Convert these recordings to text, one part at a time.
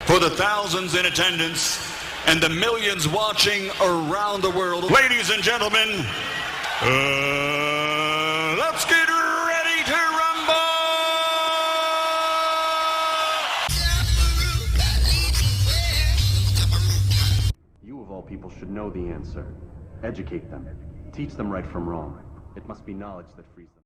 for the thousands in attendance and the millions watching around the world. Ladies and gentlemen, let's get ready to rumble! You of all people should know the answer. Educate them. Teach them right from wrong. It must be knowledge that frees them.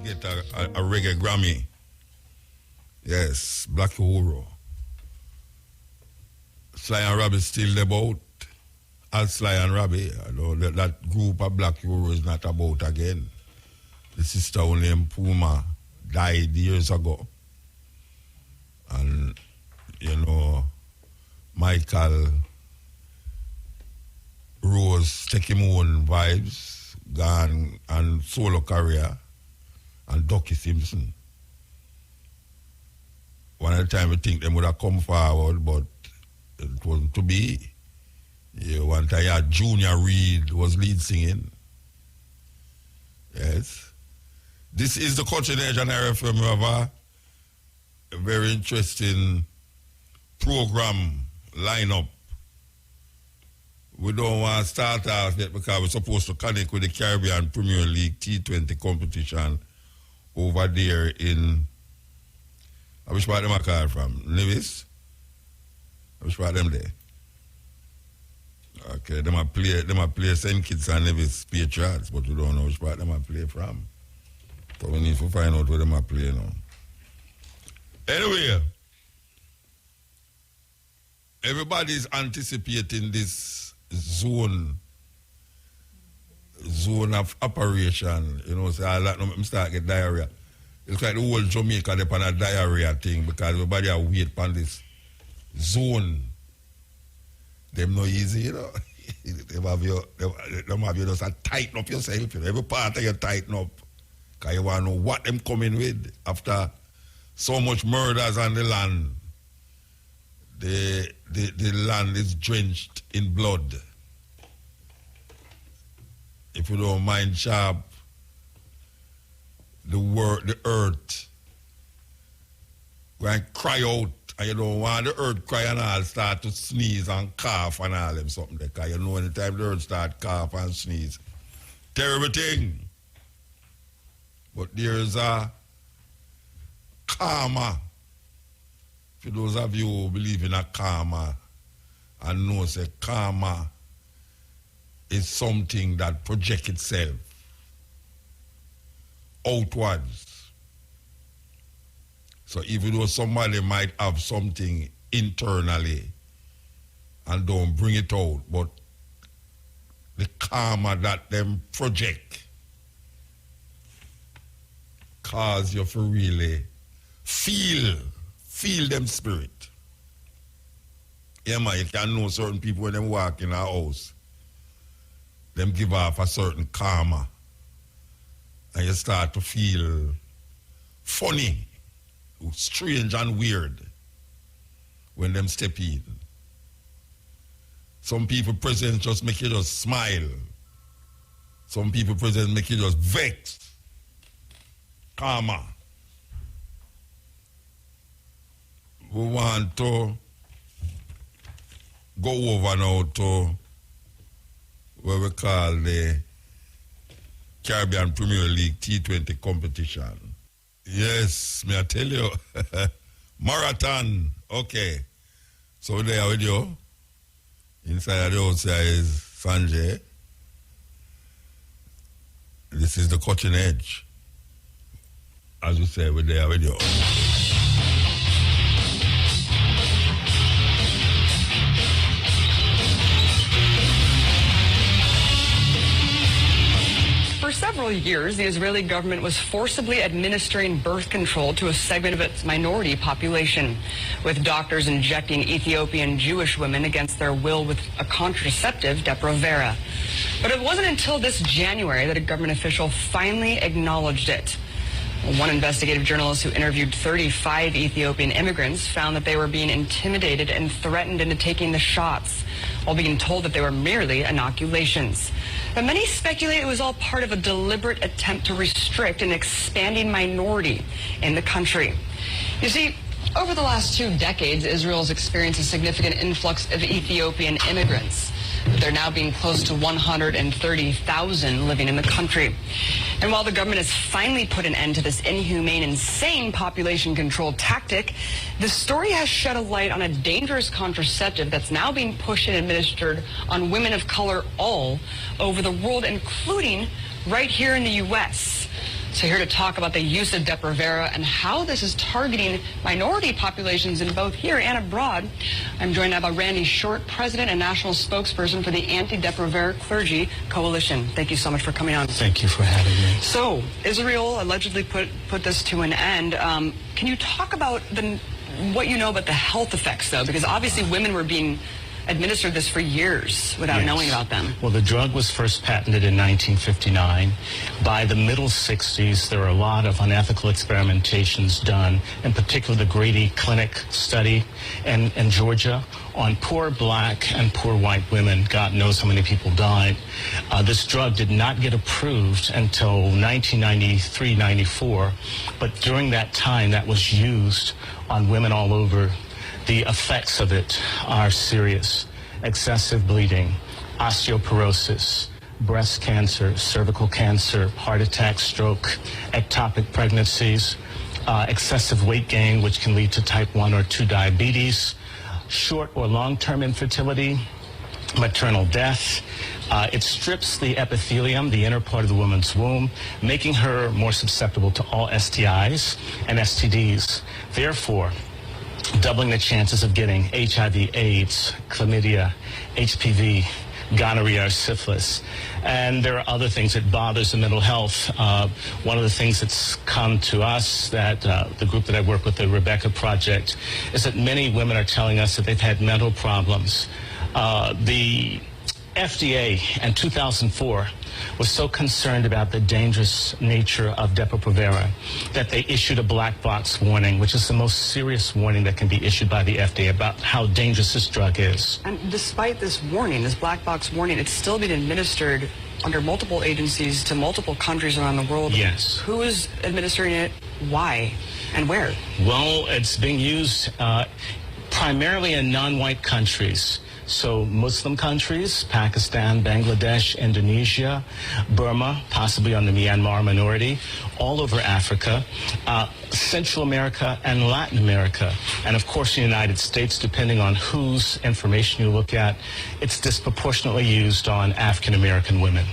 get a reggae Grammy. Yes, Black Uhuru. Sly and Robbie still about as Sly and Robbie. That group of Black Uhuru is not about again. The sister only Puma died years ago. And, Michael Rose take him own vibes, gone and solo career, and Ducky Simpson. One of the time we think them would have come forward, but it wasn't to be. One time you had Junior Reid was lead singing. Yes. This is the Cutting Edge and RFM. We have a very interesting program lineup. We don't want to start off yet because we're supposed to connect with the Caribbean Premier League T20 competition over there in, I wish part them I call from, Nevis? I wish part them there. Okay, them I play St. Kitts and Nevis Patriots, but we don't know which part them I play from. So we need to find out where them I play now. Anyway, everybody's anticipating this zone of operation, so I like them start get diarrhea. It's like the whole Jamaica they on a diarrhea thing because everybody are wait for this zone. Them no easy, They have you just tighten up yourself. Every part of you tighten up. Because you want to know what them coming with after so much murders on the land. The land is drenched in blood. If you don't mind sharp, the earth going to cry out, and you don't want the earth cry and all start to sneeze and cough and all them something. Because anytime the earth start cough and sneeze, terrible thing. But there's a karma. For those of you who believe in a karma and know that karma is something that projects itself outwards. So even though somebody might have something internally and don't bring it out, but the karma that them project cause you to really feel them spirit. Yeah, man, you can know certain people when they walk in a house, them give off a certain karma. And you start to feel funny, strange and weird when them step in. Some people present just make you just smile. Some people present make you just vex. Karma. We want to go over now to what we call the Caribbean Premier League T20 competition. Yes, may I tell you, marathon. Okay. So there with you. Inside the outside is Sanjay. This is the Cutting Edge. As we say, we're there with you. For several years, the Israeli government was forcibly administering birth control to a segment of its minority population, with doctors injecting Ethiopian Jewish women against their will with a contraceptive, Depo-Provera. But it wasn't until this January that a government official finally acknowledged it. One investigative journalist who interviewed 35 Ethiopian immigrants found that they were being intimidated and threatened into taking the shots, while being told that they were merely inoculations. But many speculate it was all part of a deliberate attempt to restrict an expanding minority in the country. You see, over the last 2 decades, Israel has experienced a significant influx of Ethiopian immigrants. There are now being close to 130,000 living in the country. And while the government has finally put an end to this inhumane, insane population control tactic, the story has shed a light on a dangerous contraceptive that's now being pushed and administered on women of color all over the world, including right here in the U.S. So here to talk about the use of Depo-Provera and how this is targeting minority populations in both here and abroad, I'm joined now by Randy Short, President and National Spokesperson for the Anti-Depo-Provera Clergy Coalition. Thank you so much for coming on. Thank you for having me. So Israel allegedly put this to an end. Can you talk about what you know about the health effects, though? Because obviously women were being administered this for years without knowing about them. Well, the drug was first patented in 1959. By the middle 60s, there were a lot of unethical experimentations done, in particular the Grady Clinic study in Georgia on poor black and poor white women. God knows how many people died. This drug did not get approved until 1993-94, but during that time that was used on women all over. The effects of it are serious: excessive bleeding, osteoporosis, breast cancer, cervical cancer, heart attack, stroke, ectopic pregnancies, excessive weight gain, which can lead to type 1 or 2 diabetes, short or long-term infertility, maternal death. It strips the epithelium, the inner part of the woman's womb, making her more susceptible to all STIs and STDs. Therefore, doubling the chances of getting HIV, AIDS, chlamydia, HPV, gonorrhea, or syphilis. And there are other things that bothers the mental health. One of the things that's come to us, that the group that I work with, the Rebecca Project, is that many women are telling us that they've had mental problems. The FDA in 2004 was so concerned about the dangerous nature of Depo-Provera that they issued a black box warning, which is the most serious warning that can be issued by the FDA about how dangerous this drug is. And despite this warning, this black box warning, it's still being administered under multiple agencies to multiple countries around the world. Yes. Who is administering it? Why? And where? Well, it's being used primarily in non-white countries. So Muslim countries, Pakistan, Bangladesh, Indonesia, Burma, possibly on the Myanmar minority, all over Africa, Central America, and Latin America. And of course, the United States, depending on whose information you look at, it's disproportionately used on African American women.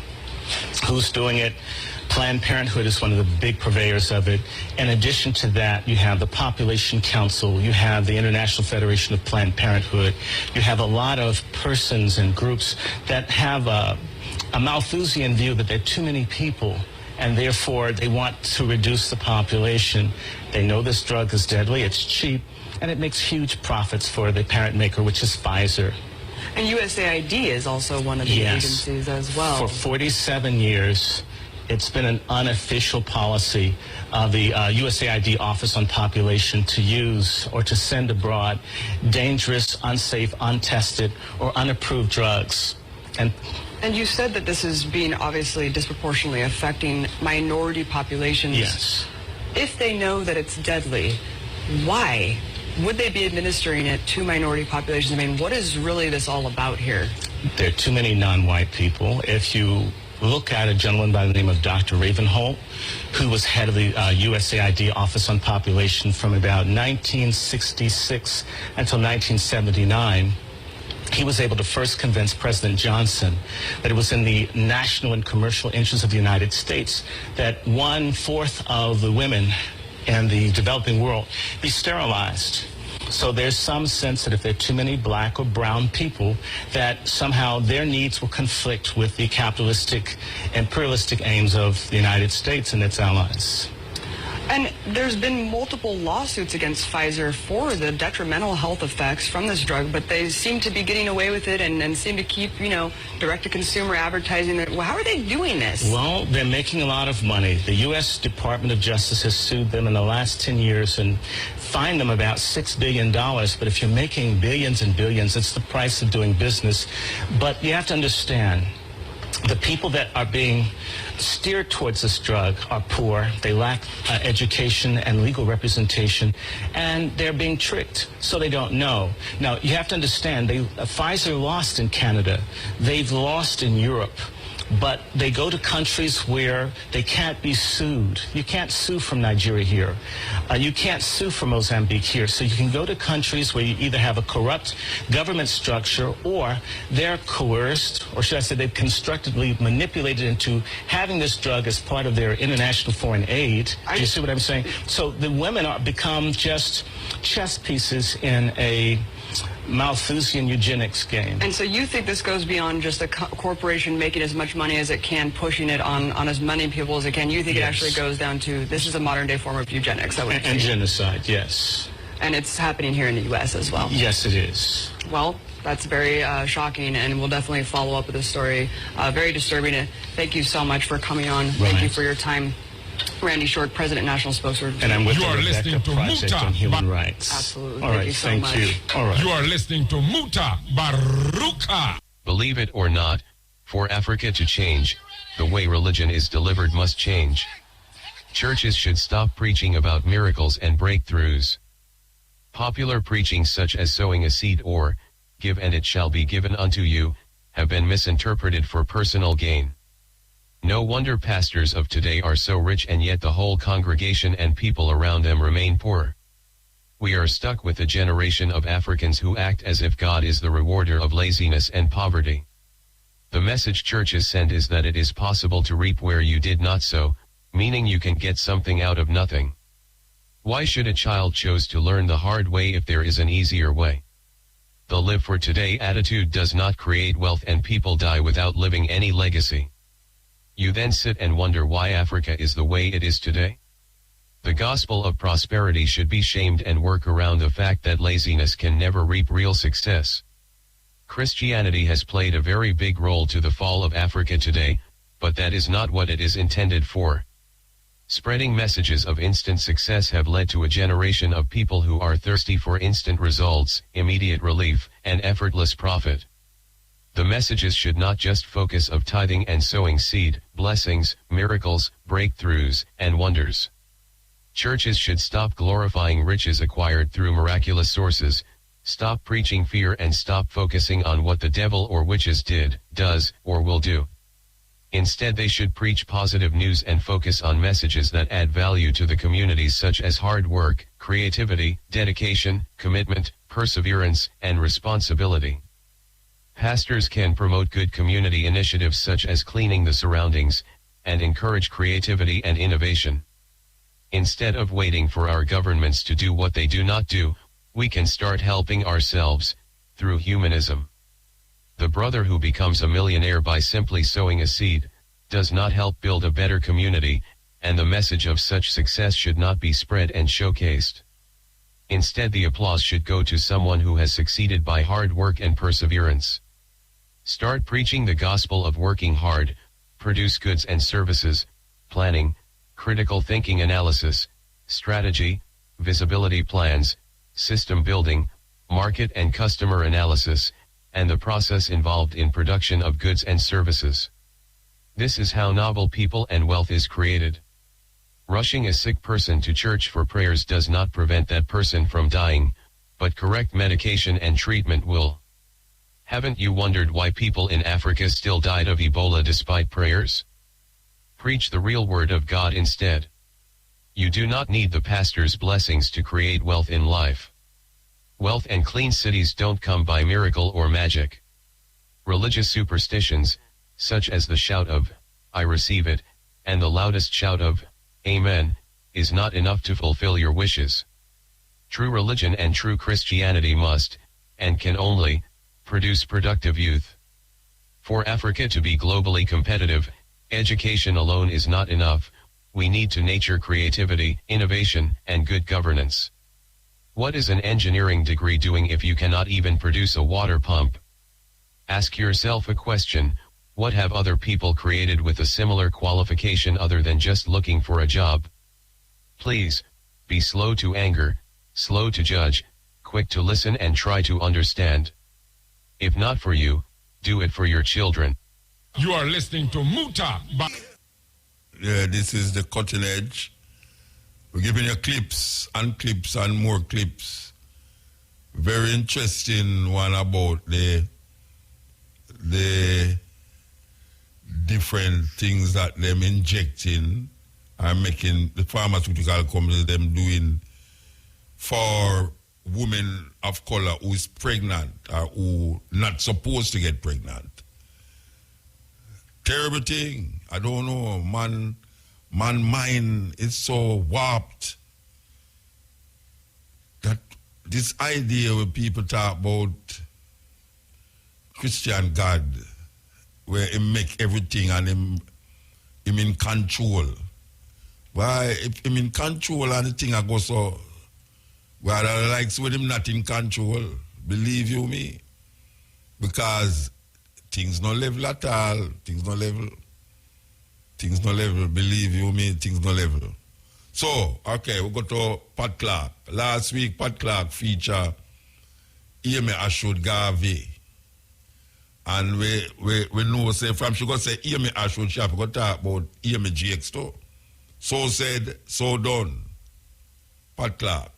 Who's doing it? Planned Parenthood is one of the big purveyors of it. In addition to that, you have the Population Council, you have the International Federation of Planned Parenthood, you have a lot of persons and groups that have a Malthusian view that there are too many people, and therefore they want to reduce the population. They know this drug is deadly, it's cheap, and it makes huge profits for the parent maker, which is Pfizer. And USAID is also one of the agencies as well. For 47 years, it's been an unofficial policy of the USAID Office on Population to use or to send abroad dangerous, unsafe, untested, or unapproved drugs. And you said that this is being obviously disproportionately affecting minority populations. yes. If they know that it's deadly, why would they be administering it to minority populations? I mean, what is really this all about here? There are too many non-white people. If you look at a gentleman by the name of Dr. Ravenholt, who was head of the USAID Office on Population from about 1966 until 1979, he was able to first convince President Johnson that it was in the national and commercial interests of the United States that 1/4 of the women in the developing world be sterilized. So there's some sense that if there are too many black or brown people, that somehow their needs will conflict with the capitalistic, imperialistic aims of the United States and its allies. And there's been multiple lawsuits against Pfizer for the detrimental health effects from this drug, but they seem to be getting away with it and seem to keep, direct-to-consumer advertising. Well, how are they doing this? Well, they're making a lot of money. The U.S. Department of Justice has sued them in the last 10 years and fined them about $6 billion. But if you're making billions and billions, it's the price of doing business. But you have to understand, the people that are being steered towards this drug are poor, they lack education and legal representation, and they're being tricked, so they don't know. Now, you have to understand, Pfizer lost in Canada, they've lost in Europe, but they go to countries where they can't be sued. You can't sue from Nigeria here. You can't sue from Mozambique here. So you can go to countries where you either have a corrupt government structure or they're coerced, or should I say they've constructively manipulated into having this drug as part of their international foreign aid. Do you see what I'm saying? So the women become just chess pieces in a Malthusian eugenics game. And so you think this goes beyond just a corporation making as much money as it can, pushing it on as many people as it can. You think it actually goes down to, this is a modern day form of eugenics. And genocide, yes. And it's happening here in the U.S. as well. Yes, it is. Well, that's very shocking, and we'll definitely follow up with this story. Very disturbing. Thank you so much for coming on. Thank you for your time. Randy Short, President, National Spokesperson. And I'm with you the are listening to Project on Human Rights. Absolutely. All right, thank you so much. All right. You are listening to Mutabaruka. Believe it or not, for Africa to change, the way religion is delivered must change. Churches should stop preaching about miracles and breakthroughs. Popular preaching such as sowing a seed or, give and it shall be given unto you, have been misinterpreted for personal gain. No wonder pastors of today are so rich and yet the whole congregation and people around them remain poor. We are stuck with a generation of Africans who act as if God is the rewarder of laziness and poverty. The message churches send is that it is possible to reap where you did not sow, meaning you can get something out of nothing. Why should a child choose to learn the hard way if there is an easier way? The live for today attitude does not create wealth and people die without leaving any legacy. You then sit and wonder why Africa is the way it is today? The gospel of prosperity should be shamed and work around the fact that laziness can never reap real success. Christianity has played a very big role to the fall of Africa today, but that is not what it is intended for. Spreading messages of instant success have led to a generation of people who are thirsty for instant results, immediate relief, and effortless profit. The messages should not just focus of tithing and sowing seed, blessings, miracles, breakthroughs, and wonders. Churches should stop glorifying riches acquired through miraculous sources, stop preaching fear and stop focusing on what the devil or witches did, does, or will do. Instead they should preach positive news and focus on messages that add value to the communities such as hard work, creativity, dedication, commitment, perseverance, and responsibility. Pastors can promote good community initiatives such as cleaning the surroundings, and encourage creativity and innovation. Instead of waiting for our governments to do what they do not do, we can start helping ourselves, through humanism. The brother who becomes a millionaire by simply sowing a seed, does not help build a better community, and the message of such success should not be spread and showcased. Instead the applause should go to someone who has succeeded by hard work and perseverance. Start preaching the gospel of working hard, produce goods and services, planning, critical thinking analysis, strategy, visibility plans, system building, market and customer analysis, and the process involved in production of goods and services. This is how noble people and wealth is created. Rushing a sick person to church for prayers does not prevent that person from dying, but correct medication and treatment will. Haven't you wondered why people in Africa still died of Ebola despite prayers? Preach the real word of God instead. You do not need the pastor's blessings to create wealth in life. Wealth and clean cities don't come by miracle or magic. Religious superstitions, such as the shout of, "I receive it," and the loudest shout of, "Amen," is not enough to fulfill your wishes. True religion and true Christianity must, and can only, produce productive youth. For Africa to be globally competitive, education alone is not enough. We need to nurture creativity, innovation, and good governance. What is an engineering degree doing if you cannot even produce a water pump? Ask yourself a question: what have other people created with a similar qualification other than just looking for a job? Please, be slow to anger, slow to judge, quick to listen and try to understand. If not for you, do it for your children. You are listening to Muta. Yeah, this is the cutting edge. We're giving you clips and more clips. Very interesting one about the different things that them injecting are making the pharmaceutical companies them doing for women of color who is pregnant or who not supposed to get pregnant. Terrible thing. I don't know. Man mind is so warped that this idea when people talk about Christian God, where he make everything and him in control. Why, if him in control and the thing I go so, well, I likes with him not in control, believe you me, because things no level at all, things no level, believe you me, things no level. So, okay, we go to Pat Clark. Last week, Pat Clark featured Amy Jacques-Garvey. And we know, say, from she go say Amy Ashwood, she have to talk about Amy Jacques too. So said, so done. Pat Clark.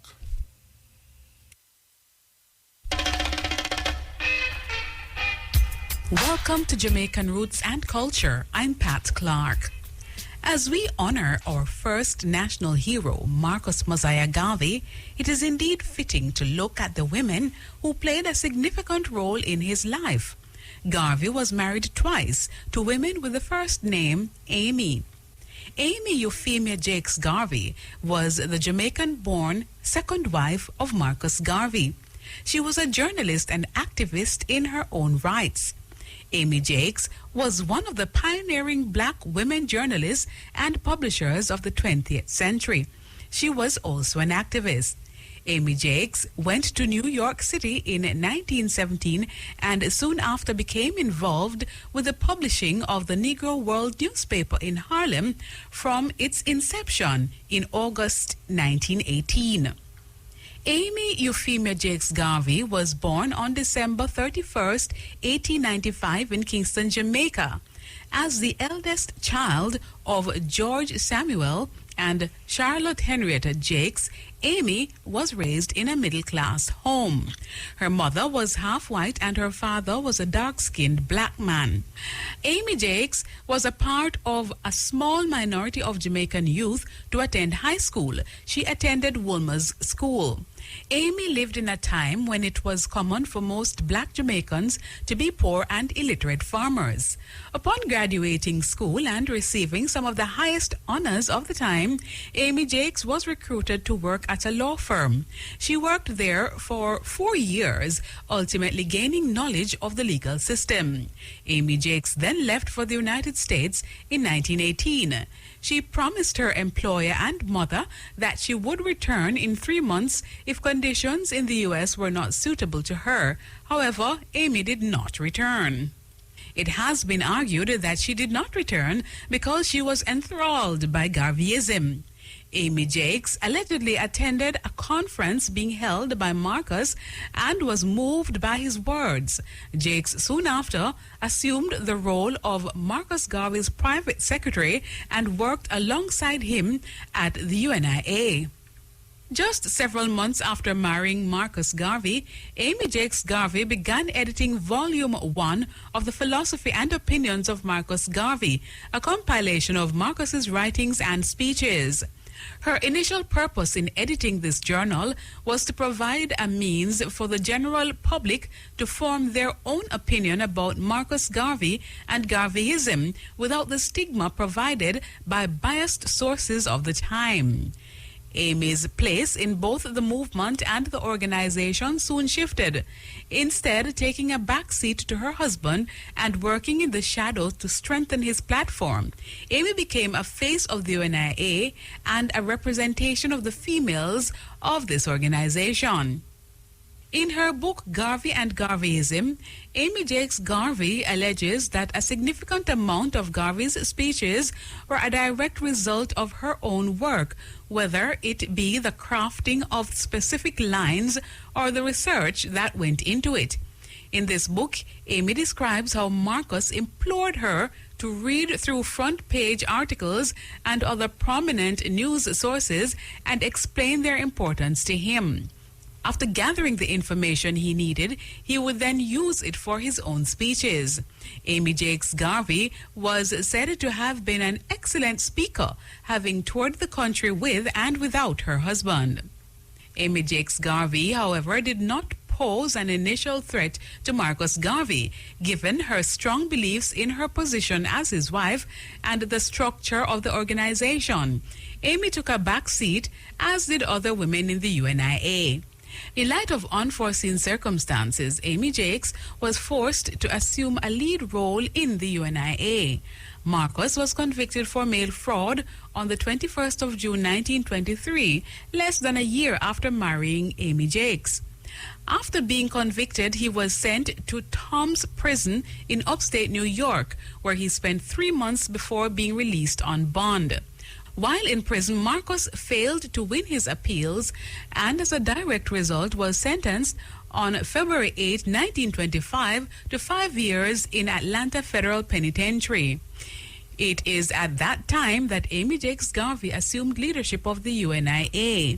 Welcome to Jamaican Roots and Culture. I'm Pat Clark. As we honor our first national hero, Marcus Mosiah Garvey, it is indeed fitting to look at the women who played a significant role in his life. Garvey was married twice to women with the first name Amy. Amy Euphemia Jacques-Garvey was the Jamaican-born second wife of Marcus Garvey. She was a journalist and activist in her own rights. Amy Jacques was one of the pioneering black women journalists and publishers of the 20th century. She was also an activist. Amy Jacques went to New York City in 1917 and soon after became involved with the publishing of the Negro World newspaper in Harlem from its inception in August 1918. Amy Euphemia Jacques-Garvey was born on December 31st, 1895 in Kingston, Jamaica. As the eldest child of George Samuel and Charlotte Henrietta Jacques, Amy was raised in a middle-class home. Her mother was half white and her father was a dark-skinned black man. Amy Jacques was a part of a small minority of Jamaican youth to attend high school. She attended Wolmer's School. Amy lived in a time when it was common for most black Jamaicans to be poor and illiterate farmers. Upon graduating school and receiving some of the highest honors of the time, Amy Jacques was recruited to work at a law firm. She worked there for 4 years, ultimately gaining knowledge of the legal system. Amy Jacques then left for the United States in 1918. She promised her employer and mother that she would return in 3 months if conditions in the U.S. were not suitable to her. However, Amy did not return. It has been argued that she did not return because she was enthralled by Garveyism. Amy Jacques allegedly attended a conference being held by Marcus and was moved by his words. Jacques soon after assumed the role of Marcus Garvey's private secretary and worked alongside him at the UNIA. Just several months after marrying Marcus Garvey, Amy Jacques-Garvey began editing Volume 1 of the Philosophy and Opinions of Marcus Garvey, a compilation of Marcus's writings and speeches. Her initial purpose in editing this journal was to provide a means for the general public to form their own opinion about Marcus Garvey and Garveyism without the stigma provided by biased sources of the time. Amy's place in both the movement and the organization soon shifted, instead taking a back seat to her husband and working in the shadows to strengthen his platform. Amy became a face of the UNIA and a representation of the females of this organization. In her book Garvey and Garveyism, Amy Jacques-Garvey alleges that a significant amount of Garvey's speeches were a direct result of her own work, whether it be the crafting of specific lines or the research that went into it. In this book, Amy describes how Marcus implored her to read through front-page articles and other prominent news sources and explain their importance to him. After gathering the information he needed, he would then use it for his own speeches. Amy Jacques-Garvey was said to have been an excellent speaker, having toured the country with and without her husband. Amy Jacques-Garvey, however, did not pose an initial threat to Marcus Garvey, given her strong beliefs in her position as his wife and the structure of the organization. Amy took a back seat, as did other women in the UNIA. In light of unforeseen circumstances, Amy Jacques was forced to assume a lead role in the UNIA. Marcus was convicted for mail fraud on the 21st of June 1923, less than a year after marrying Amy Jacques. After being convicted, he was sent to Tom's Prison in upstate New York, where he spent 3 months before being released on bond. While in prison, Marcus failed to win his appeals and as a direct result was sentenced on February 8, 1925 to 5 years in Atlanta Federal Penitentiary. It is at that time that Amy Jacques-Garvey assumed leadership of the UNIA.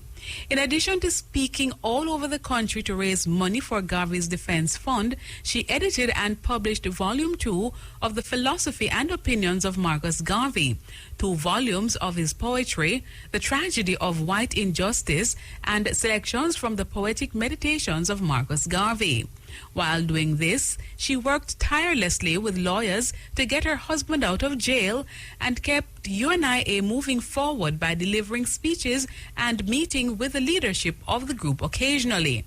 In addition to speaking all over the country to raise money for Garvey's Defense Fund, she edited and published Volume 2 of the Philosophy and Opinions of Marcus Garvey, 2 volumes of his poetry, The Tragedy of White Injustice, and selections from the Poetic Meditations of Marcus Garvey. While doing this, she worked tirelessly with lawyers to get her husband out of jail and kept UNIA moving forward by delivering speeches and meeting with the leadership of the group occasionally.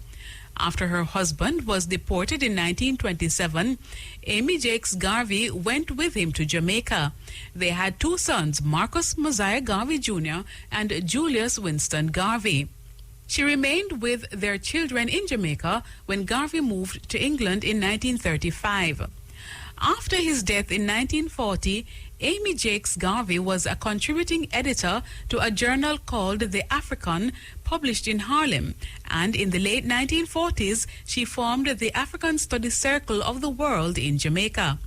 After her husband was deported in 1927, Amy Jacques-Garvey went with him to Jamaica. They had 2 sons, Marcus Mosiah Garvey Jr. and Julius Winston Garvey. She remained with their children in Jamaica when Garvey moved to England in 1935. After his death in 1940, Amy Jacques-Garvey was a contributing editor to a journal called The African, published in Harlem, and in the late 1940s, she formed the African Studies Circle of the World in Jamaica.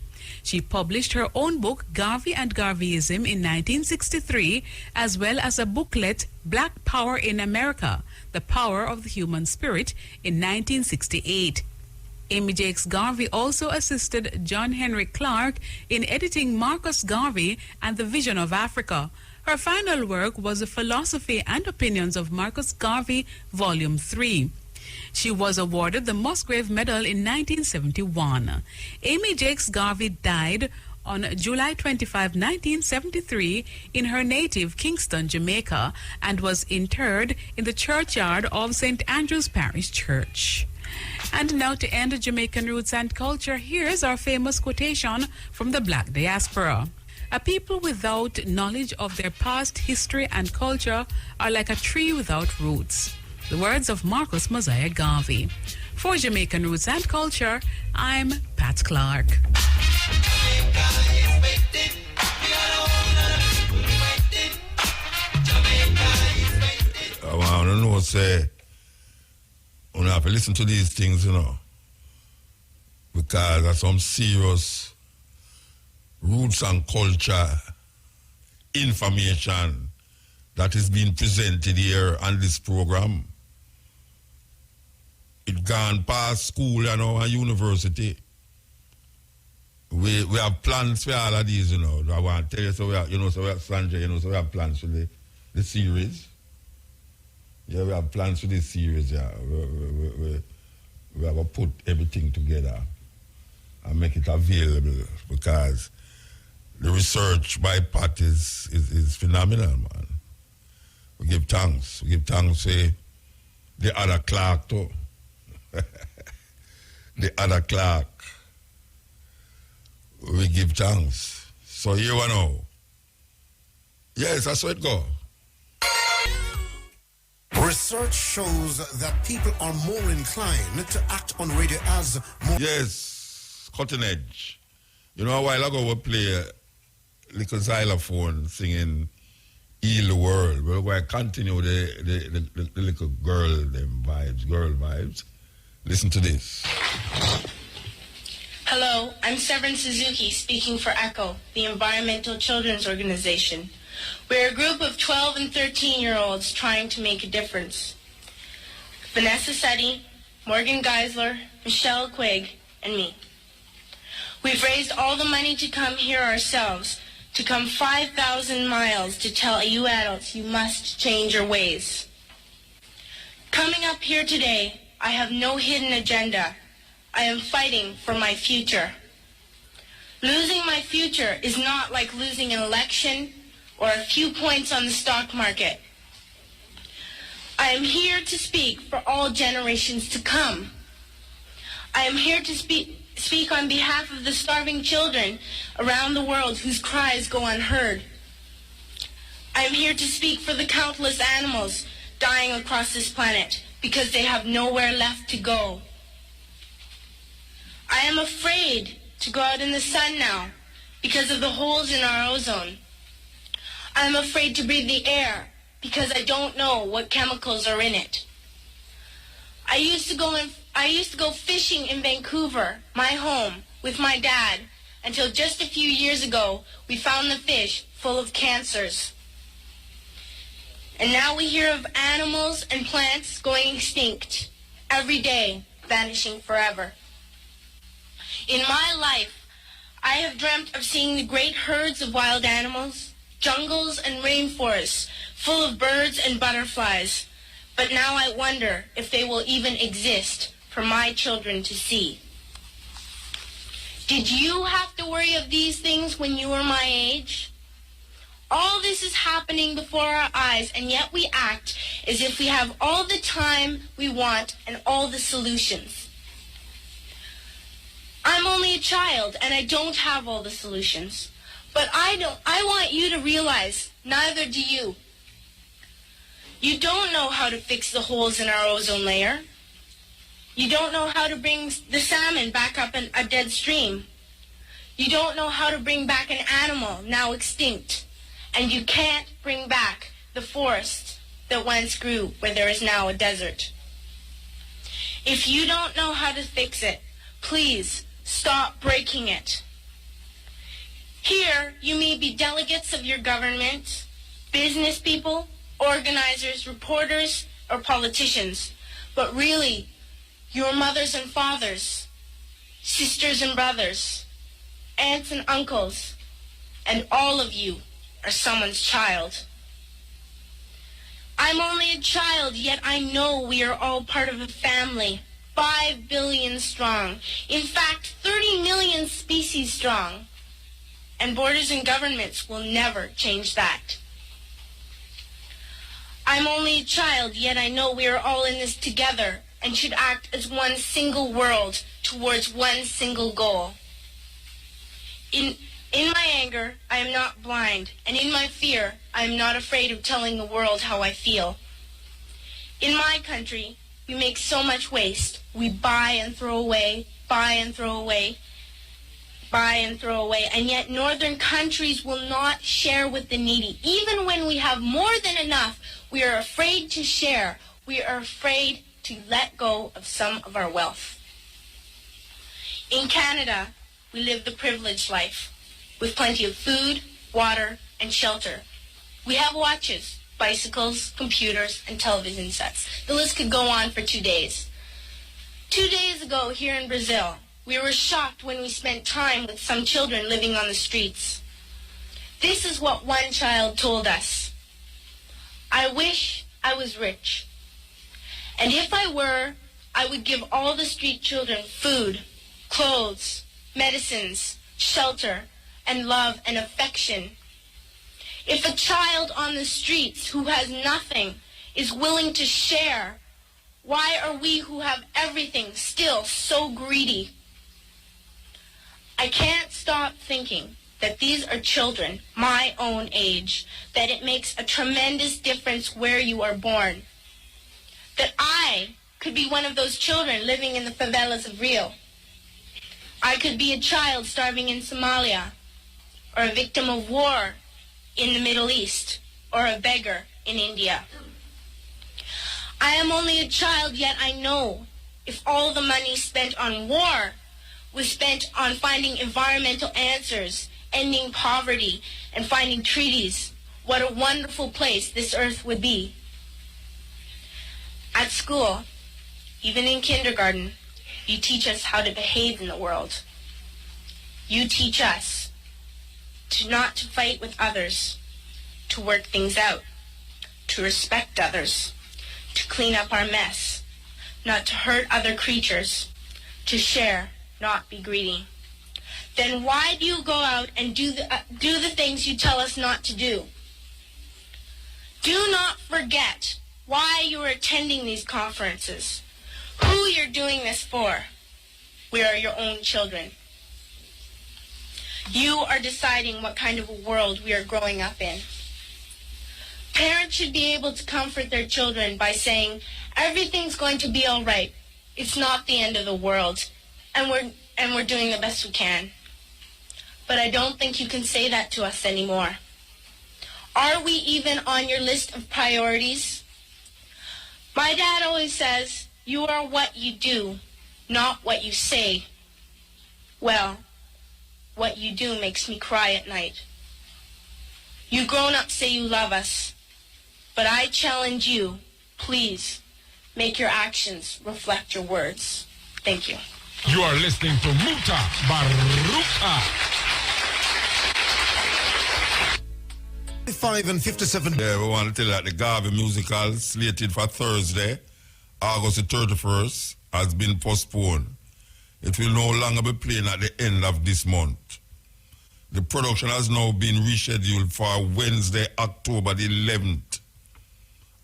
She published her own book, Garvey and Garveyism, in 1963, as well as a booklet, Black Power in America, The Power of the Human Spirit, in 1968. Amy Jacques-Garvey also assisted John Henry Clark in editing Marcus Garvey and the Vision of Africa. Her final work was The Philosophy and Opinions of Marcus Garvey, Volume 3. She was awarded the Musgrave Medal in 1971. Amy Jacques-Garvey died on July 25, 1973, in her native Kingston, Jamaica, and was interred in the churchyard of St. Andrew's Parish Church. And now, to end Jamaican roots and culture, here's our famous quotation from the Black diaspora. A people without knowledge of their past history and culture are like a tree without roots. The words of Marcus Mosiah Garvey. For Jamaican Roots and Culture, I'm Pat Clark. I want to know, say, you have to listen to these things, because there's some serious roots and culture information that is being presented here on this program. It gone past school, and university. We have plans for all of these, I want to tell you, so we have, so we have Sanjay, so we have plans for the series. Yeah, we have plans for this series, yeah. We have to put everything together and make it available, because the research by Pat is phenomenal, man. We give thanks. We give thanks to the other Clark, too. The other Clark. We give thanks. So here we know. Yes, that's how it goes. Research shows that people are more inclined to act on radio as more... Yes, cutting edge. A while ago we play a little xylophone singing Heal the World. We're going to continue the little girl vibes. Listen to this. Hello, I'm Severin Suzuki speaking for ECHO, the Environmental Children's Organization. We're a group of 12 and 13-year-olds trying to make a difference. Vanessa Seti, Morgan Geisler, Michelle Quigg, and me. We've raised all the money to come here ourselves, to come 5,000 miles to tell you adults you must change your ways. Coming up here today, I have no hidden agenda. I am fighting for my future. Losing my future is not like losing an election or a few points on the stock market. I am here to speak for all generations to come. I am here to speak on behalf of the starving children around the world whose cries go unheard. I am here to speak for the countless animals dying across this planet because they have nowhere left to go. I am afraid to go out in the sun now because of the holes in our ozone. I am afraid to breathe the air because I don't know what chemicals are in it. I used to go fishing in Vancouver, my home, with my dad, until just a few years ago we found the fish full of cancers. And now we hear of animals and plants going extinct every day, vanishing forever. In my life, I have dreamt of seeing the great herds of wild animals, jungles and rainforests full of birds and butterflies. But now I wonder if they will even exist for my children to see. Did you have to worry of these things when you were my age? All this is happening before our eyes, and yet we act as if we have all the time we want and all the solutions. I'm only a child, and I don't have all the solutions. But I want you to realize, neither do you. You don't know how to fix the holes in our ozone layer. You don't know how to bring the salmon back up in a dead stream. You don't know how to bring back an animal now extinct. And you can't bring back the forest that once grew where there is now a desert. If you don't know how to fix it, please stop breaking it. Here, you may be delegates of your government, business people, organizers, reporters, or politicians, but really, your mothers and fathers, sisters and brothers, aunts and uncles, and all of you are someone's child. I'm only a child, yet I know we are all part of a family, 5 billion strong. In fact, 30 million species strong. And borders and governments will never change that. I'm only a child, yet I know we are all in this together and should act as one single world towards one single goal. In my anger, I am not blind, and in my fear, I am not afraid of telling the world how I feel. In my country, we make so much waste. We buy and throw away, buy and throw away, buy and throw away, and yet northern countries will not share with the needy. Even when we have more than enough, we are afraid to share. We are afraid to let go of some of our wealth. In Canada, we live the privileged life, with plenty of food, water, and shelter. We have watches, bicycles, computers, and television sets. The list could go on for 2 days. 2 days ago, here in Brazil, we were shocked when we spent time with some children living on the streets. This is what one child told us. I wish I was rich. And if I were, I would give all the street children food, clothes, medicines, shelter, and love and affection. If a child on the streets who has nothing is willing to share, why are we who have everything still so greedy? I can't stop thinking that these are children my own age, that it makes a tremendous difference where you are born. That I could be one of those children living in the favelas of Rio. I could be a child starving in Somalia, or a victim of war in the Middle East, or a beggar in India. I am only a child, yet I know if all the money spent on war was spent on finding environmental answers, ending poverty, and finding treaties, what a wonderful place this earth would be. At school, Even in kindergarten, you teach us how to behave in the world. You teach us not to fight with others, to work things out, to respect others, to clean up our mess, not to hurt other creatures, to share, not be greedy. Then why do you go out and do the things you tell us not to do? Do not forget why you are attending these conferences, who you're doing this for. We are your own children. You are deciding what kind of a world we are growing up in. Parents should be able to comfort their children by saying, everything's going to be all right. It's not the end of the world, and we're doing the best we can. But I don't think you can say that to us anymore. Are we even on your list of priorities? My dad always says, you are what you do, not what you say. Well, what you do makes me cry at night. You grown-ups say you love us, but I challenge you, please, make your actions reflect your words. Thank you. You are listening to Mutabaruka. 5 and 57. Yeah, we want to tell you that the Garvey musical slated for Thursday, August the 31st, has been postponed. It will no longer be playing at the end of this month. The production has now been rescheduled for Wednesday, October the 11th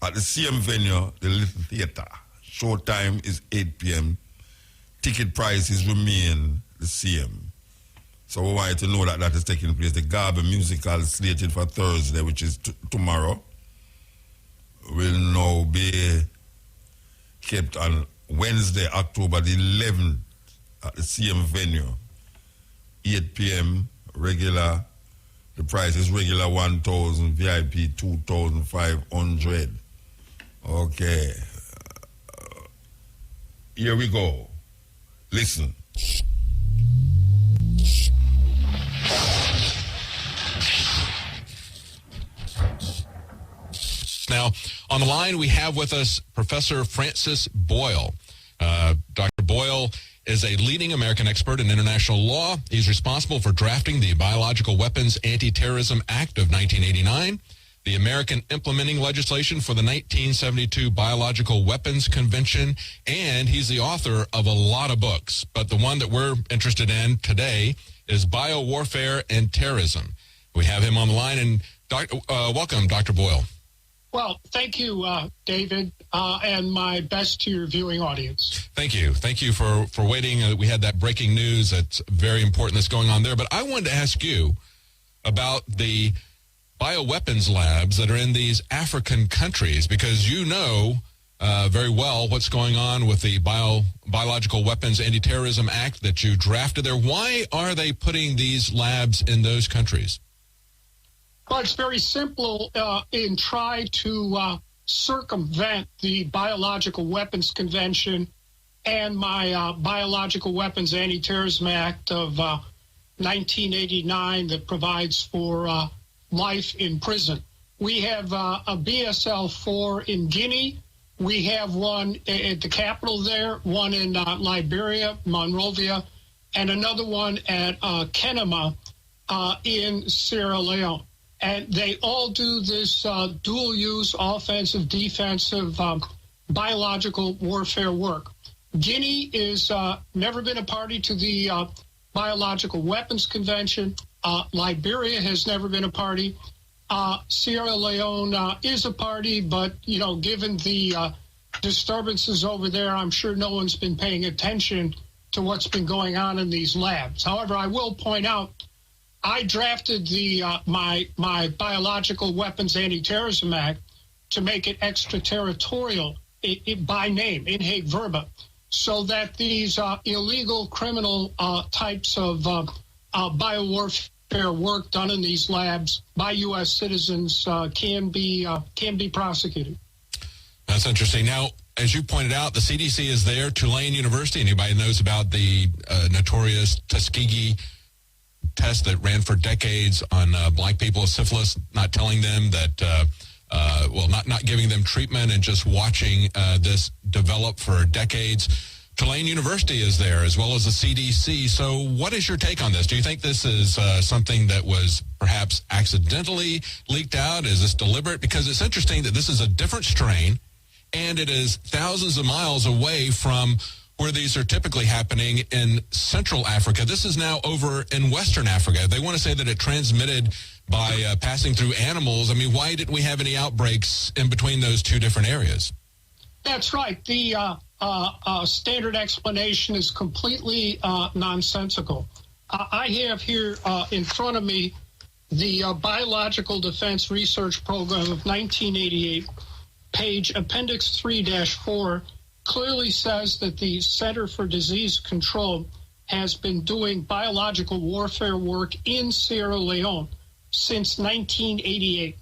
at the same venue, the Little Theatre. Show time is 8 p.m. Ticket prices remain the same. So we want you to know that that is taking place. The Garvey musical slated for Thursday, which is tomorrow, will now be kept on Wednesday, October the 11th at the same venue. 8 p.m. regular. The price is regular 1,000, VIP 2,500. Okay. Here we go. Listen. Now, on the line, we have with us Professor Francis Boyle. Dr. Boyle is a leading American expert in international law. He's responsible for drafting the Biological Weapons Anti-Terrorism Act of 1989, the American implementing legislation for the 1972 Biological Weapons Convention, and he's the author of a lot of books. But the one that we're interested in today is Biowarfare and Terrorism. We have him on the line, and welcome, Dr. Boyle. Well, thank you, David, and my best to your viewing audience. Thank you. Thank you for waiting. We had that breaking news that's very important that's going on there. But I wanted to ask you about the bioweapons labs that are in these African countries, because you know very well what's going on with the Biological Weapons Anti-Terrorism Act that you drafted there. Why are they putting these labs in those countries? Well, it's very simple in try to circumvent the Biological Weapons Convention and my Biological Weapons Anti-Terrorism Act of 1989 that provides for life in prison. We have a BSL-4 in Guinea. We have one at the capital there, one in Liberia, Monrovia, and another one at Kenema in Sierra Leone. And they all do this dual-use offensive, defensive, biological warfare work. Guinea is never been a party to the Biological Weapons Convention. Liberia has never been a party. Sierra Leone is a party, but, you know, given the disturbances over there, I'm sure no one's been paying attention to what's been going on in these labs. However, I will point out, I drafted the my Biological Weapons Anti-Terrorism Act to make it extraterritorial by name, in haec verba, so that these illegal criminal types of biowarfare work done in these labs by U.S. citizens can be prosecuted. That's interesting. Now, as you pointed out, the CDC is there. Tulane University, anybody knows about the notorious Tuskegee test that ran for decades on black people with syphilis, not telling them that not giving them treatment and just watching this develop for decades. Tulane University is there, as well as the CDC. So what is your take on this? Do you think this is something that was perhaps accidentally leaked out? Is this deliberate? Because it's interesting that this is a different strain, and it is thousands of miles away from where these are typically happening in Central Africa. This is now over in Western Africa. They want to say that it transmitted by passing through animals. I mean, why didn't we have any outbreaks in between those two different areas? That's right. The standard explanation is completely nonsensical. I have here in front of me the Biological Defense Research Program of 1988, page Appendix 3-4, clearly says that the Center for Disease Control has been doing biological warfare work in Sierra Leone since 1988.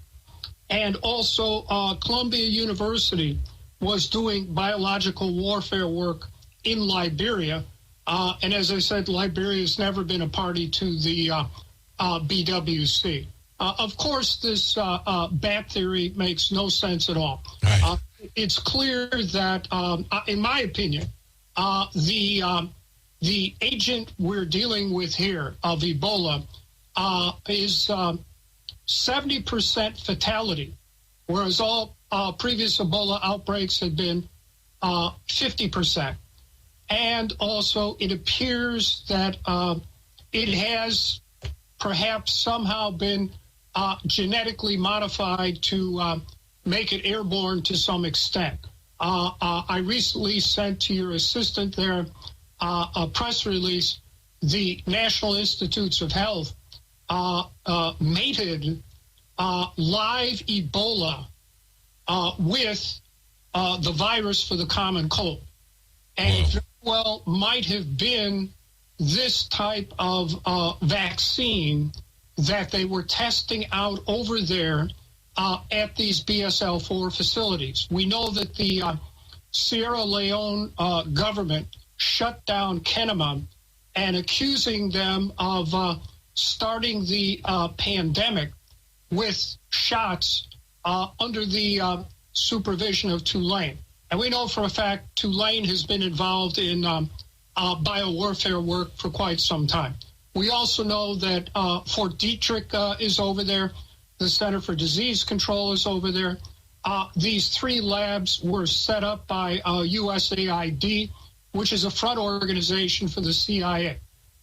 And also Columbia University was doing biological warfare work in Liberia. And as I said, Liberia has never been a party to the BWC. Of course, this bat theory makes no sense at all. Right. It's clear that, in my opinion, the agent we're dealing with here of Ebola is 70% fatality, whereas all previous Ebola outbreaks had been 50%. And also, it appears that it has perhaps somehow been genetically modified to make it airborne to some extent. I recently sent to your assistant there a press release. The National Institutes of Health mated live Ebola with the virus for the common cold. And it very well might have been this type of vaccine that they were testing out over there at these BSL-4 facilities. We know that the Sierra Leone government shut down Kenema and accusing them of starting the pandemic with shots under the supervision of Tulane. And we know for a fact Tulane has been involved in biowarfare work for quite some time. We also know that Fort Detrick is over there. The Center for Disease Control is over there. These three labs were set up by USAID, which is a front organization for the CIA.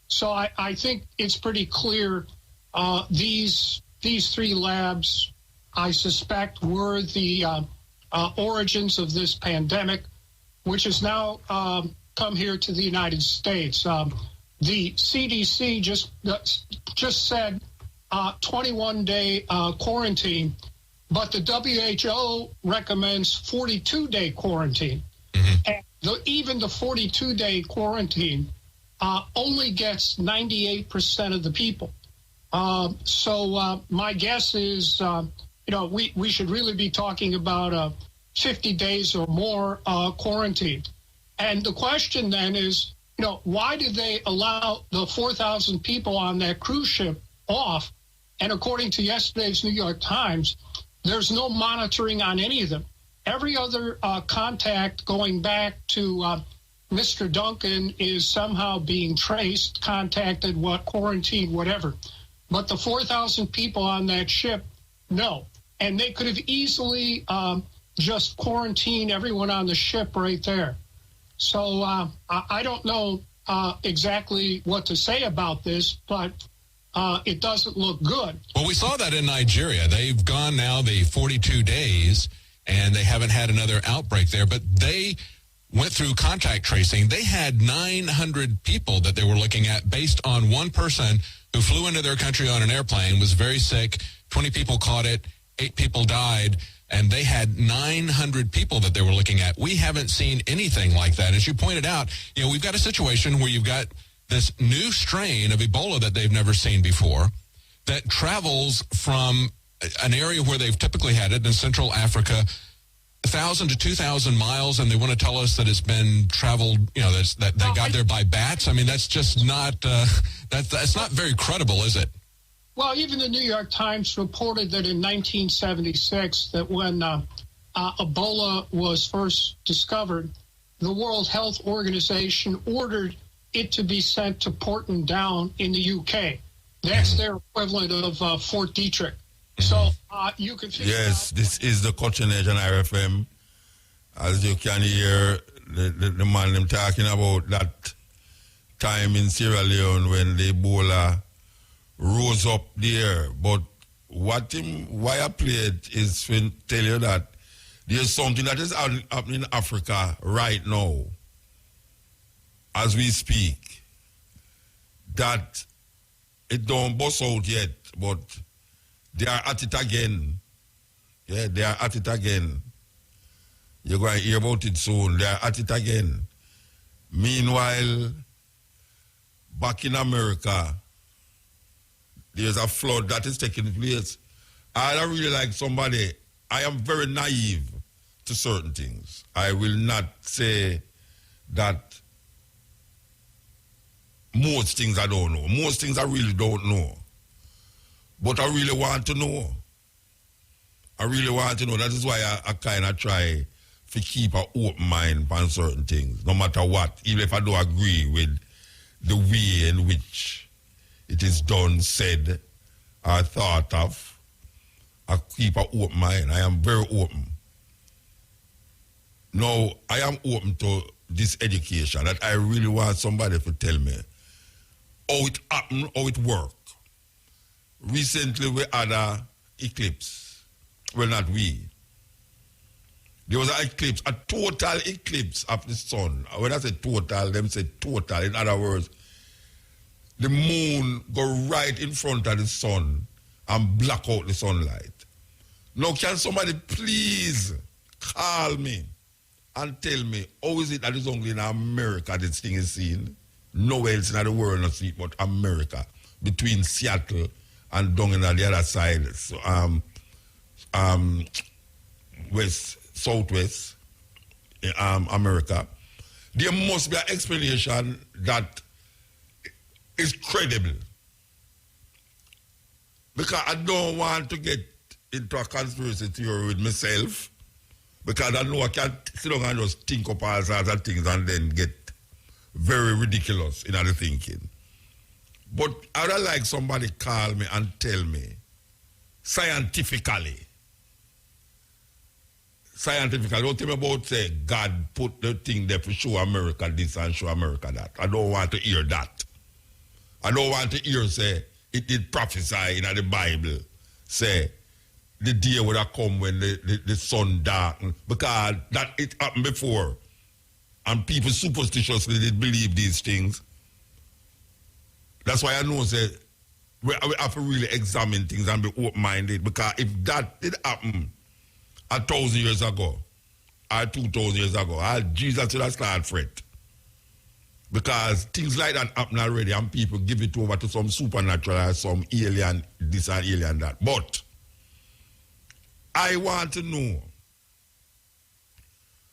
So I think it's pretty clear these three labs, I suspect, were the origins of this pandemic, which has now come here to the United States. The CDC just said 21-day quarantine, but the WHO recommends 42-day quarantine. Mm-hmm. And even the 42-day quarantine only gets 98% of the people. So my guess is, we should really be talking about 50 days or more quarantine. And the question then is, why did they allow the 4,000 people on that cruise ship off? And according to yesterday's New York Times, there's no monitoring on any of them. Every other contact going back to Mr. Duncan is somehow being traced, contacted, quarantined, whatever. But the 4,000 people on that ship, no. And they could have easily just quarantined everyone on the ship right there. So I don't know exactly what to say about this, but it doesn't look good. Well, we saw that in Nigeria. They've gone now the 42 days, and they haven't had another outbreak there. But they went through contact tracing. They had 900 people that they were looking at based on one person who flew into their country on an airplane, was very sick. 20 people caught it. 8 people died. And they had 900 people that they were looking at. We haven't seen anything like that. As you pointed out, we've got a situation where you've got this new strain of Ebola that they've never seen before that travels from an area where they've typically had it in Central Africa, 1,000 to 2,000 miles, and they want to tell us that it's been traveled, that they got there by bats. I mean, that's just not, that's not very credible, is it? Well, even the New York Times reported that in 1976, that when Ebola was first discovered, the World Health Organization ordered it to be sent to Porton Down in the UK. That's their equivalent of Fort Detrick. So you can figure Yes, this is the Cutting Edge on RFM. As you can hear, the man them talking about that time in Sierra Leone when the Ebola rose up there. But why I played is to tell you that there's something that is happening in Africa right now, as we speak, that it don't bust out yet, but they are at it again. Yeah, they are at it again. You're going to hear about it soon. They are at it again. Meanwhile, back in America, there's a flood that is taking place. I don't really like somebody. I am very naive to certain things. I will not say that most things I don't know. Most things I really don't know. But I really want to know. I really want to know. That is why I kind of try to keep an open mind on certain things, no matter what, even if I don't agree with the way in which it is done, said, or thought of. I keep an open mind. I am very open. Now, I am open to this education, that I really want somebody to tell me how it happened, how it worked. Recently, we had an eclipse. Well, not we. There was an eclipse, a total eclipse of the sun. When I say total, them say total. In other words, the moon go right in front of the sun and block out the sunlight. Now, can somebody please call me and tell me, how is it that it's only in America this thing is seen? Nowhere else in the world not see it but America, between Seattle and down on the other side, so, southwest America. There must be an explanation that is credible. Because I don't want to get into a conspiracy theory with myself, because I know I can't sit down and just think up all sorts of things and then get very ridiculous in other thinking. But I would like somebody call me and tell me scientifically, don't tell me about say God put the thing there to show America this and show America that. I don't want to hear that. I don't want to hear say it did prophesy in the Bible, say the day would have come when the sun darkened, because that it happened before. And people superstitiously did believe these things. That's why I know say we have to really examine things and be open-minded, because if that did happen 1,000 years ago or 2,000 years ago, Jesus should have started fret. Because things like that happen already and people give it over to some supernatural or some alien, this and alien that. But I want to know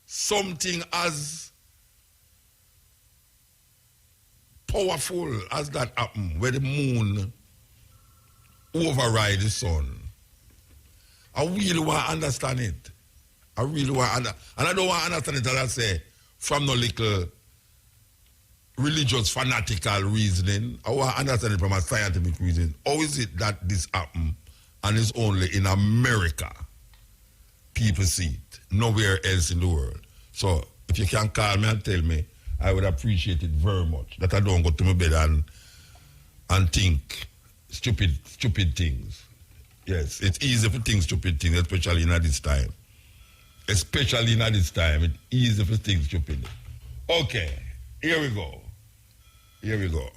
something as powerful as that happened, where the moon override the sun. I really want to understand it. I really want to and I don't want to understand it, as I say, from no little religious fanatical reasoning. I want to understand it from a scientific reason. How is it that this happened and it's only in America people see it, nowhere else in the world? So if you can call me and tell me, I would appreciate it very much, that I don't go to my bed and think stupid things. Yes, it's easy to think stupid things, especially in this time. Especially in this time, it's easy to think stupid. Okay, here we go. Here we go.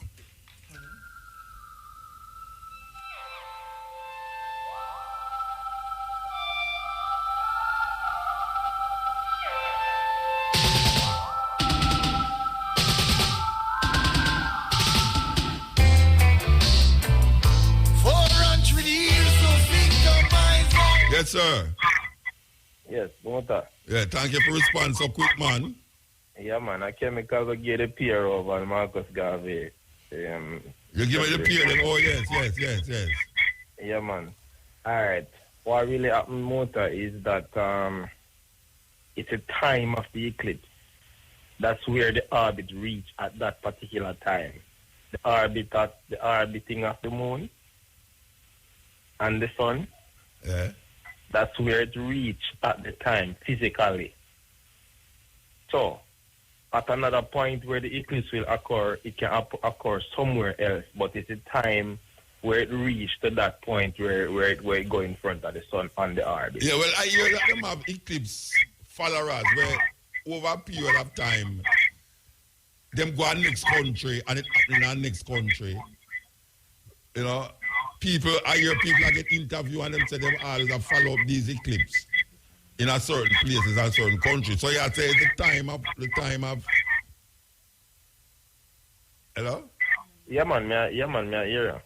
Yes, sir. Yes, Mota. Yeah, thank you for response so quick, man. Yeah, man. I chemical will get the peer over Marcus Garvey. You give me the peer, then? Oh, yes. Yeah, man. All right. What really happened, Mota, is that it's a time of the eclipse. That's where the orbit reach at that particular time. The orbiting of the moon and the sun. Yeah. That's where it reach at the time physically. So, at another point where the eclipse will occur, it can occur somewhere else, but it's a time where it reached to that point where it go in front of the sun on the orbit. Yeah, well, I hear that them have eclipse followers where over a period of time, them go to next country and it happen in our next country. You know, I hear people get interviewed and them say them always have follow up these eclipses in a certain places and certain countries. So yeah, say the time of hello? Yeah man, I hear you.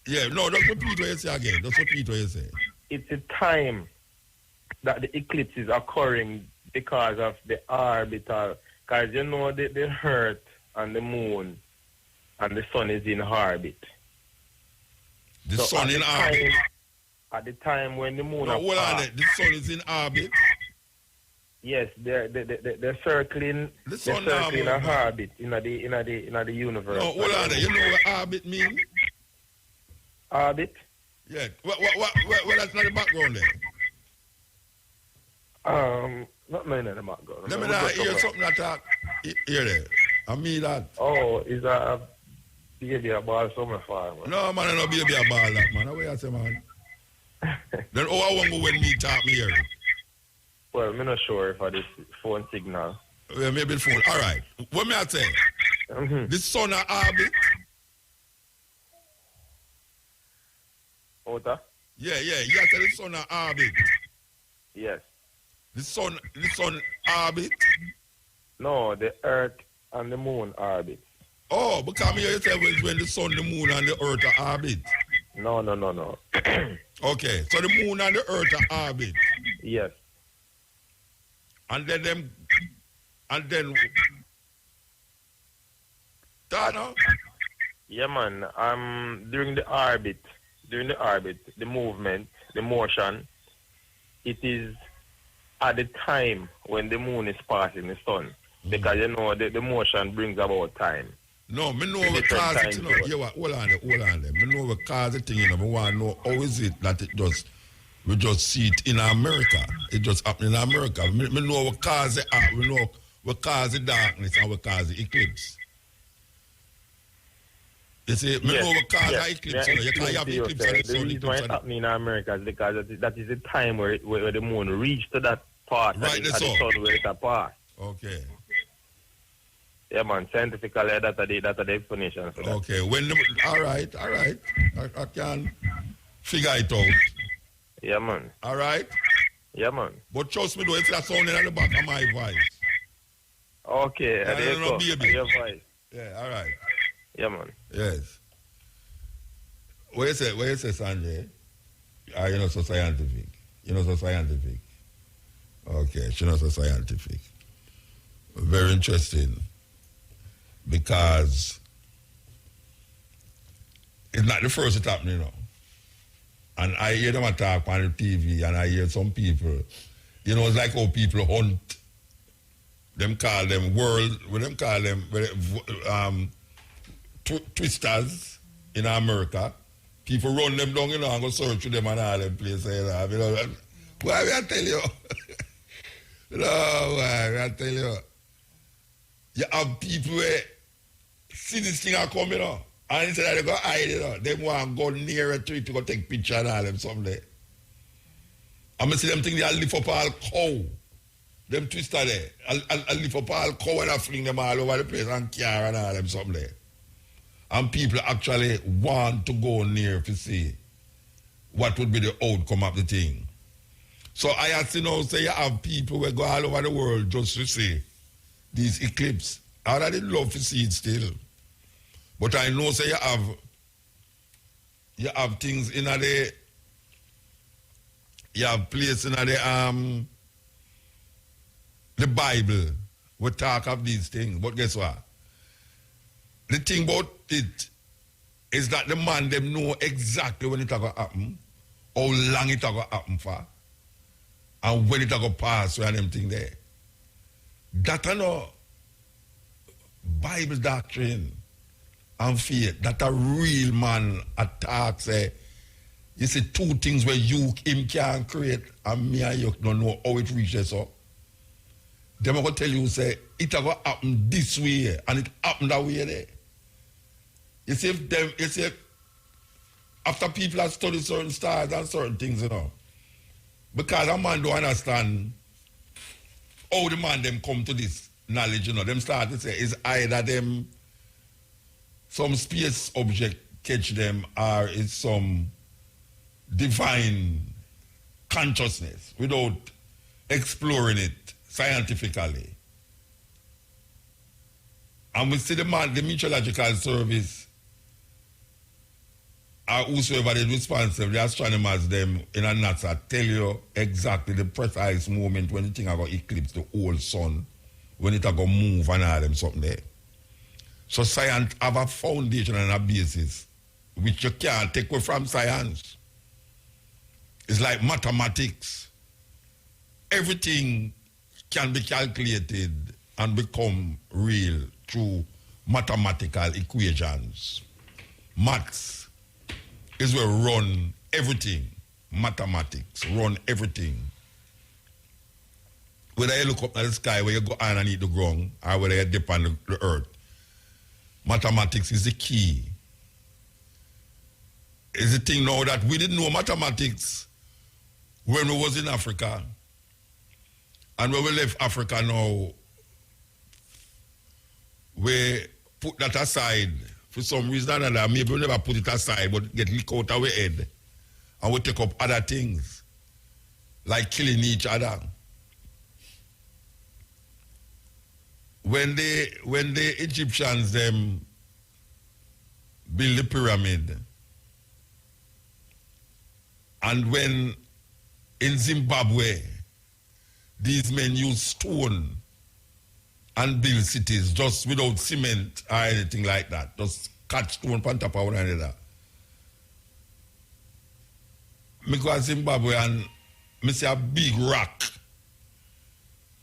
Yeah, no, just repeat what you say again. Just repeat what you say. It's a time that the eclipse is occurring because of the orbital, because you know the Earth and the moon and the sun is in orbit. The sun in orbit? At the time when the moon... No, hold on there. The sun is in orbit? Yes, they're circling. The sun circling in orbit in the universe. No, hold on there. You know what orbit means? Orbit? Yeah. What that's not the background there? Not mine in the background. Let me hear something that talk here there. I mean that. Oh, is a baby a ball somewhere far, man? No, man, I no baby a ball that, man. What you say, man? Then I want to when me talk me here. Well, I'm not sure if I this phone signal. Yeah, maybe the phone. All right. What me I say? The sun a orbit? Outer? Yeah. You say the sun a orbit? Yes. The sun orbit? No, the Earth and the moon orbit. Oh, because me you say when the sun, the moon, and the Earth are orbit. No. Okay, so the moon and the Earth are orbit. Yes. And then Dano? Yeah, man. During the orbit, the movement, the motion, it is at the time when the moon is passing the sun. Because you know the motion brings about time. No, me know what cause it, you know. Yeah, hold on there. Me know what cause the thing, you know. Me want to know how is it that we just see it in America. It just happen in America. Me know what cause it, we know what cause the darkness and what cause the eclipse. You see, me know what cause the eclipse. You can't have eclipse and the sun. The reason why it's happening in America is because that is the time where the moon reached to that part right, at the sun where it apart. Okay. Yeah, man. Scientifically, that's the explanation for that. Okay. All right. I can figure it out. Yeah, man. All right? Yeah, man. But trust me, though, it's that sounding at the back of my voice. Okay. There you go. Your voice. Yeah, all right. Yeah, man. Yes. What you say, Sanjay? You're not so scientific. Okay, she's not so scientific. Very interesting. Because it's not the first it's happening, you know. And I hear them talk on the TV, and I hear some people, you know, it's like how people hunt. Them call them twisters in America. People run them down, you know, and go search for them and all them places. You know, why I tell you? No, why I tell you? You have people where see this thing are coming, you know, and instead they go hide, you know, they want to go nearer to it to go take picture and all them someday. I'm going to see them think they'll lift up all cow. Them twister there. I'll lift up all cow and I'll fling them all over the place and car and all them someday. And people actually want to go near to see what would be the outcome of the thing. So I have to know, say you have people who go all over the world just to see these eclipses. I already love to see it still. But I know, say you have things in the, you have places in the Bible we talk of these things. But guess what? The thing about it, is that the man them know exactly when it going to happen, how long it going to happen for, and when it going to pass and them thing there. That are no Bible doctrine and faith. That a real man attack say, you see two things where him can create and me and you don't know how it reaches up. Them are going to tell you, say, it going to happen this way and it happened that way there. You see, after people have studied certain stars and certain things, you know, because a man don't understand how the man them come to this knowledge, you know, them start to say it's either them, some space object catch them, or it's some divine consciousness without exploring it scientifically. And we see the man, the meteorological service, or whosoever is responsible, the astronomers them in a NASA tell you exactly the precise moment when the thing are going to eclipse the whole sun, when it are going to move and all them something there. So science have a foundation and a basis which you can't take away from science. It's like mathematics. Everything can be calculated and become real through mathematical equations. Maths is where run everything. Mathematics run everything. Whether you look up at the sky, where you go underneath the ground, or whether you dip on the earth, mathematics is the key. It's the thing now that we didn't know mathematics when we was in Africa. And when we left Africa now, we put that aside. For some reason or another, maybe we never put it aside, but get leaked out of our head. And we take up other things, like killing each other. When the Egyptians them build the pyramid, and when in Zimbabwe, these men use stone and build cities just without cement or anything like that. Just catch stone on top of one another. I go to Zimbabwe and I see a big rock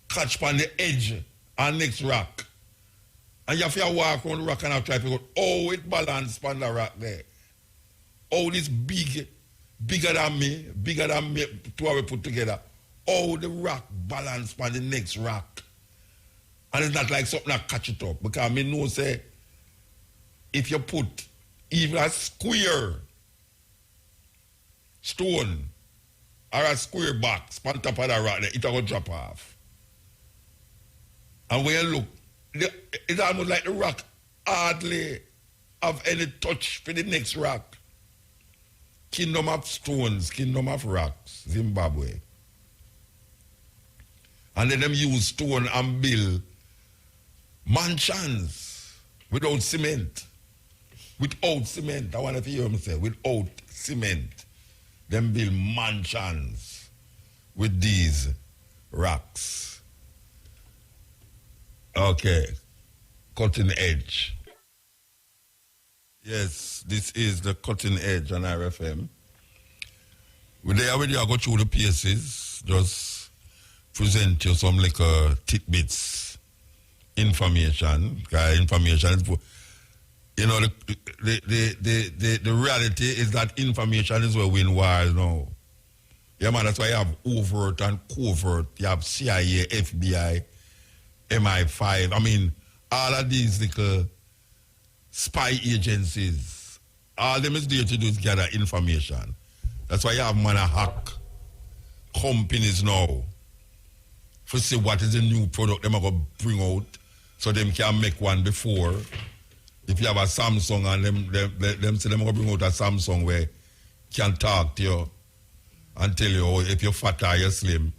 catch on the edge and next rock. And you have to walk around the rock and try to figure out how it balance on the rock there. All this bigger than me, two of we put together. How the rock balance on the next rock. And it's not like something that catch it up. Because I know say, if you put even a square stone or a square box on top of the rock, it will drop off. And when you look, it's almost like the rock hardly have any touch for the next rock. Kingdom of stones, kingdom of rocks, Zimbabwe. And then them use stone and build mansions without cement. Without cement. I want to hear them say, without cement. Them build mansions with these rocks. Okay. Cutting edge. Yes, this is the cutting edge on RFM. We're there already. I go through the pieces. Just present you some like tidbits, information. Information is, you know, the reality is that information is where we win wars now. Yeah, man, that's why you have overt and covert. You have CIA, FBI, MI5. I mean, all of these little spy agencies, all them is there to do is gather information. That's why you have man hack companies now to see what is the new product them are going to bring out so them can make one before. If you have a Samsung and them say them going to bring out a Samsung where can talk to you and tell you if you're fat or you're slim,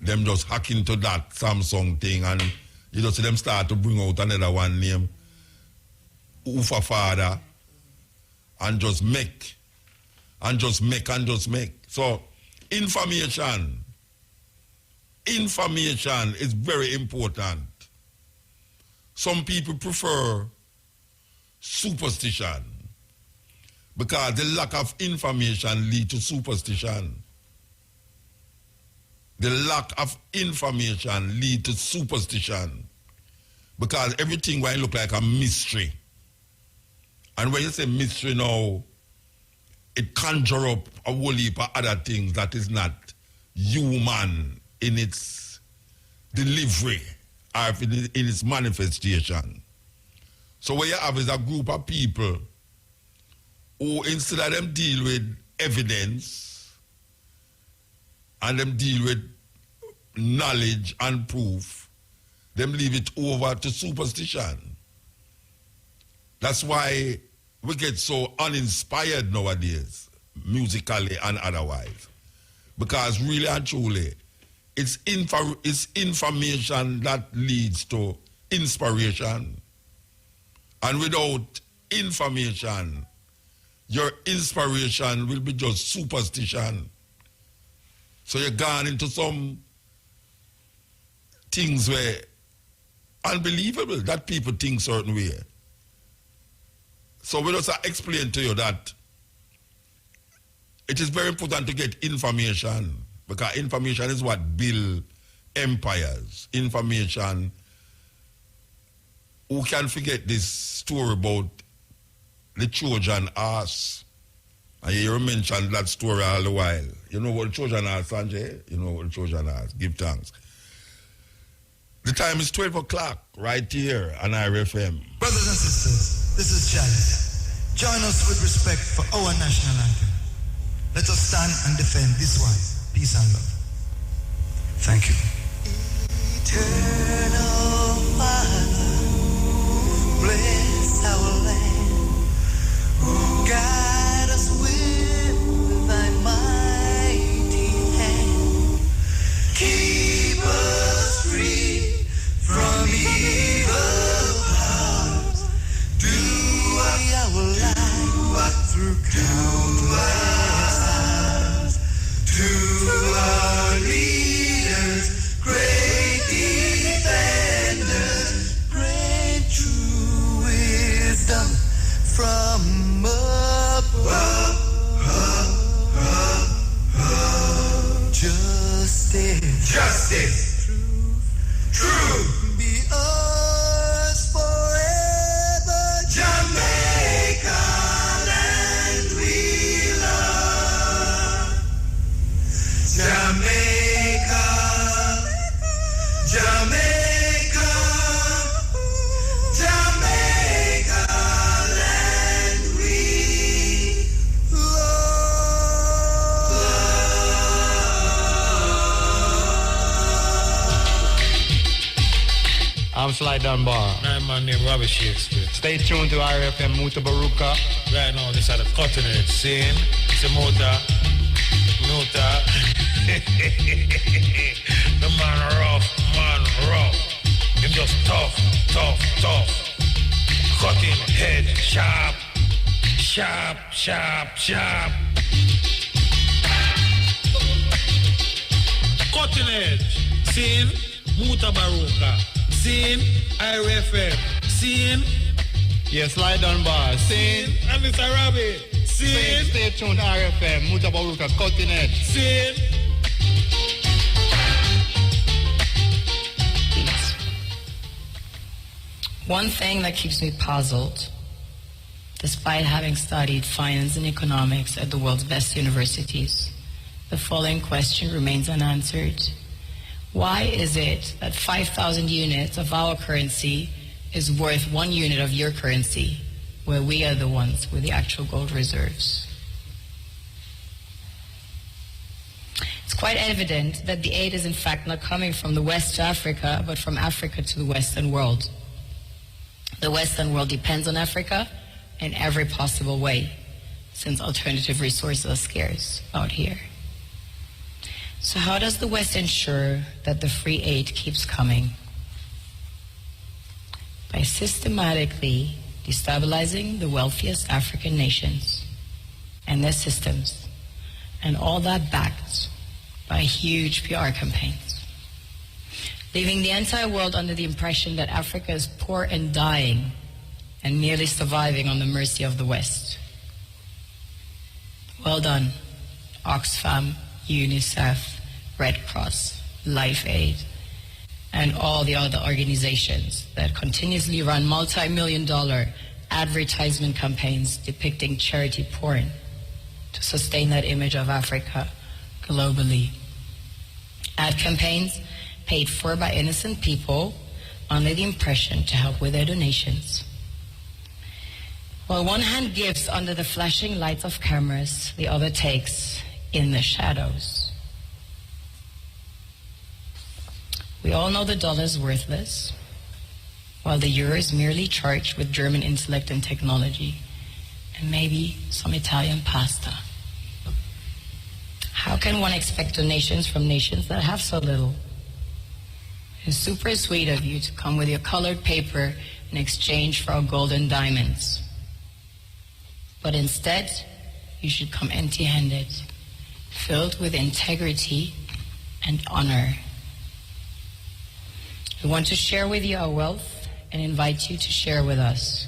them just hack into that Samsung thing and you just see them start to bring out another one name, Ufa Father, and just make. So, information is very important. Some people prefer superstition Because the lack of information leads to superstition. The lack of information leads to superstition. Because everything will look like a mystery. And when you say mystery now, it conjure up a whole heap of other things that is not human in its delivery or in its manifestation. So what you have is a group of people who, instead of them deal with evidence and them deal with knowledge and proof, them leave it over to superstition. That's why we get so uninspired nowadays, musically and otherwise. Because really and truly, it's information that leads to inspiration. And without information, your inspiration will be just superstition. So you're gone into some things where unbelievable that people think certain way. So we just explain to you that it is very important to get information, because information is what builds empires. Information, who can forget this story about the Trojan horse? And you mentioned that story all the while. You know what the Trojan horse, Sanjay? You know what the Trojan horse? Give thanks. The time is 12 o'clock right here on IRFM. Brothers and sisters, this is Chalice. Join us with respect for our national anthem. Let us stand and defend this one. Peace and love. Thank you. Eternal Father, bless our land. Guide us with thy mighty hand. Keep us free from evil powers. Do our life through countless hours. To our leaders, great defenders, grant true wisdom from above. Justice. Truth. Be ours forever. Jamaica, land we love. Jamaica, Jamaica, Jamaica, land we I'm Sly Dunbar. I'm my name Robert Shakespeare. Stay tuned to IRFM Mutabaruka. Right now, this is the cutting edge scene. It's a Muta. The man rough. Him just tough. Cutting head, sharp. Cutting edge scene, Mutabaruka. Scene, IRFM. Scene. Yes, Sly Dunbar. Scene. And Mr. Robbie. Scene. Stay tuned to IRFM Mutabaruka. Cutting edge. Scene. One thing that keeps me puzzled, despite having studied finance and economics at the world's best universities, the following question remains unanswered. Why is it that 5,000 units of our currency is worth 1 unit of your currency, where we are the ones with the actual gold reserves? It's quite evident that the aid is in fact not coming from the West to Africa, but from Africa to the Western world. The Western world depends on Africa in every possible way, since alternative resources are scarce out here. So how does the West ensure that the free aid keeps coming? By systematically destabilizing the wealthiest African nations and their systems, and all that backed by huge PR campaigns, leaving the entire world under the impression that Africa is poor and dying and merely surviving on the mercy of the West. Well done, Oxfam, UNICEF, Red Cross, Life Aid, and all the other organizations that continuously run multi-million-dollar advertisement campaigns depicting charity porn to sustain that image of Africa globally. Ad campaigns paid for by innocent people under the impression to help with their donations. While one hand gives under the flashing lights of cameras, the other takes in the shadows. We all know the dollar is worthless, while the euro is merely charged with German intellect and technology, and maybe some Italian pasta. How can one expect donations from nations that have so little? It's super sweet of you to come with your colored paper in exchange for our gold and diamonds. But instead, you should come empty-handed, filled with integrity and honor. We want to share with you our wealth and invite you to share with us.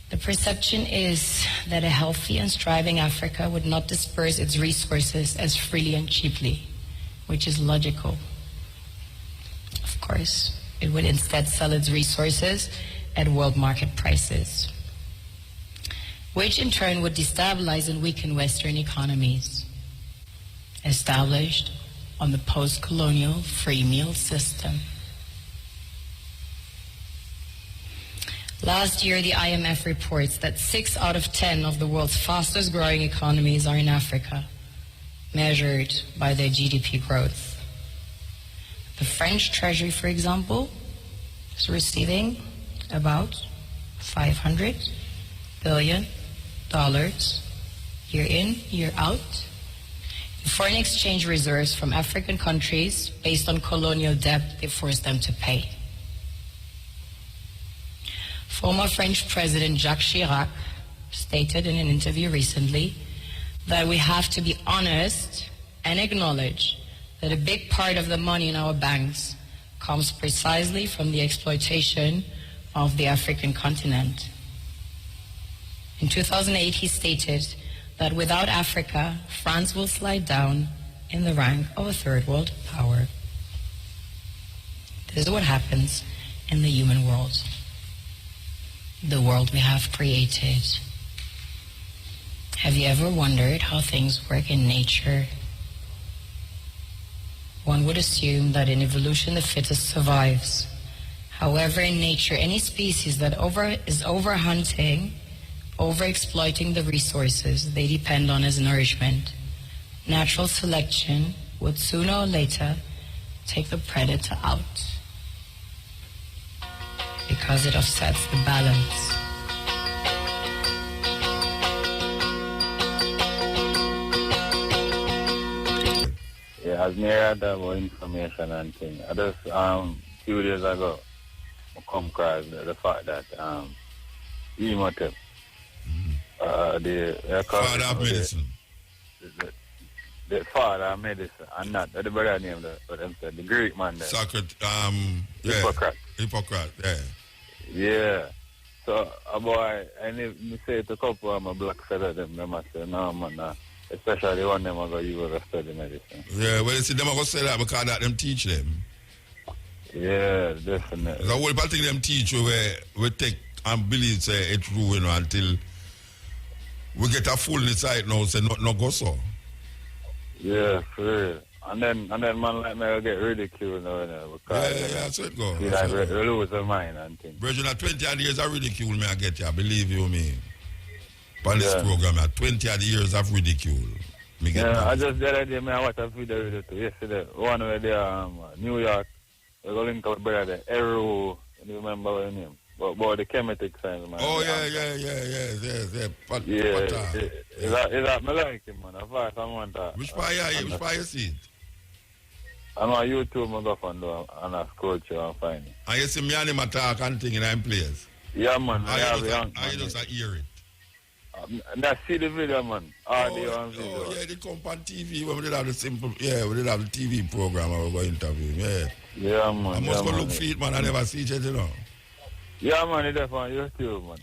The perception is that a healthy and striving Africa would not disperse its resources as freely and cheaply, which is logical. Of course, it would instead sell its resources at world market prices, which in turn would destabilize and weaken Western economies, established on the post-colonial free meal system. Last year, the IMF reports that 6 out of 10 of the world's fastest growing economies are in Africa, measured by their GDP growth. The French Treasury, for example, is receiving about $500 billion year in, year out, in foreign exchange reserves from African countries based on colonial debt they forced them to pay. Former French President Jacques Chirac stated in an interview recently that we have to be honest and acknowledge that a big part of the money in our banks comes precisely from the exploitation of the African continent. In 2008, he stated that without Africa, France will slide down in the rank of a third world power. This is what happens in the human world, the world we have created. Have you ever wondered how things work in nature? One would assume that in evolution the fittest survives. However, in nature, any species that is overhunting, overexploiting the resources they depend on as nourishment, natural selection would sooner or later take the predator out because it upsets the balance. Yeah, as near as about information and things. I just few days ago I come across the fact that Imhotep, the father of medicine. The father of medicine, and not the brother name but them said the Greek man there. Hippocrates, yeah. Yeah. So a boy, and me say to a couple of my black fellas them I say, no man, especially one them I go use to study medicine. Yeah, well you see them I go say that because that them teach them. Yeah, definitely. The whole thing them teach we take and believe say it's true, you know, until we get a full insight now, say no go so. Yeah, for real. And then man like me will get ridiculed now, you know, because yeah, that's how it goes. See like we lose our mind and things. Virgin, at 20 odd years of ridicule me I get you, believe you me. On this program, at 20 odd years of ridicule. Me get I just the other day I watched a video yesterday. One where they New York, we go link up brother Eru, you remember what his name? But the chemetic signs, man. Oh, yeah. Is that me like him, man? Which part you see it? I'm on YouTube, I go and I scroll through and find it. And you see me and him attack and thing in them place? Yeah, man. I just hear it. I see the video, man. Audio and video. Oh, yeah, they come on TV when we did have the we did have the TV program I was going to interview him, Yeah, man. I must go look for it, man. I never see it, you know. Yeah, man, it's on YouTube, man.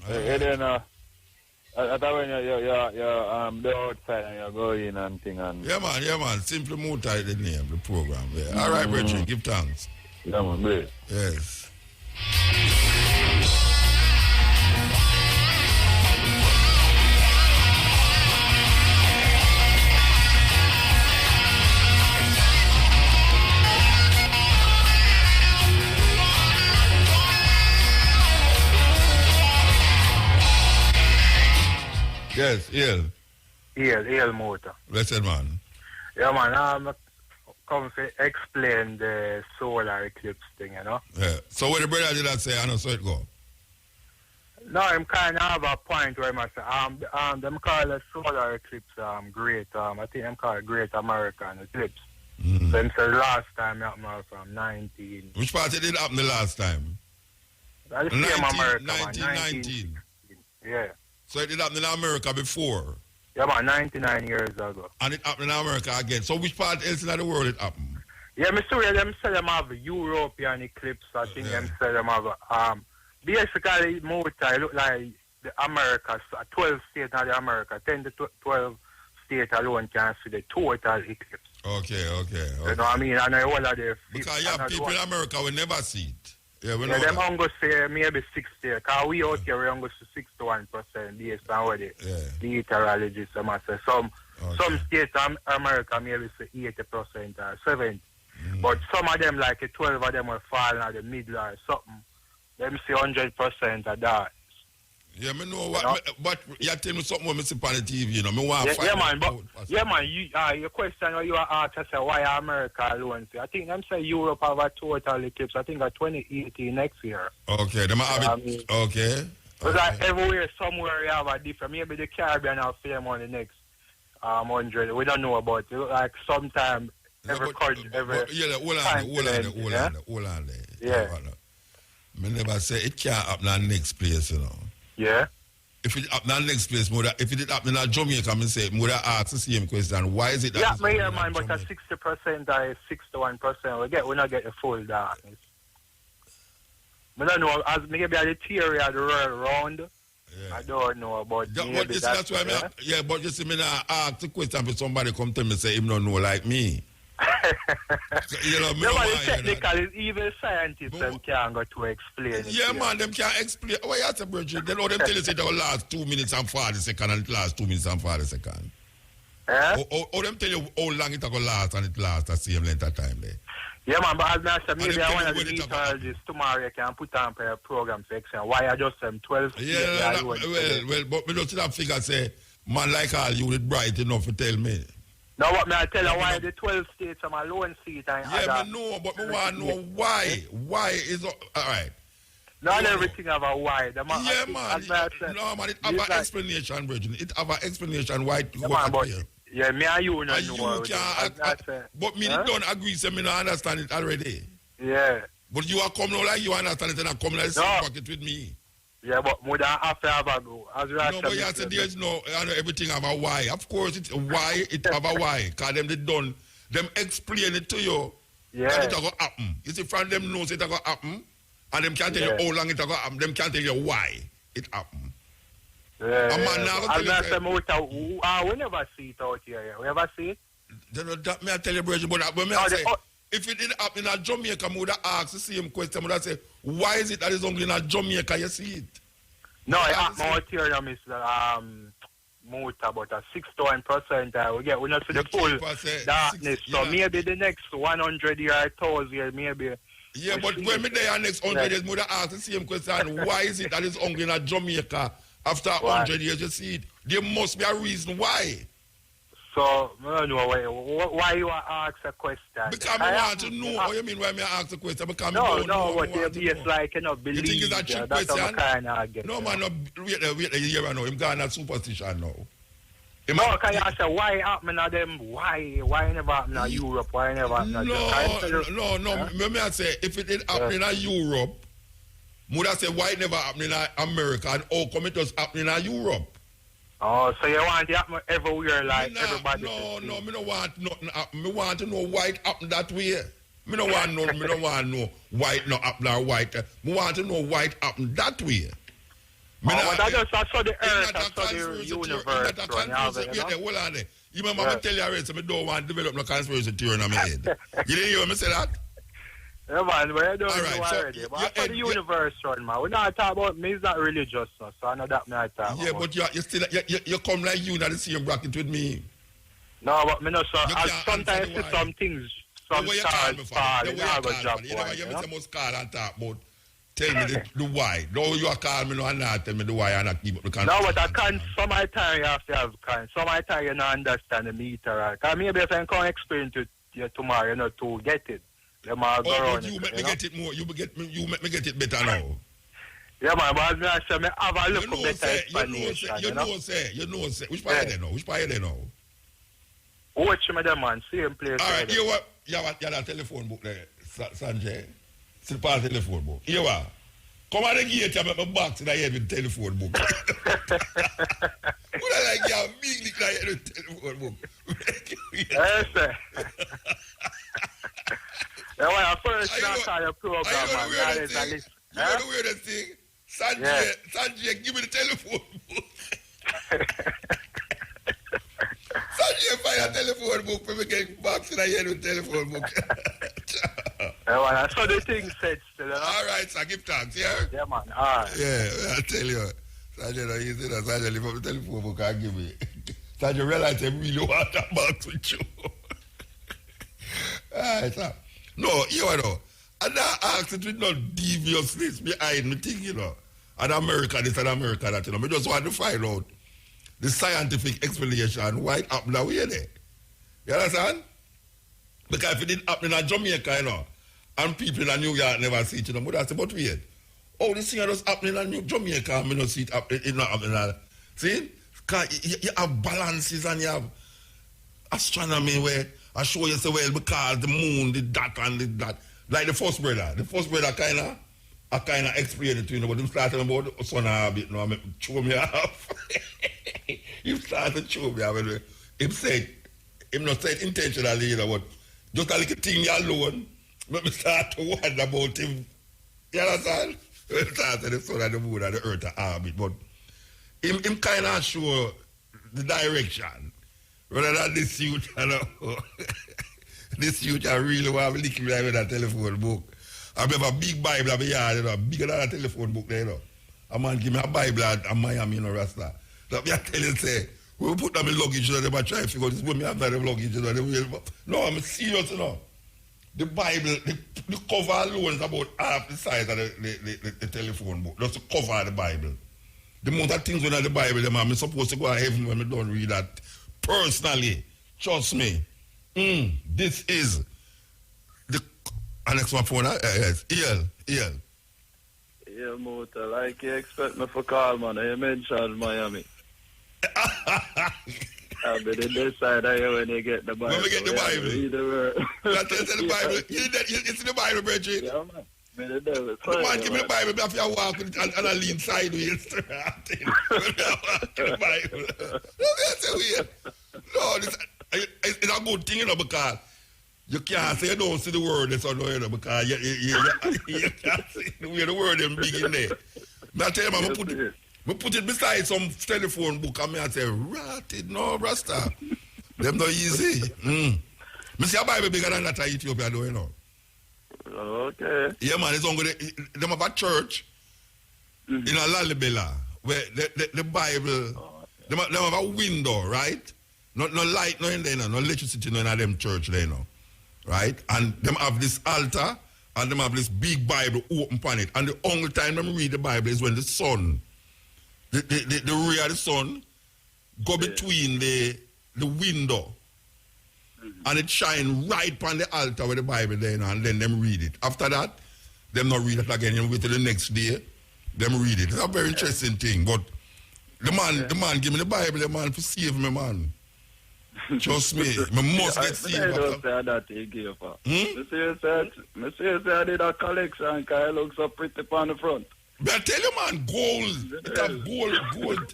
I thought when you're the outside and you go in and thing and... Yeah, man. Simply Muta is the name, the program. Yeah. All right, Richard, give thanks. Yeah, man, great. Yes. Yes, EL motor. Listen, man. Yeah, man, I'm come to explain the solar eclipse thing, you know? Yeah. So what the brother did that say, I know, so it go? No, I'm kind of have a point where I say, them call the solar eclipse great, I think them call it Great American Eclipse. Mm. Them say the last time it happened from 19... Which part did it happen the last time? The same America, 1919. Yeah. So it did happen in America before? Yeah, about 99 years ago. And it happened in America again. So which part else in the world it happened? Yeah, me sure them say them have European eclipse. I think them say them have basically Muta look like the Americas, 12 states of the America, 10 to 12 states alone can see the total eclipse. Okay. You know what I mean? And all of the because you have people in America will never see it. Yeah, we know them that. only say maybe 60, because we out here we only see 61% based on what the meteorologists say. Some states in America maybe say 80% or 70%. But some of them, like 12 of them will fall in the middle or something. Them say 100% of that. Yeah, me know what, but you tell me something when I see on the TV, you know. Me want to find your question you are asked, I say, why America alone? I think them say Europe have a total eclipse, I think 2018 next year. Okay, them have it, okay. Because like everywhere, somewhere you have a different, maybe the Caribbean have film on the next 100, we don't know about it. Like sometime, every country, every hold on there. Yeah. Me never say it can't happen in the next place, you know. Yeah. If it happen in the next place, if it happen in Jamaica, I say, would I ask the same question? Why is it that? Yeah, man, but 60% or 61%, we not get the full darkness. I don't know, as maybe the theory of the world round. Yeah. I don't know about that's why but you see, me now ask the question for somebody come tell me say him don't know like me. You know, technically, even scientists them can't go to explain it. Yeah, man, them can't explain. Why you have to bridge it? They know them tell you say it will last 2 minutes and 40 seconds and it lasts 2 minutes and 40 seconds. Or them tell you how long it will last and it lasts the same length of time there. Yeah, man, but as I said, maybe I want to meteorologists tomorrow you can put on a program to explain why I just 12 but me just that figure say, man like all you is bright enough to tell me. Now what may I tell you why the 12 states are my lone seat and yeah, me know, but me want to know why. Why is it alright? Not everything have a why. Man. No, man, it have an explanation, Virgin. It have an explanation why it go here. Yeah, me and you know. But me don't agree, so me don't understand it already. Yeah. But you are coming like you understand it and come like the same pocket with me. Yeah, but more than half have a go. No, but you said there's no, everything have a why. Of course, it's why it have a why. Because them explain it to you. Yeah. And it will happen. You see, from them knows it will happen. And them can't tell you how long it will happen. Them can't tell you why it happen. Yeah. We never see it out here. We never see it? That may I tell you, brother, but when I say, if it didn't happen in Jamaica, I would have asked the same question. I would have said, why is it that it's only in Jamaica you see it? No, it happened out here, Mr. Muta, but 61% we not see the full darkness. So maybe the next 100 years, 1,000 years, maybe. Yeah, but when me there next 100 years, I would have asked the same question. Why is it that it's only in Jamaica after 100 years you see it? There must be a reason why. So, I don't know why you ask a question. Because I want to know. What you mean why me ask a question? Because what you be like you not believe. You think it's a trick question? No, man, wait a year now. I'm going to superstition now. No, can you ask why happen to them? Why never happen to Europe? Why never happen to No. Me I say, if it did happen in Europe, would I say why it never happen in America and how come it was happening in Europe? Oh, so you want it happen everywhere like everybody? No, me don't want nothing happen. Me want to know why it happened that way. Me don't want to know why it not happen or why it. Me want to know why it happened that way. But I just saw the earth, I saw the universe. Hold on there. You remember I tell you already, so I don't want to develop no conspiracy theory in my head. You didn't hear me say that? Yeah, man, but I don't know already. But I saw the universe run, man. We're not talking about me, it's not religious, so I know that me not talking about. Yeah, but you still, you come like you, not the same bracket with me. No, but me not so. Sometimes see some things, some stars fall, you know, go drop one. You must call and talk about. Tell me the why. No, you are calling me no and not tell me the why and not keep up the conversation. No, but I can't. Some of the time you have to have kind. Some of the time you don't understand the meter. Because maybe if I can explain to you tomorrow, you know, to get it. You might go around you make me get it more. You make me get it better now. Yeah, man, but I say me have a look better explanation. You know, say. Which part you there now? Which part you there now? Watch me there, man. Same place. All right, you have that telephone book there, Sanjay. Still part telephone book. You are. Come on the gate and make my box in the head with the telephone book. Would I like you have big lick in the head with the telephone book? Yes, sir. Yeah, well, I first saw your program, man. That is a list. You know the weirdest thing? Sanjay, give me the telephone book. Sanjay, find a telephone book for me get box in the head with the telephone book. Yeah, well, I saw the thing said still, you know? All right, so give thanks, yeah? Yeah, man, all right. Yeah, I tell you. Sanjay, no easy that. Sanjay, leave up the telephone book and give me. Sanjay, realize I really want that box with you. All right, sir. No, you know. And I asked it with no deviousness behind me thing, you know. And America this and America that, you know. I just want to find out the scientific explanation why it happened that way there. You understand? Because if it didn't happen in Jamaica, you know, and people in New York never see it, you know, but that's about weird. Oh, this thing just happening in Jamaica, and I don't see it happening. See? Because you have balances and you have astronomy where I show you so well because the moon did that and did that. Like the first brother. The first brother I kind of explained it to you, but him started about the sun a bit, you know, I chew me off. He started to chew me off. Him not said intentionally, you know, but just a little thing alone, make me start to wonder about him. You understand? He started the sun and the moon and the earth a orbit, but him kind of show the direction. Rather than this youth, you know. This youth, I really want to lick me with a telephone book. I have a big Bible in my yard, you know, bigger than a telephone book there, you know. A man give me a Bible at Miami, you know, Rasta. So I tell you, say, we put them in luggage, you know, they try to figure out this way, me have that luggage, you know. No, I'm serious, you know. The Bible, the cover alone is about half the size of the telephone book. Just to cover the Bible. The amount of things in the Bible, I'm supposed to go to heaven when I don't read that. Personally, trust me, this is the next one phone. Yes, EL. Yeah, Motor, like you expect me for call, man. You mentioned Miami. I'll be in this side of you when you get the Bible. When we get the Bible. Read the word. That's the Bible. It's in the Bible, Bridget. Yeah, man. Come on, give me the Bible. If you walk with it and I lean sideways. The Bible. That's weird. No, it's a good thing, you know, because you can't say you don't see the word that's on there, you know, because you can't see the word them big in there. I tell you, man, I put it beside some telephone book and I say, ratted, no, Rasta. Them not easy. I see a Bible bigger than that in Ethiopia, though, you know. Okay. Yeah, man, it's only them have a church in a Lalibela where the Bible, them have a window, right? No light, no in there, no electricity, no in them church there, no. Right? And them have this altar and them have this big Bible open on it. And the only time them read the Bible is when the sun, the ray of the sun go between the window. And it shine right on the altar with the Bible there, you know, and then them read it. After that, them not read it again. You know, wait till the next day, them read it. It's a very interesting thing. But the man give me the Bible, the man to save me, man. Trust me, I must get saved. I don't say that he gave her. I say I did a collection because it looks so pretty on the front. But I tell you, man, gold. It have gold.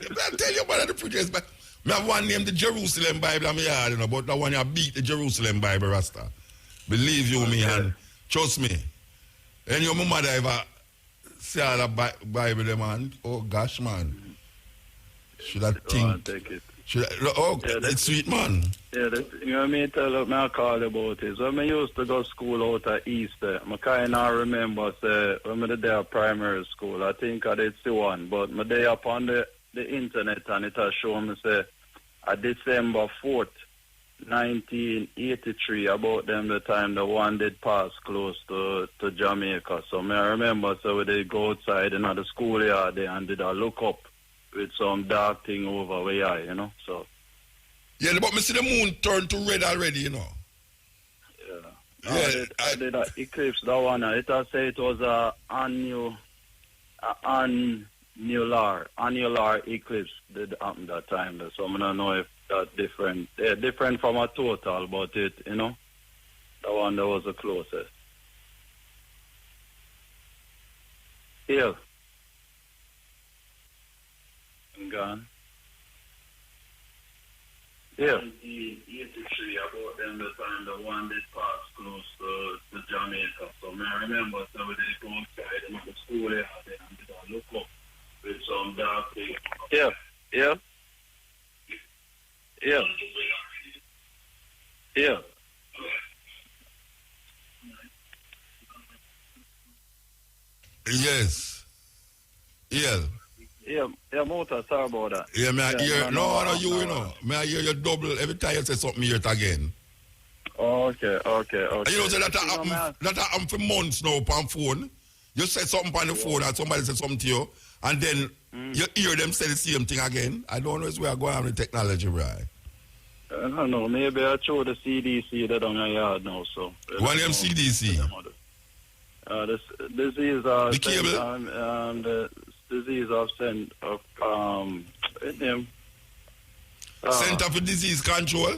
But I tell you, man, the prettiest. But I have one named the Jerusalem Bible in my yard, you know, but that one you beat the Jerusalem Bible, Rasta. Believe you me, and trust me. And your mother ever See all the Bible, them, man. Oh, gosh, man. Should I think? Take it. It's sweet, man. Yeah, you know what I mean? Tell me I call about it. When I used to go to school out at Easter, I kind of remember, say, when I did there primary school, I think I did see one, but my day up on the internet and it has shown me, say, December 4th, 1983, about them the time the one did pass close to Jamaica. So I remember, so they go outside in the schoolyard there and did a look up with some dark thing over where you know, so. Yeah, but me see the moon turn to red already, you know. Yeah. I did an eclipse, that one. It has say it was a annular eclipse did happen that time. So I don't know if that's different. They're different from a total, but it, you know, the one that was the closest. Yeah. I'm gone. Yeah. 1983, about them the time the one did pass close to Jamaica. So I remember so they go outside in the school there and did a look up with some dark thing. Yeah. Yeah. Yeah. Yeah. Yes. Yeah. Yeah, Motor, sorry about that. Yeah, me I hear, no, you know. Me I hear you double every time you say something, you hear it again. Okay. And you know, so that happen for months now on phone. You say something on the phone and somebody says something to you, and then you hear them say the same thing again. I don't know where I go on with technology, right? I don't know. Maybe I show the CDC that on your yard now, so. One of them CDC? This disease, the cable? The disease of them. Center for Disease Control?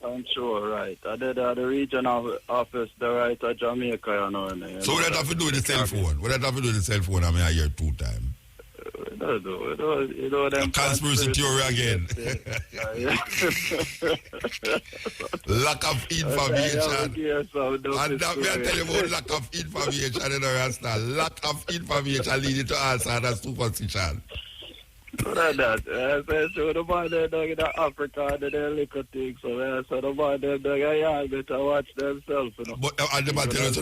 Control, right. I did the regional office, the right of Jamaica, you know. So what that have to do with the cell phone? What that have to do with the cell phone? I mean, I hear 2 times. You know them conspiracy theory again. Lack of information. And that me I tell you about lack of information in the Rasta. Lack of information leading to all sorts of superstition. That. So the man there down in Africa, they little things. So the man there better watch themselves. You know. But and the man tell us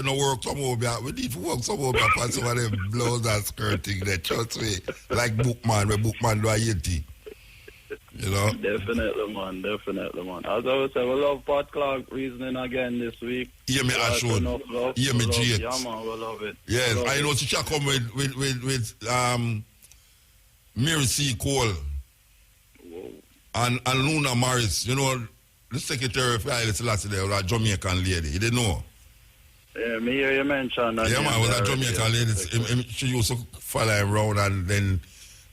no work some over. We need to work some over for some of them blouse and skirting there. Trust me. Like Bookman, where Bookman do a yeti. You know? Definitely, man. As I was saying, we love Pat Clark reasoning again this week. Hear me, Ashwood. Hear me, Jake. Yeah, man, we love it. Yes, I know she shall come with Mary C. Cole and Luna Morris. You know, the secretary of Haile Selassie there was a Jamaican lady. You didn't know? Yeah, me hear you mention that. Yeah, man, was a Jamaican lady. She used to follow him around and then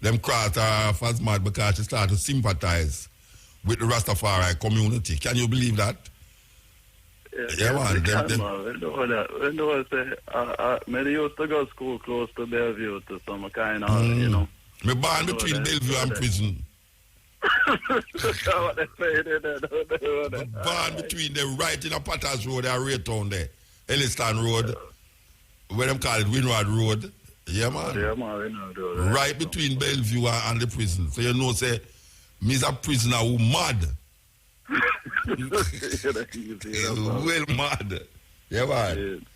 them crossed her off as mad because she started to sympathize with the Rastafari community. Can you believe that? Yeah, man. We know that. We know that. I used to go to school close to Bellevue to some kind of, you know. Me born between Bellevue and prison. What they say there. Born between them, right in a Potters Road, there, Raytown there. Elliston Road, where them call it Winrod Road. Yeah, man. Yeah, man, Winrod Road. Right between Bellevue and the prison. So you know, say, me's a prisoner who mad. Well mad. Yeah, man.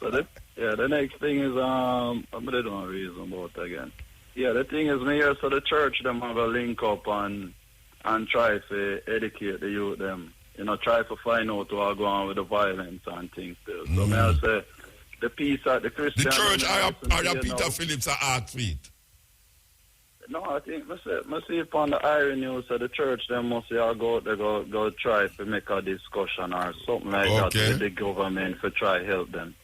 Yeah, the next thing is, I'm going to do a reason about it again. Yeah, the thing is, me here, so the church, them have a link up and try to educate the youth, them. You know, try to find out what's going on with the violence and things there. So, me I say, the peace at the Christian... The church are Peter Phillips are asked for it. No, I think, I see upon the iron news, so the church, them must go out there, go try to make a discussion or something like that with the government to try to help them.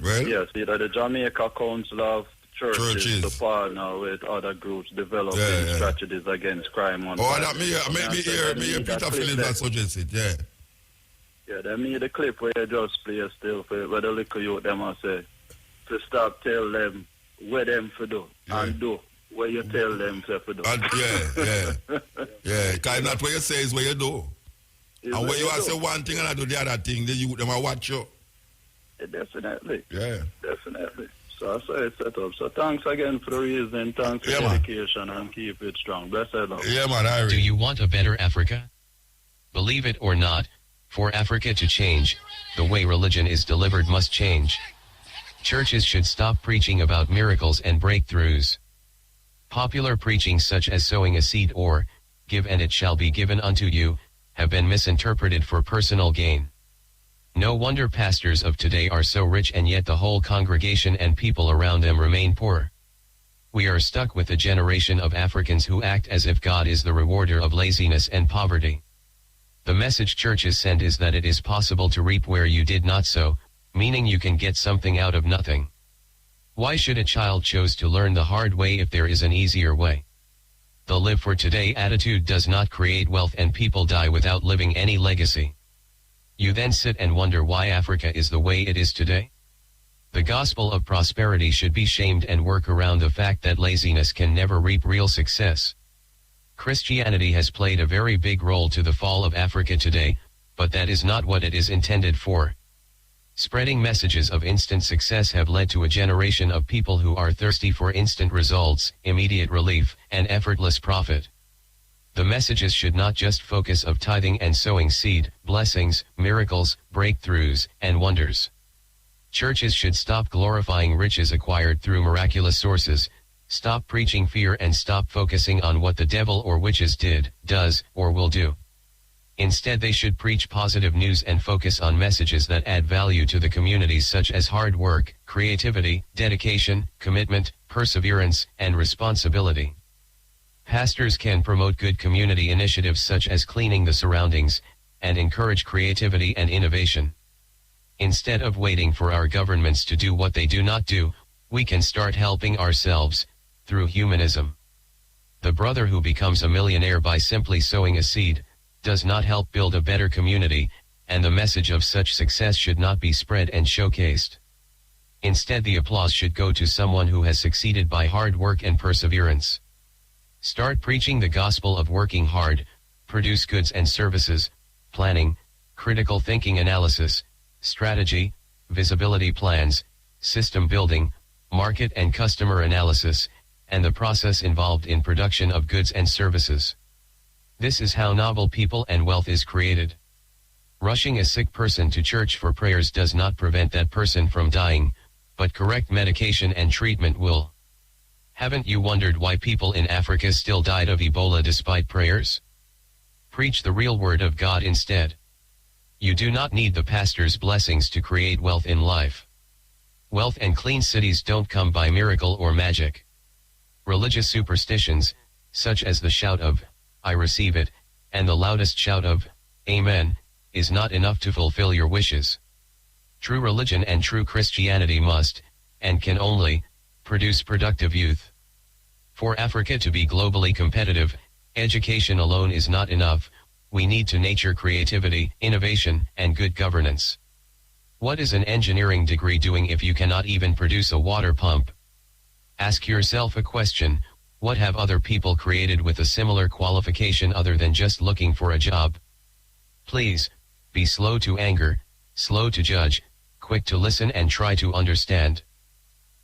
Well? Yeah, see that the Jamaica Council of Churches to partner with other groups developing strategies against crime. That maybe Peter Phillips has suggested, yeah. Yeah, they made the clip where you just play still, where the little youth them and say, to stop tell them where them to do and do what you tell them to do. Yeah, because not what you say is what you do. And when you say one thing and I do the other thing, the youth them will watch you. Definitely. Yeah. Definitely. So I say it's set up. So thanks again for the reason. Thanks for the dedication and keep it strong. Bless you, love. Yeah, man. Do you want a better Africa? Believe it or not, for Africa to change, the way religion is delivered must change. Churches should stop preaching about miracles and breakthroughs. Popular preaching such as sowing a seed or, give and it shall be given unto you, have been misinterpreted for personal gain. No wonder pastors of today are so rich and yet the whole congregation and people around them remain poor. We are stuck with a generation of Africans who act as if God is the rewarder of laziness and poverty. The message churches send is that it is possible to reap where you did not sow, meaning you can get something out of nothing. Why should a child choose to learn the hard way if there is an easier way? The live for today attitude does not create wealth and people die without leaving any legacy. You then sit and wonder why Africa is the way it is today? The gospel of prosperity should be shamed and work around the fact that laziness can never reap real success. Christianity has played a very big role to the fall of Africa today, but that is not what it is intended for. Spreading messages of instant success have led to a generation of people who are thirsty for instant results, immediate relief, and effortless profit. The messages should not just focus of tithing and sowing seed, blessings, miracles, breakthroughs, and wonders. Churches should stop glorifying riches acquired through miraculous sources, stop preaching fear and stop focusing on what the devil or witches did, does, or will do. Instead they should preach positive news and focus on messages that add value to the communities such as hard work, creativity, dedication, commitment, perseverance, and responsibility. Pastors can promote good community initiatives such as cleaning the surroundings, and encourage creativity and innovation. Instead of waiting for our governments to do what they do not do, we can start helping ourselves, through humanism. The brother who becomes a millionaire by simply sowing a seed, does not help build a better community, and the message of such success should not be spread and showcased. Instead the applause should go to someone who has succeeded by hard work and perseverance. Start preaching the gospel of working hard, produce goods and services, planning, critical thinking analysis, strategy, visibility plans, system building, market and customer analysis, and the process involved in production of goods and services. This is how noble people and wealth is created. Rushing a sick person to church for prayers does not prevent that person from dying, but correct medication and treatment will. Haven't you wondered why people in Africa still died of Ebola despite prayers? Preach the real word of God instead. You do not need the pastor's blessings to create wealth in life. Wealth and clean cities don't come by miracle or magic. Religious superstitions, such as the shout of, I receive it, and the loudest shout of, Amen, is not enough to fulfill your wishes. True religion and true Christianity must, and can only, produce productive youth. For Africa to be globally competitive, education alone is not enough. We need to nurture creativity, innovation, and good governance. What is an engineering degree doing if you cannot even produce a water pump? Ask yourself a question. What have other people created with a similar qualification other than just looking for a job? Please, be slow to anger, slow to judge, quick to listen and try to understand.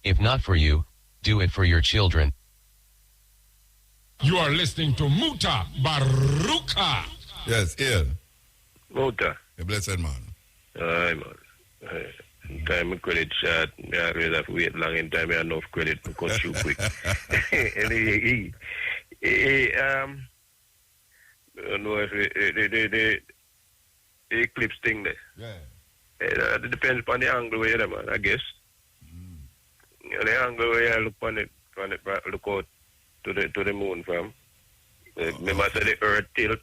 If not for you, do it for your children. You are listening to Mutabaruka. Yes, Ian. Muta. A blessed man. Aye, man. Time of credit shot, I really have to wait long in time, I have enough credit to cut too quick. Anyway, I don't know if the eclipse thing there. Yeah. It depends upon the angle where you're, man, I guess. The angle where you look on it, look out to the moon from. Remember, say the earth tilt.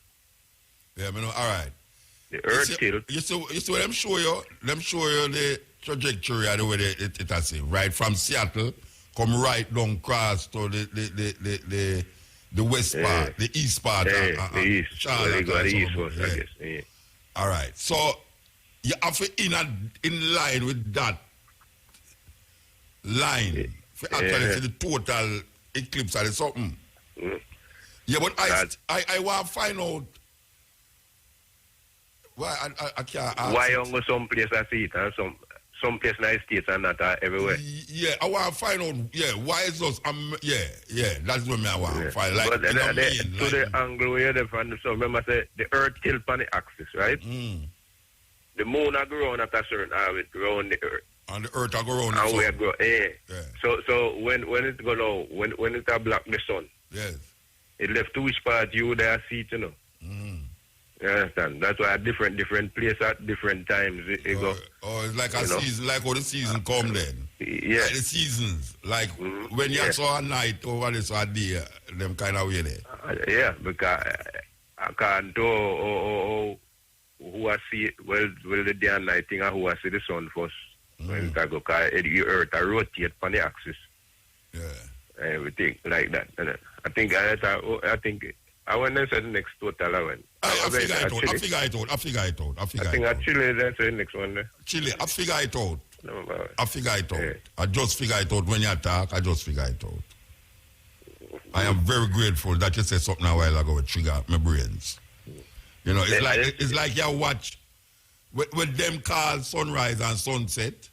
Yeah, I know, all right. The earth tilt. You see what I'm showing you? Them show you the trajectory of the way it has say. Right from Seattle, come right down cross to the west part, the east part. The east. Charlotte, the east was, I guess. Yeah. All right. So you have to in line with that line. For actually see the total eclipse or something. Yeah, but I want to find out why I can't ask. Why on some place I see it and some places in the States and not everywhere. Yeah, I want to find out, why is us, that's what I want to find. Like, but the angle where they find, so remember, say, the earth tilt on the axis, right? The moon will go around at a certain orbit around the earth. And the earth will go around the sun. And we go, So when it go now, when it block the sun, it left to which part you there see it, you know. You understand? That's why at different places at different times it go. Oh, it's like a season, like how the season come then. Yeah. Like the seasons, like when you saw a night over this or a day, them kind of way there. Because I can't do who I see it, well the day and night thing, who I see the sun first. When it go, because the earth rotate on the axis. Everything like that. I think I went and said the next total I went. I figure it out. I think Chile that's the next one there. Chile, I figure it out. No, I figure it out. I just figure it out when you talk, I just figure it out. I am very grateful that you said something a while ago with trigger my brains. You know, it's like you watch with them call sunrise and sunset.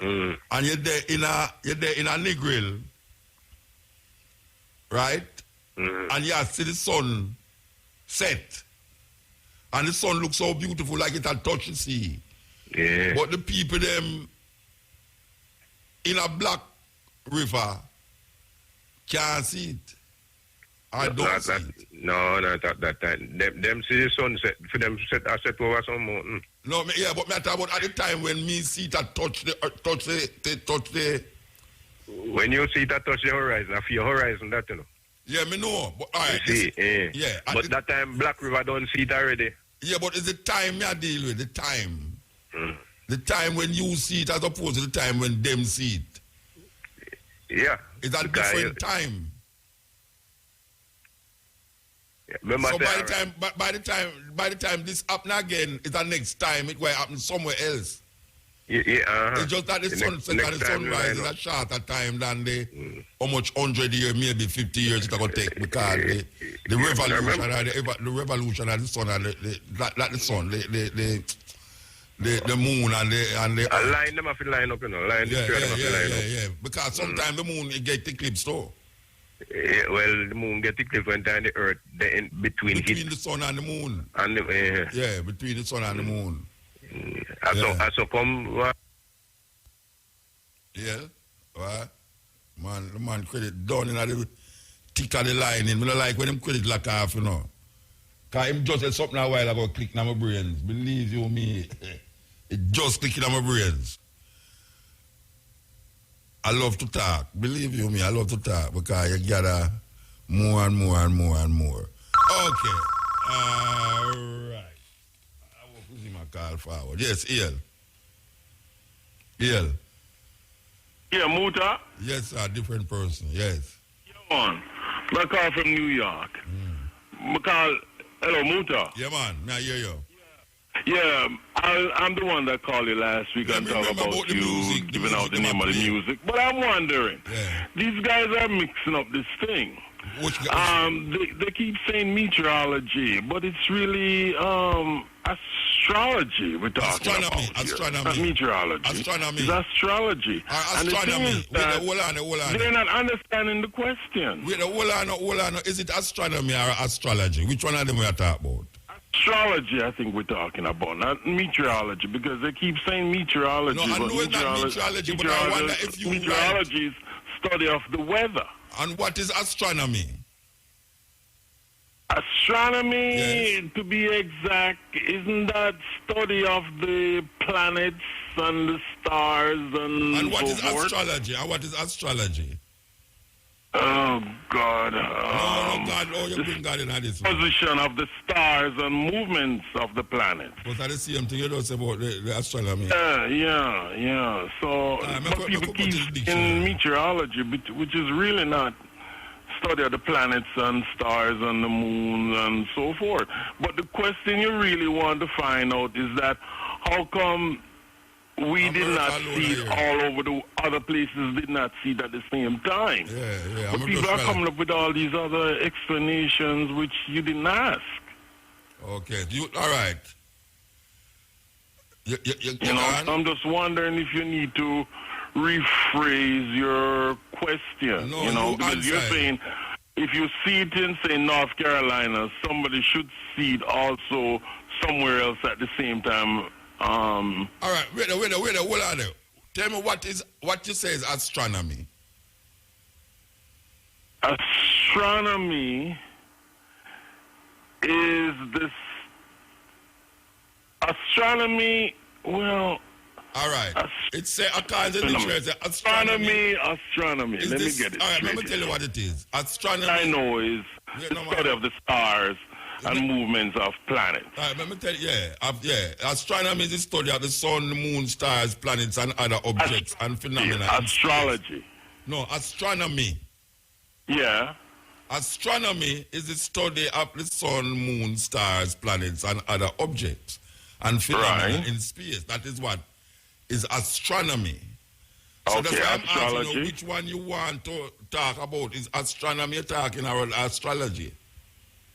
And you're there in a Negril, right? And you see the sun set. And the sun looks so beautiful, like it had touched the sea. Yeah. But the people them in a black river can't see it. I don't see it. No, not at that time. Them see the sunset, for them set over some mountain. No, but me talk about at the time when me see that touch the. When you see that touch the horizon, I feel horizon that, you know. Yeah, me know. But all right. You see, But that time Black River don't see it already. Yeah, but it's the time me I deal with, the time. The time when you see it as opposed to the time when them see it. Yeah. It's a different time. Yeah, so by the time this happen again, it's the next time it will happen somewhere else. It's just that the sunset and the sunrise is a shorter time than the how much 100 years, maybe 50 years it's going to take, because the revolution of the sun and the sun, the moon and the earth. Line them have to line up, you know. Line yeah. Because sometimes the moon it get eclipsed too. Well, the moon get eclipsed when the earth in between the sun and the moon. And between the sun and the moon. So come. What? Man, the man credit down in the tick of the line. I don't like when him credit lock off, you know. Because him just said something a while ago, clicking on my brains. Believe you me. It just clicking on my brains. I love to talk. Believe you me, I love to talk because you gather more and more and more and more. Okay. All right. I will put my call forward. Yes, El. Yeah, Muta? Yes, sir, different person. Yes. Yeah, man. I call from New York. I call, hello, Muta. Yeah, man. I hear you. Yeah, I'm the one that called you last week and talked about you music, giving out the name of the music. But I'm wondering, these guys are mixing up this thing. They keep saying meteorology, but it's really astrology we're talking about. Astronomy. Not meteorology. Astronomy. It's astrology. And the thing is that hold on. They're not understanding the question. Wait, hold on. Is it astronomy or astrology? Which one of them we are talking about? Astrology, I think we're talking about, not meteorology, because they keep saying meteorology. No, I know it's not meteorology, but I wonder if you meteorology is study of the weather. And what is astronomy? Astronomy, to be exact, isn't that study of the planets and the stars and what so is forth? astrology? And what is astrology? Oh, God. God. Oh, you bring God in this one. Position of the stars and movements of the planets. But that's the same thing you don't say about the astronomy. Yeah. So, but people keep in meteorology, which is really not study of the planets and stars and the moon and so forth. But the question you really want to find out is that how come we did not see it all over the other places did not see it at the same time. Yeah. But people are coming up with all these other explanations which you didn't ask. Okay. All right. I'm just wondering if you need to rephrase your question. No, because you're saying if you see it in, say, North Carolina, somebody should see it also somewhere else at the same time. All right, wait, hold on there. Tell me what you say is astronomy. Astronomy is this. Astronomy, well. All right. It's say according to the dictionary. Astronomy. Let me get it. All right, let me tell you what it is. Astronomy. I know is the study of the stars and movements of planets. All right, let me tell you. Astronomy is the study of the sun, the moon, stars, planets, and other objects and phenomena. Astrology. No, astronomy. Yeah. Astronomy is the study of the sun, moon, stars, planets, and other objects and phenomena in space. That is what is astronomy. So that's why I'm asking you which one you want to talk about. Is astronomy talking about astrology?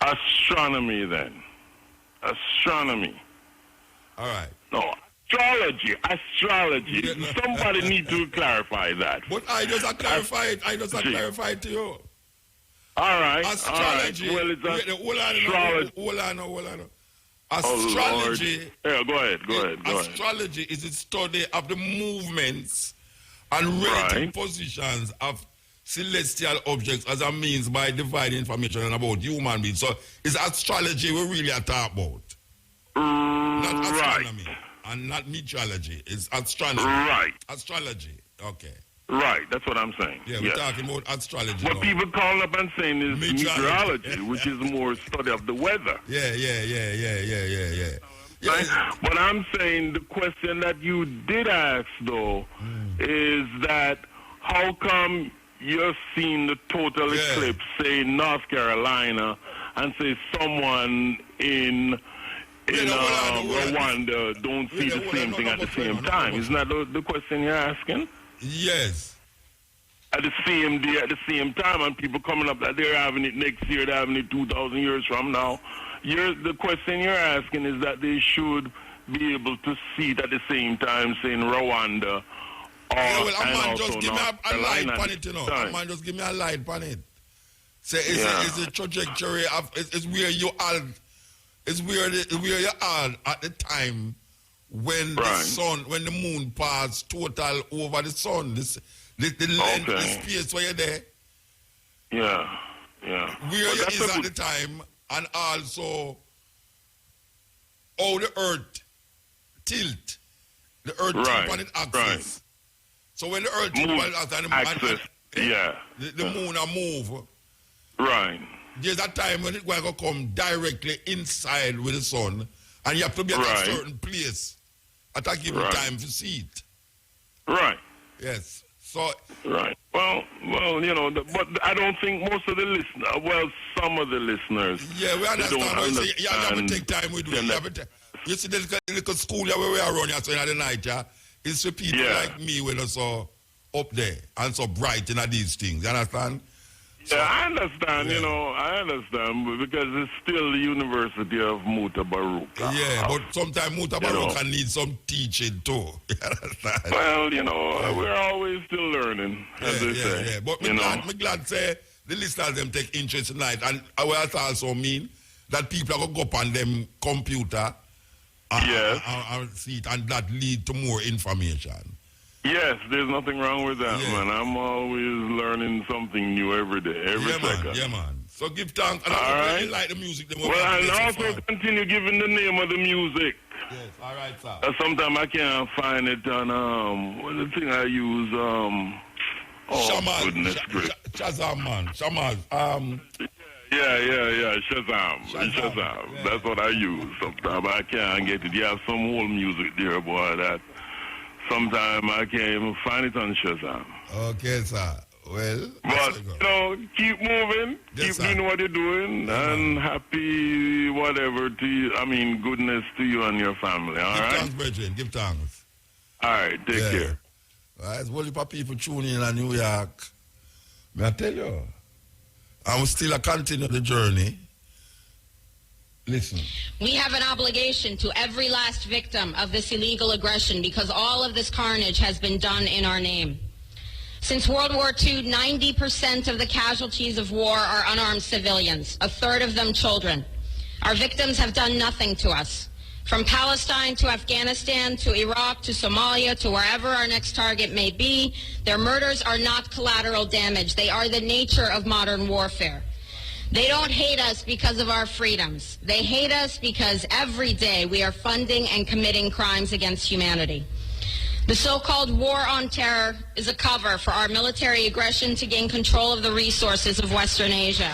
Astronomy, then. Astronomy. All right. No, astrology. Somebody need to clarify that. But I just clarify it. Clarify it to you. All right. Astrology. All right. Well, it's hold on. Astrology. Yeah, go ahead. Astrology is the study of the movements and relative positions of celestial objects as a means by dividing information about human beings. So it's astrology we really are talking about. Not astronomy and not meteorology. It's astronomy. Right. Astrology. Okay. Right, that's what I'm saying. Yeah, we're talking about astrology. What people call up and saying is meteorology, which is more study of the weather. Yeah. But I'm saying the question that you did ask, though, is that how come you're seeing the total eclipse, say, North Carolina, and say someone in Rwanda don't see the same thing at the same time? Isn't that the question you're asking? Yes. At the same day, at the same time, and people coming up that they're having it next year, they're having it 2,000 years from now. The question you're asking is that they should be able to see it at the same time, say in Rwanda. Just give me a light on it, just give me a light on it. Say it's a trajectory of it's where you are. It's where you are at the time when the sun, when the moon passes total over the sun. The length, the space where you're there. Yeah. Where you is at the time, and also how the earth tilt. The earth tilt on its axis. So when the earth tilt on its axis, the moon will move. Right. There's a time when it's going to come directly inside with the sun, and you have to be at a certain place at a given time to see it. Right. Yes. So. Right. Well, but I don't think most of the listeners, some of the listeners. Yeah, we understand. You have to take time with it. You see, the little school where we are running so in the night, it's for people like me when it's so up there and so bright in these things. You understand? So, I understand, I understand, because it's still the University of Mutabaruka. Yeah, but sometimes Mutabaruka needs some teaching too. You understand? Well, we're always still learning, as they say. Yeah. But I'm glad say the listeners them take interest tonight, and it also mean that people are going to go up on them computer and see it, and that lead to more information. Yes, there's nothing wrong with that, man. I'm always learning something new every day, every second. Yeah, man. So give thanks. And I really like the music. And also continue giving the name of the music. Yes, all right, sir. Sometimes I can't find it on, what's the thing I use? Goodness gracious. Shazam, man. Shazam. Yeah. Shazam. Yeah. That's what I use sometimes. I can't get it. You have some old music there, boy, that sometimes I can't even find it on Shazam. Okay, sir. Well, but, keep moving, keep doing what you're doing, and happy whatever to you. I mean, goodness to you and your family, all right? Give thanks, brethren. Give thanks. All right, take care. There's a whole heap of people tuning in New York. May I tell you, I'm still a continue the journey. Listen. We have an obligation to every last victim of this illegal aggression because all of this carnage has been done in our name. Since World War II, 90% of the casualties of war are unarmed civilians, a third of them children. Our victims have done nothing to us. From Palestine to Afghanistan to Iraq to Somalia to wherever our next target may be, their murders are not collateral damage. They are the nature of modern warfare. They don't hate us because of our freedoms. They hate us because every day we are funding and committing crimes against humanity. The so-called war on terror is a cover for our military aggression to gain control of the resources of Western Asia.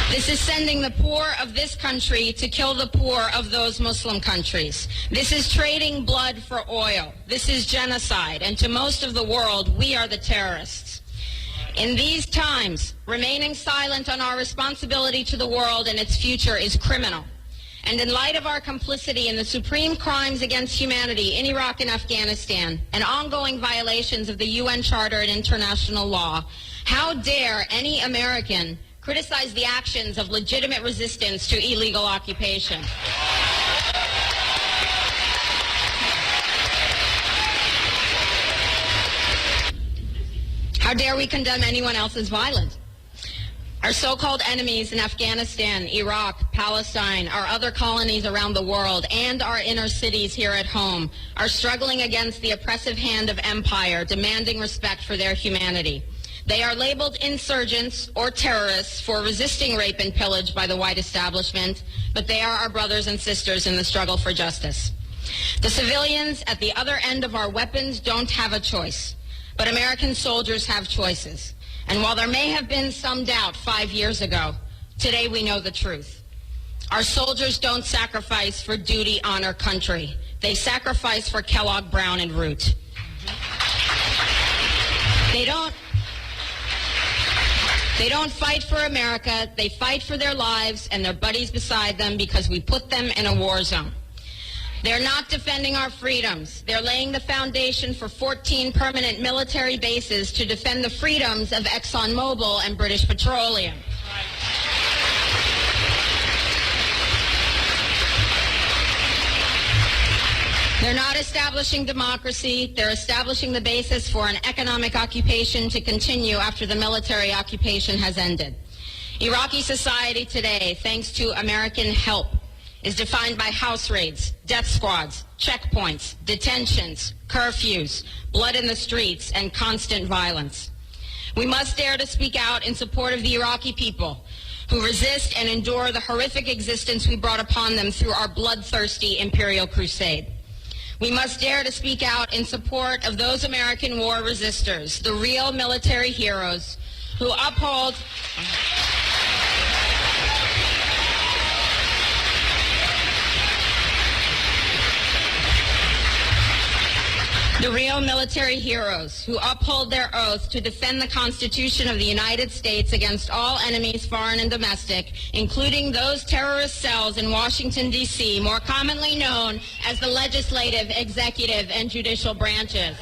This is sending the poor of this country to kill the poor of those Muslim countries. This is trading blood for oil. This is genocide. And to most of the world, we are the terrorists. In these times, remaining silent on our responsibility to the world and its future is criminal. And in light of our complicity in the supreme crimes against humanity in Iraq and Afghanistan and ongoing violations of the UN Charter and international law, how dare any American criticize the actions of legitimate resistance to illegal occupation? How dare we condemn anyone else's violence? Our so-called enemies in Afghanistan, Iraq, Palestine, our other colonies around the world, and our inner cities here at home are struggling against the oppressive hand of empire, demanding respect for their humanity. They are labeled insurgents or terrorists for resisting rape and pillage by the white establishment, but they are our brothers and sisters in the struggle for justice. The civilians at the other end of our weapons don't have a choice, but American soldiers have choices. And while there may have been some doubt 5 years ago, today we know the truth. Our soldiers don't sacrifice for duty, honor, country. They sacrifice for Kellogg, Brown, and Root. They don't fight for America. They fight for their lives and their buddies beside them because we put them in a war zone. They're not defending our freedoms. They're laying the foundation for 14 permanent military bases to defend the freedoms of ExxonMobil and British Petroleum. They're not establishing democracy. They're establishing the basis for an economic occupation to continue after the military occupation has ended. Iraqi society today, thanks to American help, is defined by house raids, death squads, checkpoints, detentions, curfews, blood in the streets, and constant violence. We must dare to speak out in support of the Iraqi people who resist and endure the horrific existence we brought upon them through our bloodthirsty imperial crusade. We must dare to speak out in support of those American war resistors, the real military heroes who uphold their oath to defend the Constitution of the United States against all enemies, foreign and domestic, including those terrorist cells in Washington, D.C., more commonly known as the legislative, executive, and judicial branches.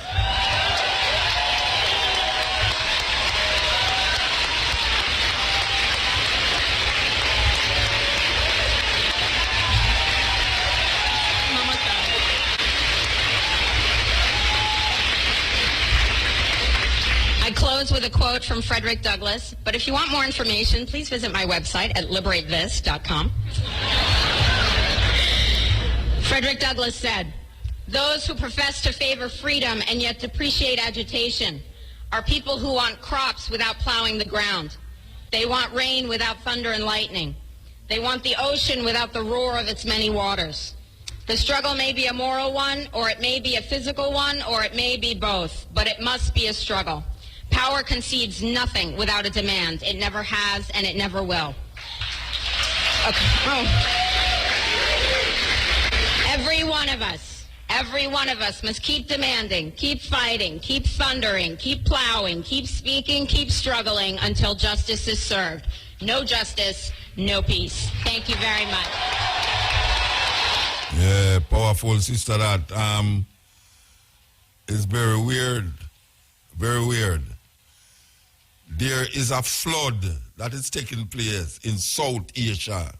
I close with a quote from Frederick Douglass, but if you want more information, please visit my website at liberatethis.com. Frederick Douglass said, "Those who profess to favor freedom and yet depreciate agitation are people who want crops without plowing the ground. They want rain without thunder and lightning. They want the ocean without the roar of its many waters. The struggle may be a moral one, or it may be a physical one, or it may be both, but it must be a struggle. Power concedes nothing without a demand. It never has, and it never will." Okay. Oh. Every one of us must keep demanding, keep fighting, keep thundering, keep plowing, keep speaking, keep struggling until justice is served. No justice, no peace. Thank you very much. Yeah, powerful sister that. It's very weird Very weird. There is a flood that is taking place in South Asia,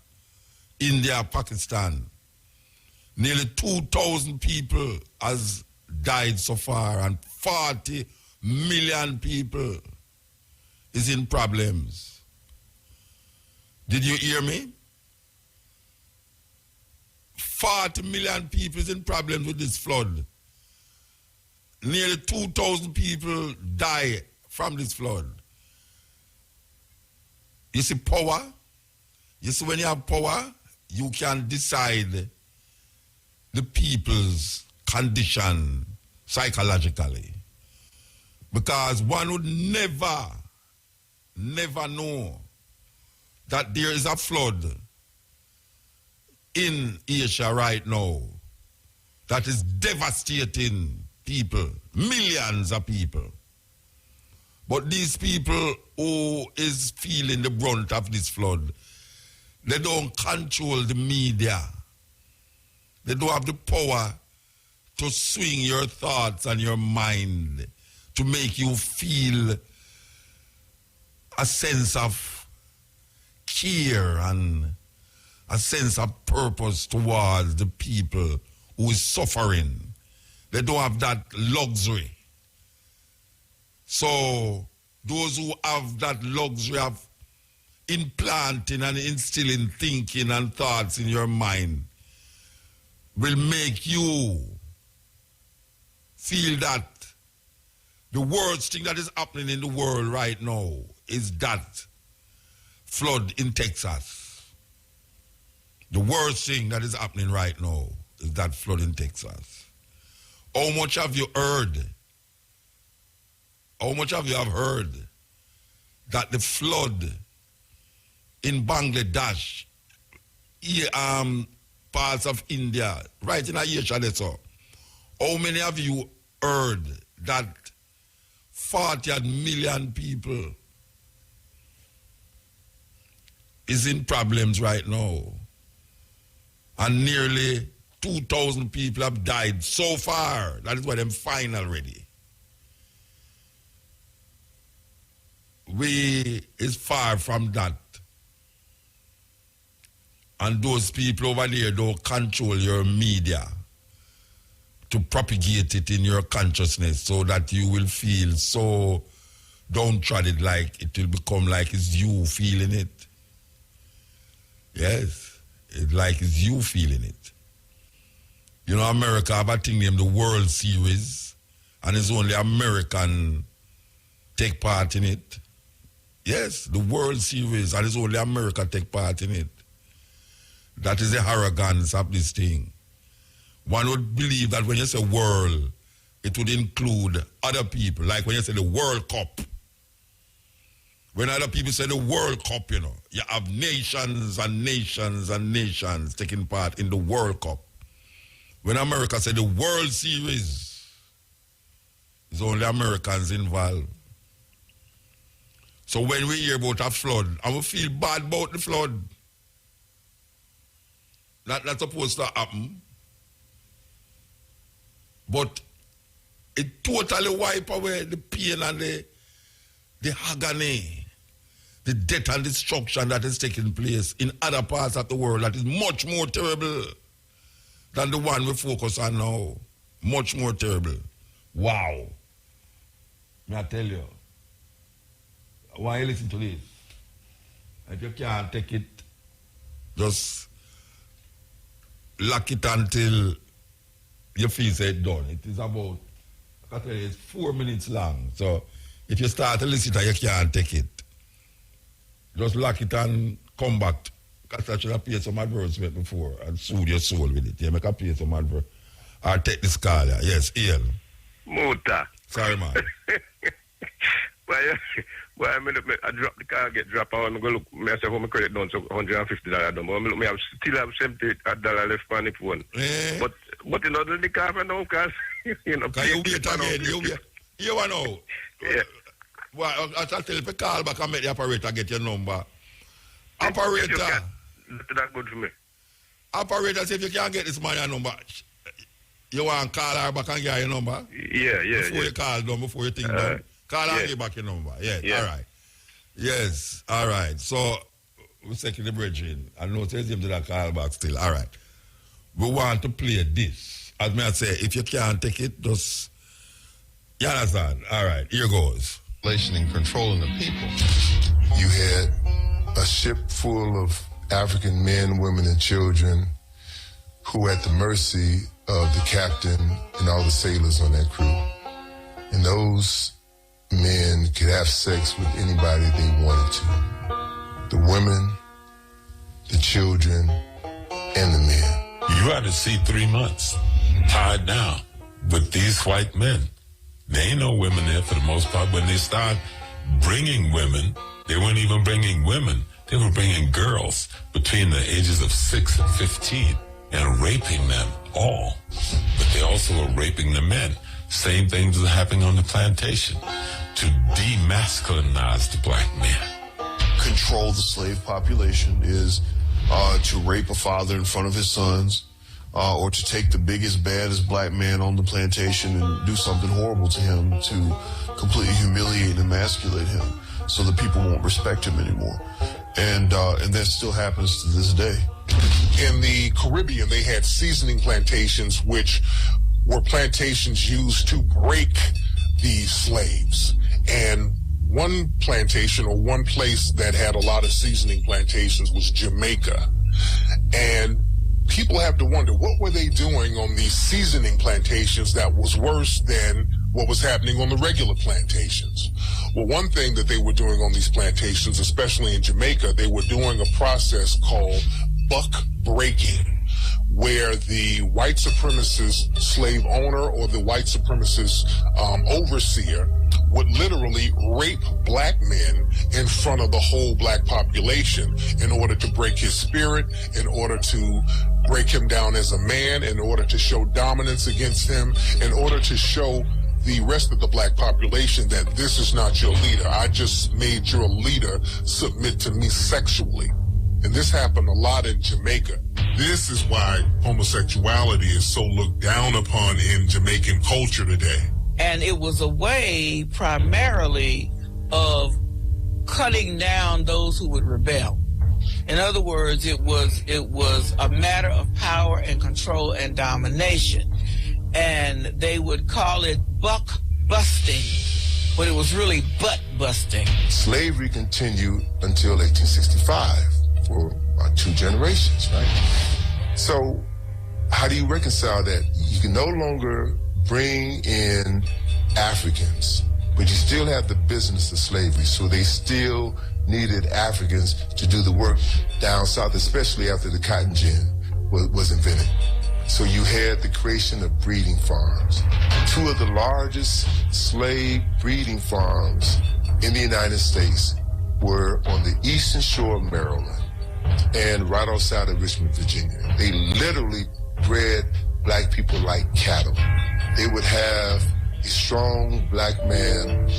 India, Pakistan. Nearly 2,000 people has died so far, and 40 million people is in problems. Did you hear me? 40 million people is in problems with this flood. Nearly 2,000 people die from this flood. You see power? You see when you have power, you can decide the people's condition psychologically. Because one would never know that there is a flood in Asia right now that is devastating people, millions of people. But these people who is feeling the brunt of this flood, they don't control the media. They don't have the power to swing your thoughts and your mind to make you feel a sense of care and a sense of purpose towards the people who is suffering. They don't have that luxury. So those who have that luxury of implanting and instilling thinking and thoughts in your mind will make you feel that the worst thing that is happening in the world right now is that flood in Texas. The worst thing that is happening right now is that flood in Texas. How much have you heard? How much have you heard that the flood in Bangladesh, parts of India, right in Asia, that's all. How many of you heard that 40 million people is in problems right now? And nearly 2,000 people have died so far. That is why them fine already. We is far from that. And those people over there don't control your media to propagate it in your consciousness so that you will feel so downtrodden, like it will become like it's you feeling it. Yes, it's like it's you feeling it. You know, America have a thing named the World Series, and it's only American take part in it. Yes, the World Series, and it's only America take part in it. That is the arrogance of this thing. One would believe that when you say world, it would include other people. Like when you say the World Cup. When other people say the World Cup, you know, you have nations and nations and nations taking part in the World Cup. When America say the World Series, it's only Americans involved. So when we hear about a flood, and we feel bad about the flood, that's supposed to happen. But it totally wipe away the pain and the agony, the death and destruction that is taking place in other parts of the world that is much more terrible than the one we focus on now. Much more terrible. Wow. May I tell you? Why you listen to this? If you can't take it, just lock it until you feel it's done. It is about, I can tell you, it's 4 minutes long. So if you start to listen to it, you can't take it. Just lock it and come back. Because I should have played some advertisement before and soothe your soul with it. You make a play some advert. Or take this call. Yes, Ian. Muta. Sorry, man. Well, I drop the car, get dropped. I want to go look. I say, how my credit done, so $150 done. But I still have $78 left on the phone. But you know, the car for now, because, you know. Can you wait again? You want to know? Yeah. Well, I tell you, if you call back and make the operator get your number. Operator. That's good for me. Operator, say if you can't get this man your number, You want to call her back and get your number? Yeah. Before you call them, before you think them. Call her and get back your number. Yeah. All right. Yes, all right. So, we're taking the bridge in. I know there's him to that call back still. All right. We want to play this. As me I say, if you can't take it, just... You understand? All right, here goes. And controlling the people. You had a ship full of African men, women, and children who were at the mercy of the captain and all the sailors on that crew. And those men could have sex with anybody they wanted to. The women, the children, and the men. You ought to see 3 months tied down with these white men. There ain't no women there for the most part. When they start bringing women, they weren't even bringing women. They were bringing girls between the ages of 6 and 15 and raping them all. But they also were raping the men. Same things were happening on the plantation to demasculinize the black man. Control the slave population is to rape a father in front of his sons, or to take the biggest, baddest black man on the plantation and do something horrible to him, to completely humiliate and emasculate him so that people won't respect him anymore. And that still happens to this day. In the Caribbean, they had seasoning plantations, which were plantations used to break the slaves. And one plantation or one place that had a lot of seasoning plantations was Jamaica. And people have to wonder, what were they doing on these seasoning plantations that was worse than what was happening on the regular plantations? Well, one thing that they were doing on these plantations, especially in Jamaica, they were doing a process called buck breaking, where the white supremacist slave owner or the white supremacist overseer would literally rape black men in front of the whole black population in order to break his spirit, in order to break him down as a man, in order to show dominance against him, in order to show the rest of the black population that this is not your leader. I just made your leader submit to me sexually. And this happened a lot in Jamaica. This is why homosexuality is so looked down upon in Jamaican culture today. And it was a way primarily of cutting down those who would rebel. In other words, it was a matter of power and control and domination. And they would call it buck busting, but it was really butt busting. Slavery continued until 1865 for about 2 generations, right? So how do you reconcile that? You can no longer bring in Africans, but you still have the business of slavery, so they still needed Africans to do the work down south, especially after the cotton gin was invented. So you had the creation of breeding farms. 2 of the largest slave breeding farms in the United States were on the eastern shore of Maryland and right outside of Richmond, Virginia. They literally bred black people like cattle. They would have a strong black man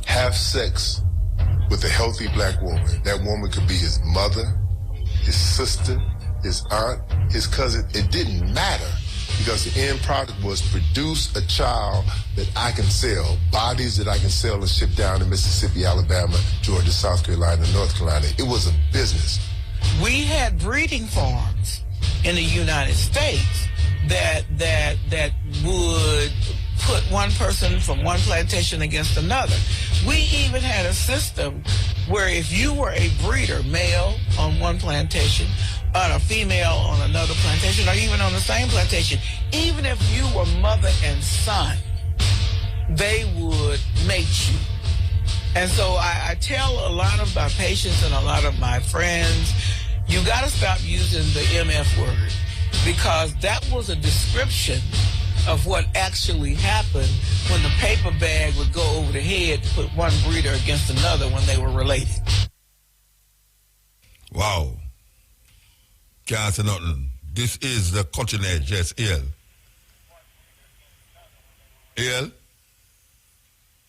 have sex with a healthy black woman. That woman could be his mother, his sister, his aunt, his cousin. It didn't matter, because the end product was produce a child that I can sell, bodies that I can sell and ship down to Mississippi, Alabama, Georgia, South Carolina, North Carolina. It was a business. We had breeding farms in the United States that would put one person from one plantation against another. We even had a system where if you were a breeder, male on one plantation, and a female on another plantation, or even on the same plantation, even if you were mother and son, they would mate you. And so I tell a lot of my patients and a lot of my friends, you got to stop using the MF word, because that was a description of what actually happened when the paper bag would go over the head to put one breeder against another when they were related. Wow. Can't say nothing. This is the cutting edge. Yes, El. El?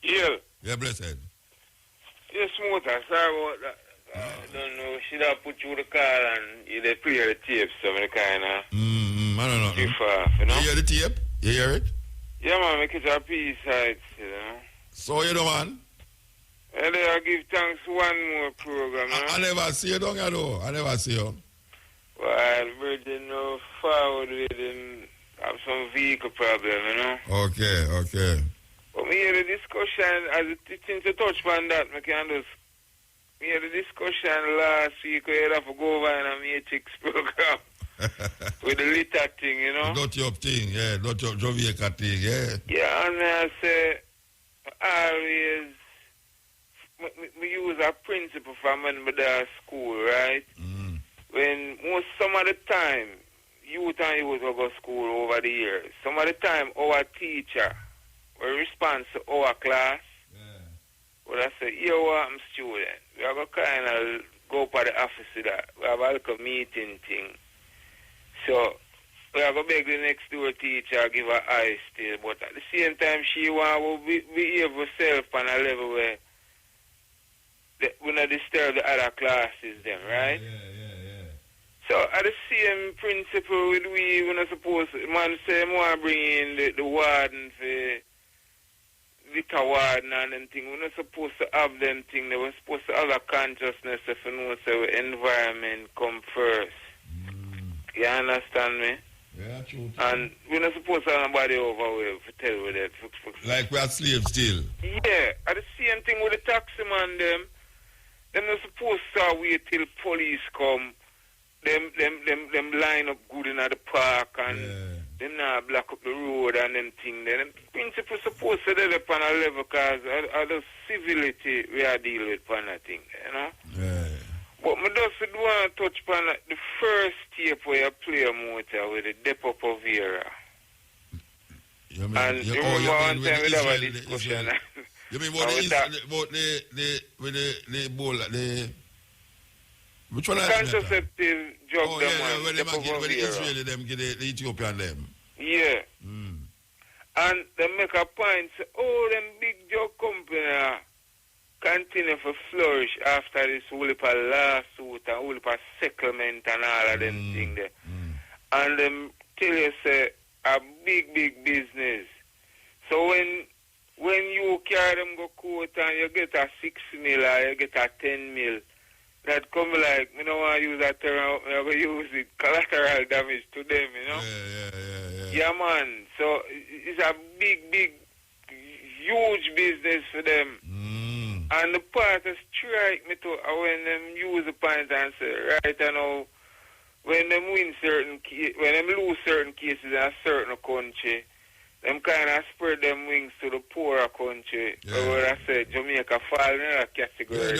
Yeah. Yeah, blessed. Yes, Smooth. Sorry about that. I don't know. Should I put you the car and they play the tapes of the kind of. I don't know. Drift off, you know? You hear the tape? You hear it? Yeah, man, make it a peace sides, you know? So you know, man? And I give thanks one more program, you know? I never see you down here, though. I never see you. Well, Virgin, no forward with him, have some vehicle problem, you know? Okay. But me hear the discussion, as it seems to touch on that, me can just... Me hear the discussion last week, where you have to go over in a Matrix program. With the litter thing, you know? Not your thing, yeah. Not your Jamaica thing, yeah. Yeah, and I say, always... We use a principle from when we at school, right? When some of the time, youth will go to school over the years. Some of the time, our teacher will respond to our class. But I say, here I'm student. We are going to kind of go up at the office with that. We have a little meeting thing. So, we are going to beg the next door teacher, give her eye still. But at the same time, she want to behave herself on a level where we not disturb the other classes then, right? Yeah. So at the same principle with we're not supposed to, man say want to bring in the warden for liquor warden and them thing. We're not supposed to have them thing. They were supposed to have a consciousness if you know so environment come first. You understand me? Yeah, true. And we're not supposed to have nobody over with to tell with that. Like we are slaves still. Yeah. At the same thing with the taxi man them. Them not supposed to wait till police come. Them line up good in the park and them not block up the road and them thing. Them principle supposed to develop on a level because of the civility we are dealing with on that thing, you know? Yeah. But I just want to touch upon the first tape where you play a motor with the Depo Povera. You mean, and you remember one time we have a discussion. You mean about the bowl, which one? Contraceptive drug, when the Israeli them get the Ethiopian them. Yeah. And they make a point, say, them big drug company continue to flourish after this whole heap of lawsuit and whole heap of settlement and all of them things there. And them tell you, say, a big business. So when you carry them go court and you get a 6 mil or you get a 10 mil, that come like, I don't want to use that term, I'm going to use it, collateral damage to them, you know? Yeah, man. So it's a big, huge business for them. And the part that strike me to when them use the point and say, right, I know, when them lose certain cases in a certain country, them kind of spread them wings to the poorer country. Yeah. Where I say Jamaica fall in that category. Yeah,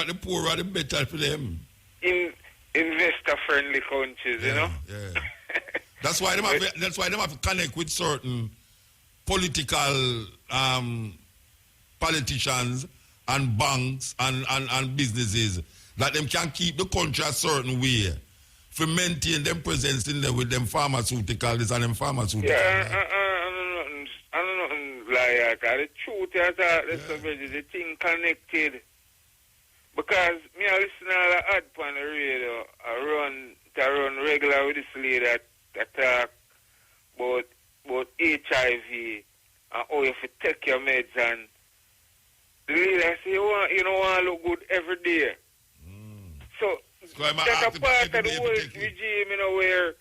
the poorer the better for them. In investor-friendly countries, you know? Yeah. That's why them have to connect with certain political politicians and banks and businesses that them can keep the country a certain way for maintain them presence in there with them pharmaceuticals and them pharmaceuticals. Yeah, I don't know, like the truth is that the thing connected. Because me I listen to all the ad on the radio, I run regular with this lady that talk about HIV and how you have to take your meds, and the lady say you don't want to look good every day. So that's a part of the whole regime, you know, where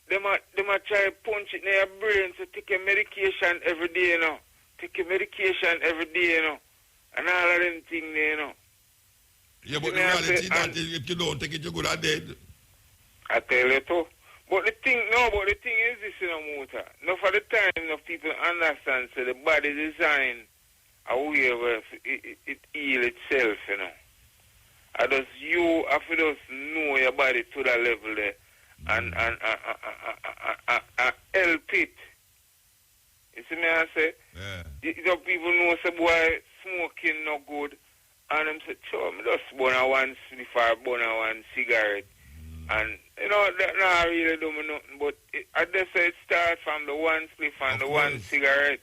they might try to punch it in your brain to take your medication every day, you know. Take your medication every day, you know. And all of them things, you know. Yeah, but the reality is that if you don't take it, you're good at dead. I tell you too. But the thing is this, you know, Muta. Now for the time, enough people understand, so the body design a way where it heal itself, you know. I just you have to just know your body to that level there and help it. You see me I say? Yeah. You people know say boy smoking no good, and them say, sure, me just burn a one spliff or burn a one cigarette. And you know that not really do me nothing, but I just say it starts from the one spliff and the one cigarette.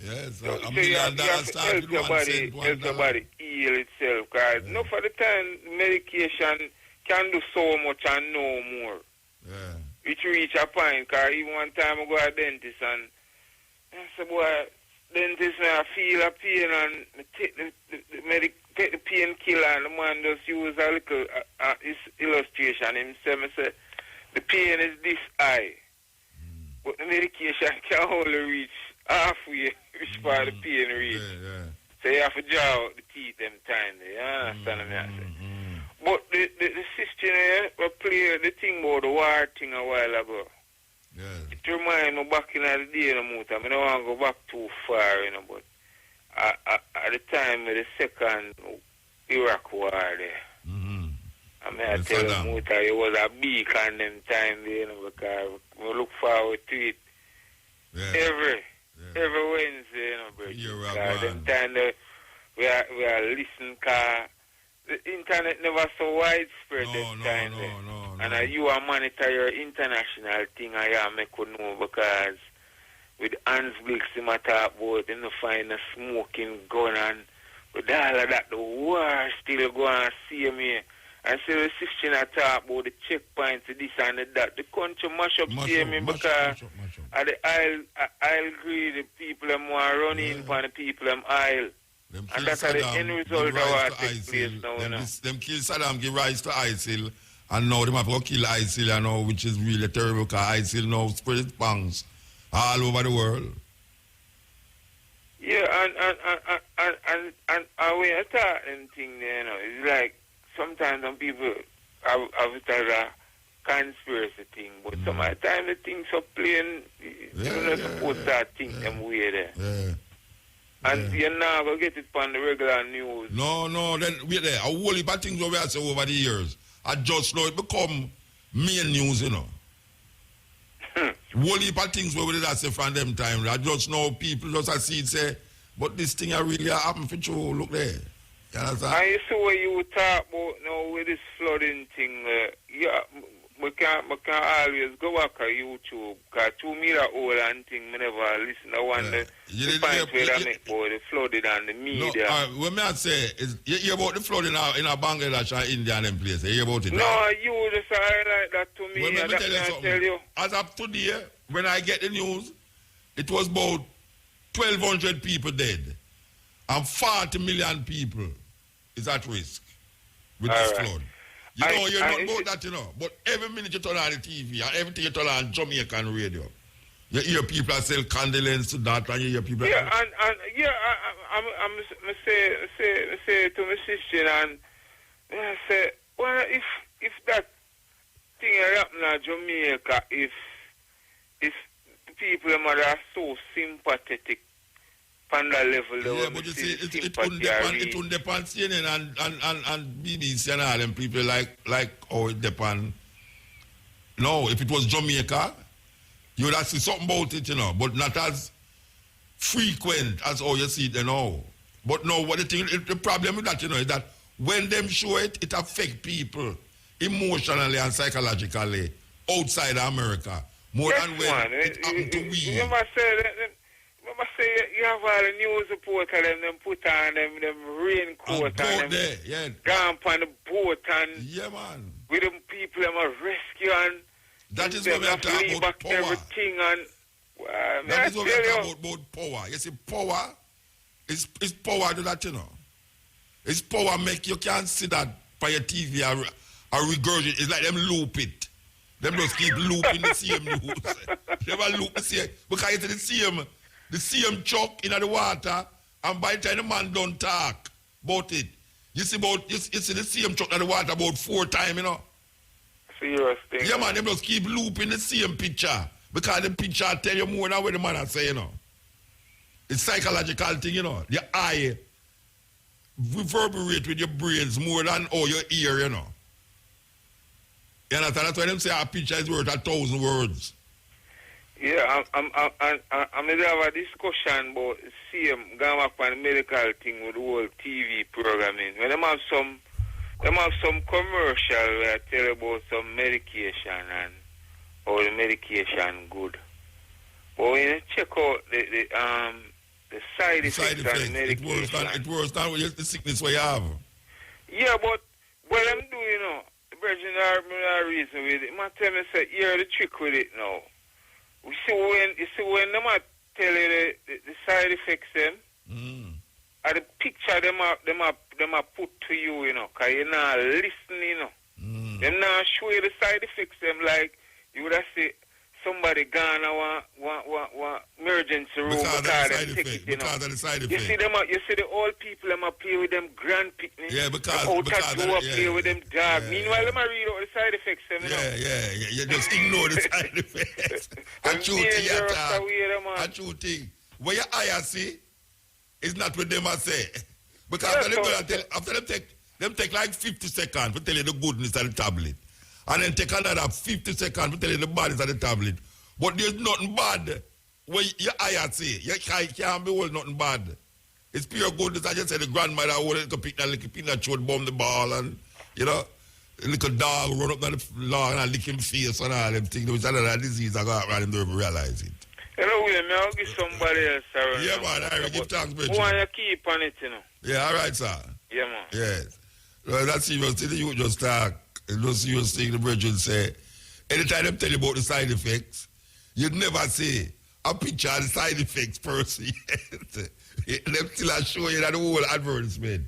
Yes, so you have to help your body heal itself, guys. No, for the time, medication can do so much and no more. Yeah. which reach a point, because even one time I go to a dentist and I said, boy, dentist, I feel a pain and take the painkiller, and the man just use a little illustration. Him say, the pain is this high, but the medication can only reach halfway, which part of the pain reach. So you have to draw out the teeth them time there, you understand me? I say. But the system we play the thing about the war thing a while ago. It reminds me back in the day, I don't want to go back too far, but at the time of the second Iraq war there. I tell you, it was a beacon them time there, because we look forward to it every Wednesday, bro. Them time we are listening, because the internet never so widespread time. And you are monitor your international thing, I make you know, because with Hans Blix, him talk about them find a smoking gun, and with all of that, the war still go and see me. And so the 16 I talk about the checkpoints, this and that. The country mash up, see me, because at the aisle greed, the people them want run in for the people them aisle. And that's how the end result of what takes place now. Them kill Saddam, give rise to ISIL, and now they have to kill ISIL, now, which is really terrible, because ISIL now spread its pangs all over the world. Yeah, and when you talk them thing there, it's like sometimes some people have it as a conspiracy thing, but some of the time the things are plain, you're not supposed to think them way there. And you're not going to get it on the regular news. No, then wait there. A whole heap of things we have said over the years. I just know it become main news, Whole heap of things we did say from them time. I just know people just see it say, but this thing really happen for you. Look there. You understand? I see what you talk about now with this flooding thing. We can always go back to YouTube, because 2 meter old and thing, I never listen to one the point where they make about the flooding and the media. No, what I say is, you hear about the flooding in Bangladesh and India and them places? You hear about it? No, right? You just highlight that to me. Well, let me tell you. As of today, when I get the news, it was about 1,200 people dead, and 40 million people is at risk with this flood. You know about that, but every minute you turn on the TV, and everything you turn on Jamaican radio, you hear people sell condolence to that, and you hear people... Yeah, I'm say to my sister, and I say, well, if that thing happen in Jamaica, if the people are so sympathetic on that level, but you see, it wouldn't depend CNN and BBC and all them people like how it depend. No, if it was Jamaica, you would have to see something about it, but not as frequent as how you see it now. But no, what the problem with that, is that when them show it, it affects people emotionally and psychologically outside America more than when it happened to we. I say you have all the news reporters, them put on them raincoat and them gone on the boat and with them people them are rescuing. That is what we are talking about power. Everything and that is what we are talking about power. You see, power is power to that, It's power make you can't see that by your TV or regurgitate. It's like them loop it. Them just keep looping the same news. Never loop the same because it's the same chuck in the water, and by the time the man don't talk about it, you see the same chuck in the water about 4 times, Serious thing. Yeah, man, they just keep looping the same picture because the picture tell you more than what the man has say, It's psychological thing, Your eye reverberate with your brains more than all your ear, You understand? That's why them say a picture is worth 1,000 words. Yeah, I'm going to have a discussion about going back on the medical thing with the whole TV programming. When them have some commercial where I tell you about some medication and how the medication good. But when you check out the side effects of the medication, it worse than the sickness we have. Yeah, but what I'm doing, the Virgin are reason with it. Man tell me say hear the trick with it now. You see when them tell you the side effects them, and the picture them are put to you, you know, cause you're not listening, you know. Them not show you the side effects them like you would have say somebody gone and want emergency room because of the side effect. You see them, you see the old people them play with them grand picnic. Yeah, because play with them dog. Meanwhile, them read out the side effects. Them, yeah. You just ignore the side effects. A true thing. What your eye see is not what them say. Because after them take like 50 seconds to tell you the goodness of the tablet. And then take another 50 seconds to tell you the badness of the tablet. But there's nothing bad when your eye see. You can't behold nothing bad. It's pure goodness. I just said the grandmother would pick that little peanut chode, bomb the ball, and, you know, a little dog run up down the lawn and lick him face and all them things. There was another disease I got around him, don't realize it. Hello, William. I'll give somebody else around. Yeah, man. I give thanks, Bridget. Who want you keep on it, you know? Yeah, all right, sir. Yeah, man. Yes. Well, that's serious thing. You just talk. Those serious thing the Bridget say. Anytime them tell you about the side effects, you'd never say a picture of the side effects person. Them still show you that the whole advertisement.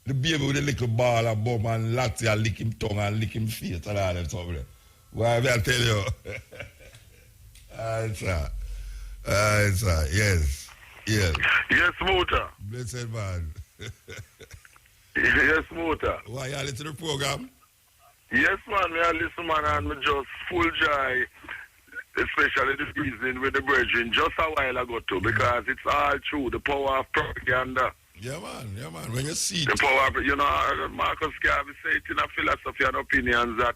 The baby with a little ball and bum and latte and lick him tongue and lick him face and all that stuff. Why I tell you? Sir. Yes. Yes, Muta. Blessed man. Yes, Muta. Why you listen to the program? Yes, man. I listen, man, and me just full joy, especially this reason with the brethren just a while ago too, because it's all true, the power of propaganda. Yeah, man. When you see the power of, you know, Marcus Garvey said in a philosophy and opinions that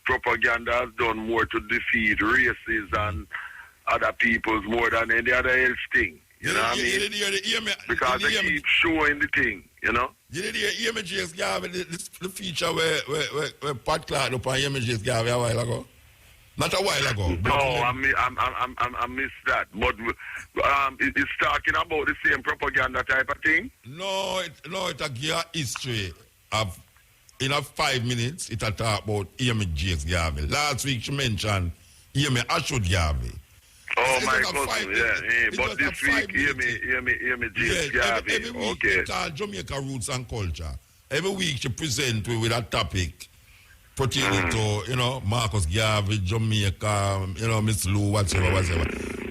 propaganda has done more to defeat races and other peoples more than any other else thing. You know what I mean? Because they keep showing the thing, you know? You did hear Amy Jacques-Garvey, the feature where Pat Clark up on Amy Jacques-Garvey a while ago? Not a while ago. No, I missed that. But it's talking about the same propaganda type of thing? No, it's a gear history of, in a 5 minutes, it a talk about Amy Jacques-Garvey. Last week she mentioned Amy Jacques-Garvey. Oh, my cousin, yeah. But this week, Amy Jacques-Garvey. Every week, okay. She called Jamaica Roots and Culture. Every week, she presents with a topic pertaining to, you know, Marcus Garvey, Jamaica, you know, Miss Lou, whatever.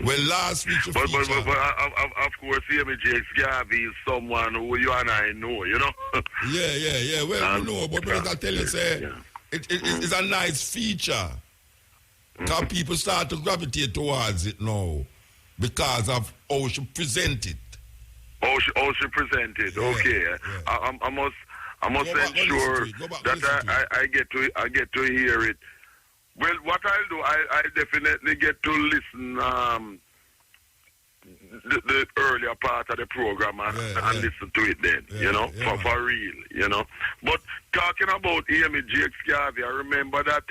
Well, last week, she but of course, Amy Jacques-Garvey is someone who you and I know, you know? Yeah. Well, we know, but I tell you, say, it's a nice feature. Because people start to gravitate towards it now because of how she presented. How she presented, okay. Yeah. I must ensure that I get to hear it. Well, what I'll do, I definitely get to listen the earlier part of the program and listen to it then, you know, for real, you know. But talking about Amy Jacques-Garvey, I remember that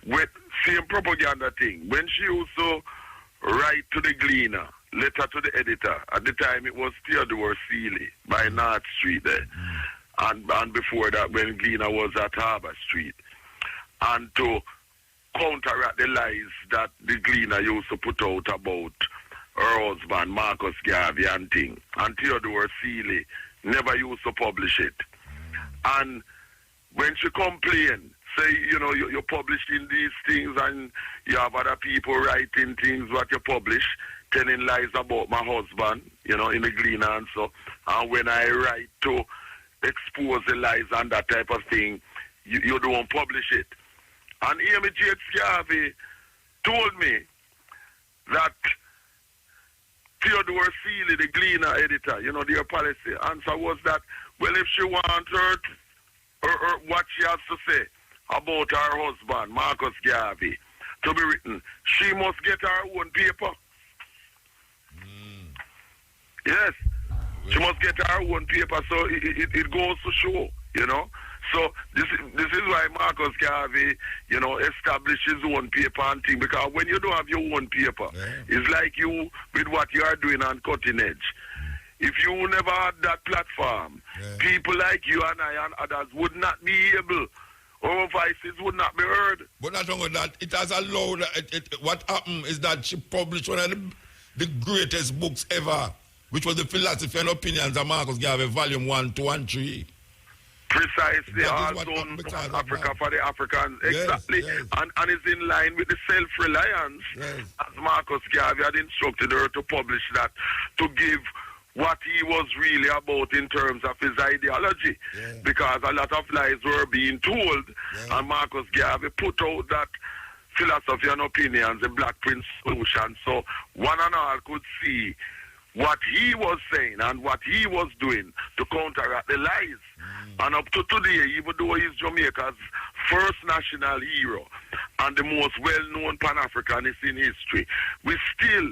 with same propaganda thing. When she used to write to the Gleaner, letter to the editor, at the time it was Theodore Seeley by North Street there. And before that, when Gleaner was at Harbour Street. And to counteract the lies that the Gleaner used to put out about her husband, Marcus Garvey, and thing. And Theodore Seeley never used to publish it. And when she complained, say, you know, you're publishing these things and you have other people writing things what you publish, telling lies about my husband, you know, in the Gleaner and so. And when I write to expose the lies and that type of thing, you don't publish it. And Amy Jacques-Garvey told me that Theodore Seeley, the Gleaner editor, you know, their policy answer was that, well, if she wants her what she has to say about her husband, Marcus Garvey, to be written, she must get her own paper. Yes, she must get her own paper, so it goes to show, you know. So this is why Marcus Garvey, you know, established his own paper and thing, because when you don't have your own paper, it's like you, with what you are doing on Cutting Edge. If you never had that platform, people like you and I and others would not be able, our voices would not be heard. But not only that, it has allowed, what happened is that she published one of the greatest books ever, which was the Philosophy and Opinions of Marcus Garvey, Volume 1, 2, and 3. Precisely, also Africa for the Africans. Exactly. Yes. And is in line with the self-reliance, as Marcus Garvey had instructed her to publish that, to give what he was really about in terms of his ideology. Because a lot of lies were being told, and Marcus Garvey put out that Philosophy and Opinions, the Black Prince solution, so one and all could see what he was saying and what he was doing to counteract the lies. And up to today, even though he's Jamaica's first national hero and the most well-known Pan-Africanist in history, we still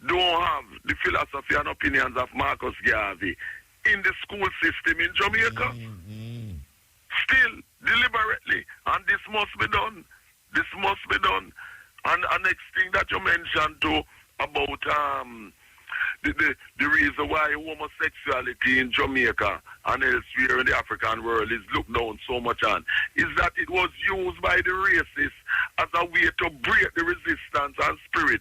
don't have the Philosophy and Opinions of Marcus Garvey in the school system in Jamaica. Still, deliberately. And this must be done. This must be done. And the next thing that you mentioned too about the reason why homosexuality in Jamaica and elsewhere in the African world is looked down so much on is that it was used by the racists as a way to break the resistance and spirit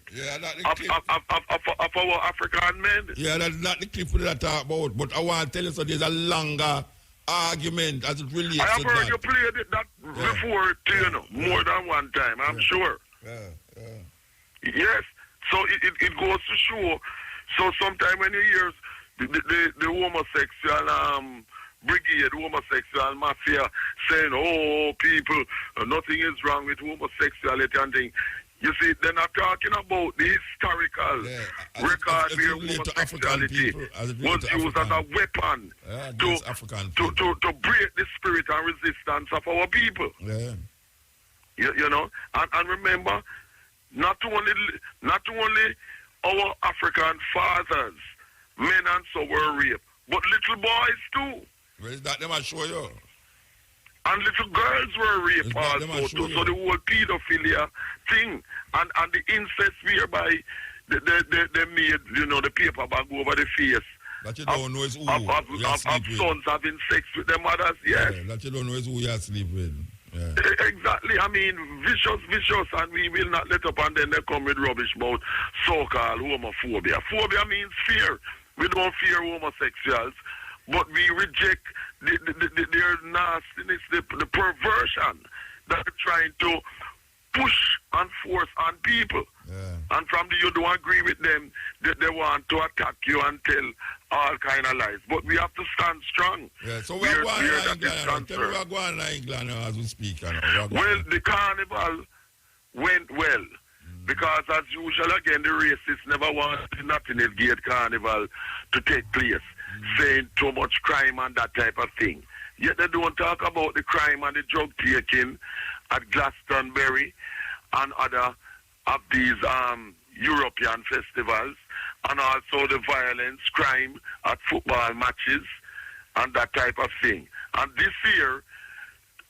of our African men. Yeah, that's not the clip that I talk about, but I want to tell you so there's a longer argument as it relates to that. I have heard you played that before, you know, more than one time, I'm sure. Yes, so it goes to show. So sometime when you hear the homosexual brigade, homosexual mafia saying, oh, people, nothing is wrong with homosexuality and things. You see, they're not talking about the historical record where homosexuality was used as a weapon to break the spirit and resistance of our people. You know, and remember, not only our African fathers, men and so were raped, but little boys too. Where is that them I show you? And little girls were raped also too. So the whole pedophilia thing and the incest whereby they made, you know, the paper bag over the face. That you don't know is who of sons having sex with their mothers, yes. That you don't know is who you sleep with. Yeah. Exactly. I mean, vicious, and we will not let up, and then they come with rubbish about so-called homophobia. Phobia means fear. We don't fear homosexuals, but we reject their nastiness, the perversion that they're trying to push and force on people. And from you don't agree with them, they want to attack you and tell all kind of lies. But we have to stand strong. Yeah, so we're going to England. Tell me we're going to England as we speak. Well, the carnival went well. Because as usual, again, the racists never wanted the Nottingham Gate Carnival to take place, saying too much crime and that type of thing. Yet they don't talk about the crime and the drug taking at Glastonbury and other of these European festivals, and also the violence, crime at football matches and that type of thing. And this year,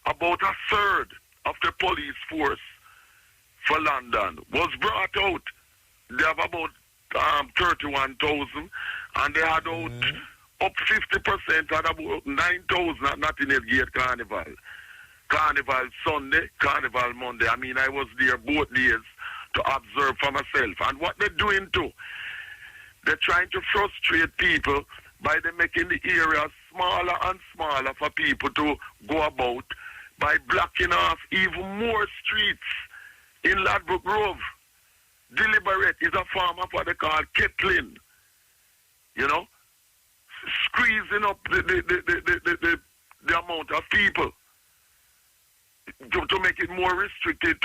about a third of the police force for London was brought out. They have about 31,000, and they had out up 50% and about 9,000 at Nottingham Gate Carnival. Carnival Sunday, Carnival Monday. I mean, I was there both days to observe for myself. And what they're doing too, they're trying to frustrate people by them making the area smaller and smaller for people to go about by blocking off even more streets in Ladbroke Grove. Deliberate is a form of what they call kettling. You know? Squeezing up the amount of people to make it more restricted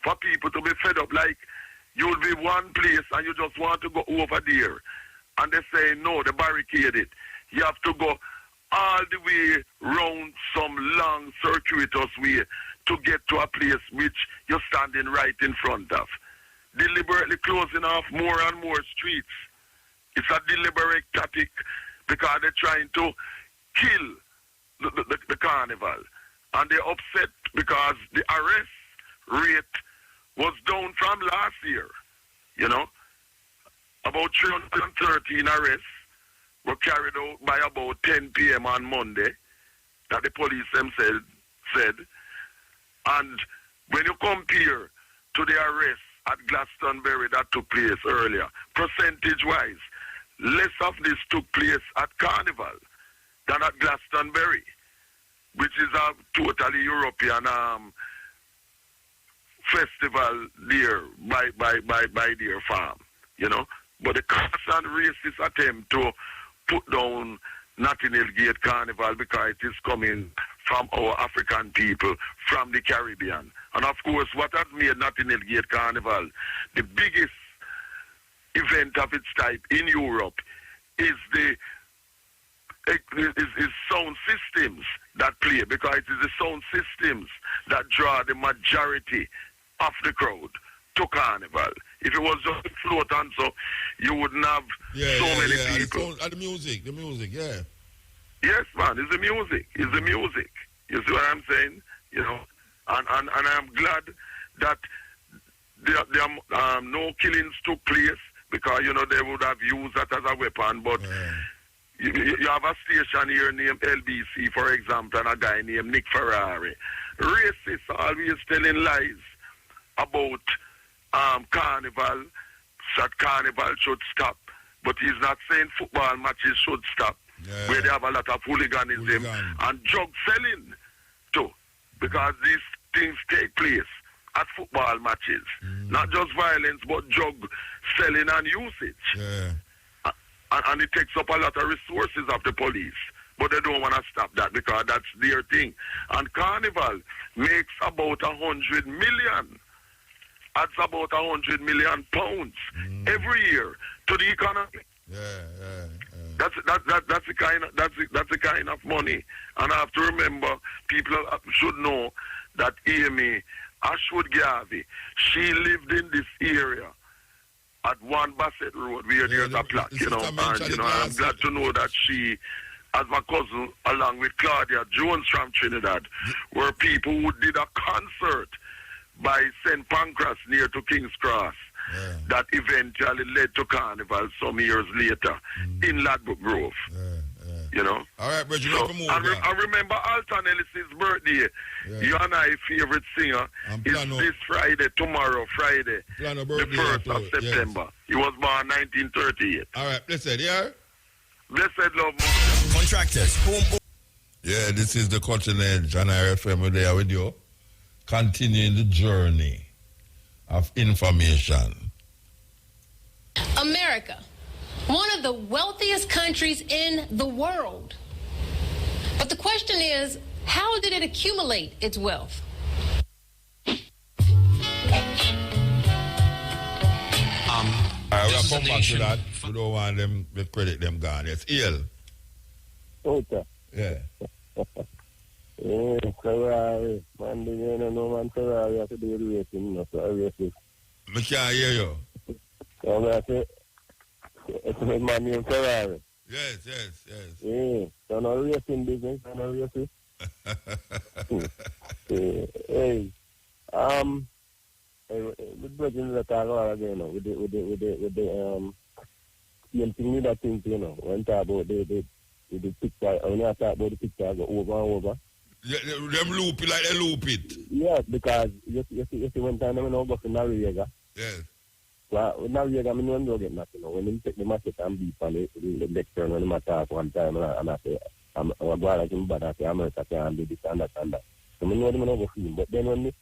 for people to be fed up. Like, you'll be one place and you just want to go over there. And they say, no, they barricade it. You have to go all the way round some long circuitous way to get to a place which you're standing right in front of. Deliberately closing off more and more streets. It's a deliberate tactic because they're trying to kill the carnival. And they're upset because the arrest rate was down from last year. You know, about 313 arrests were carried out by about 10 p.m. on Monday, that the police themselves said. And when you compare to the arrest at Glastonbury that took place earlier, percentage-wise, less of this took place at Carnival than at Glastonbury, which is a totally European festival there by their farm, you know. But the constant racist attempt to put down Notting Hill Gate Carnival because it is coming from our African people from the Caribbean. And of course, what has made Notting Hill Gate Carnival the biggest event of its type in Europe is the sound systems that play, because it is the sound systems that draw the majority of the crowd to Carnival. If it was just float and so, you wouldn't have so many people. The music, yeah. Yes, man, it's the music. It's the music. You see what I'm saying? You know, and I'm glad that there no killings took place, because, you know, they would have used that as a weapon. But you have a station here named LBC, for example, and a guy named Nick Ferrari. Racists are always telling lies about Carnival, that Carnival should stop. But he's not saying football matches should stop, where they have a lot of hooliganism and drug selling too, because these things take place at football matches. Not just violence, but drug selling and usage. And it takes up a lot of resources of the police. But they don't want to stop that, because that's their thing. And Carnival makes about 100 million. Adds about 100 million pounds every year to the economy. That's the kind of money. And I have to remember, people should know that Amy Jacques-Garvey, she lived in this area at 1 Bassett Road, where there's a plaque, you know. And, you know, I'm glad to know that she, as my cousin, along with Claudia Jones from Trinidad, were people who did a concert by St. Pancras near to King's Cross that eventually led to Carnival some years later in Ladbroke Grove. You know? All right, Bridget, so, I remember Alton Ellis's birthday. You and I favorite singer is this Friday, tomorrow, Friday, the 1st of September. Yes. He was born 1938. All right, blessed, yeah? Blessed love. Contractors. Yeah, this is the Cutting Edge, and I FM there with you. Continuing the journey of information. America, one of the wealthiest countries in the world. But the question is, how did it accumulate its wealth? We'll come back to that. We don't want them to credit them gone. It's ill. Okay. Yeah. Ferrari. Man, you know, man, Ferrari has to do the racing, you know, so I race it. I can't hear you. So I say, it's a man named Ferrari. Yes. Yeah, so no racing business, no racing. Hey, the brethren that talk about again, you know, with the same thing with that thing, you know, when talk about the picture, when I talk about the picture, go over and over. Yeah, them loop it like they loop it. Yeah, because you see one time I go for Noriega. Yes. Well, Noriega, I don't get nothing. When they take the machete and beef on the lecture when they talk one time, and I say, I'm going to like him, but I say, America can't do this and that and that. So I know them not go for him. But then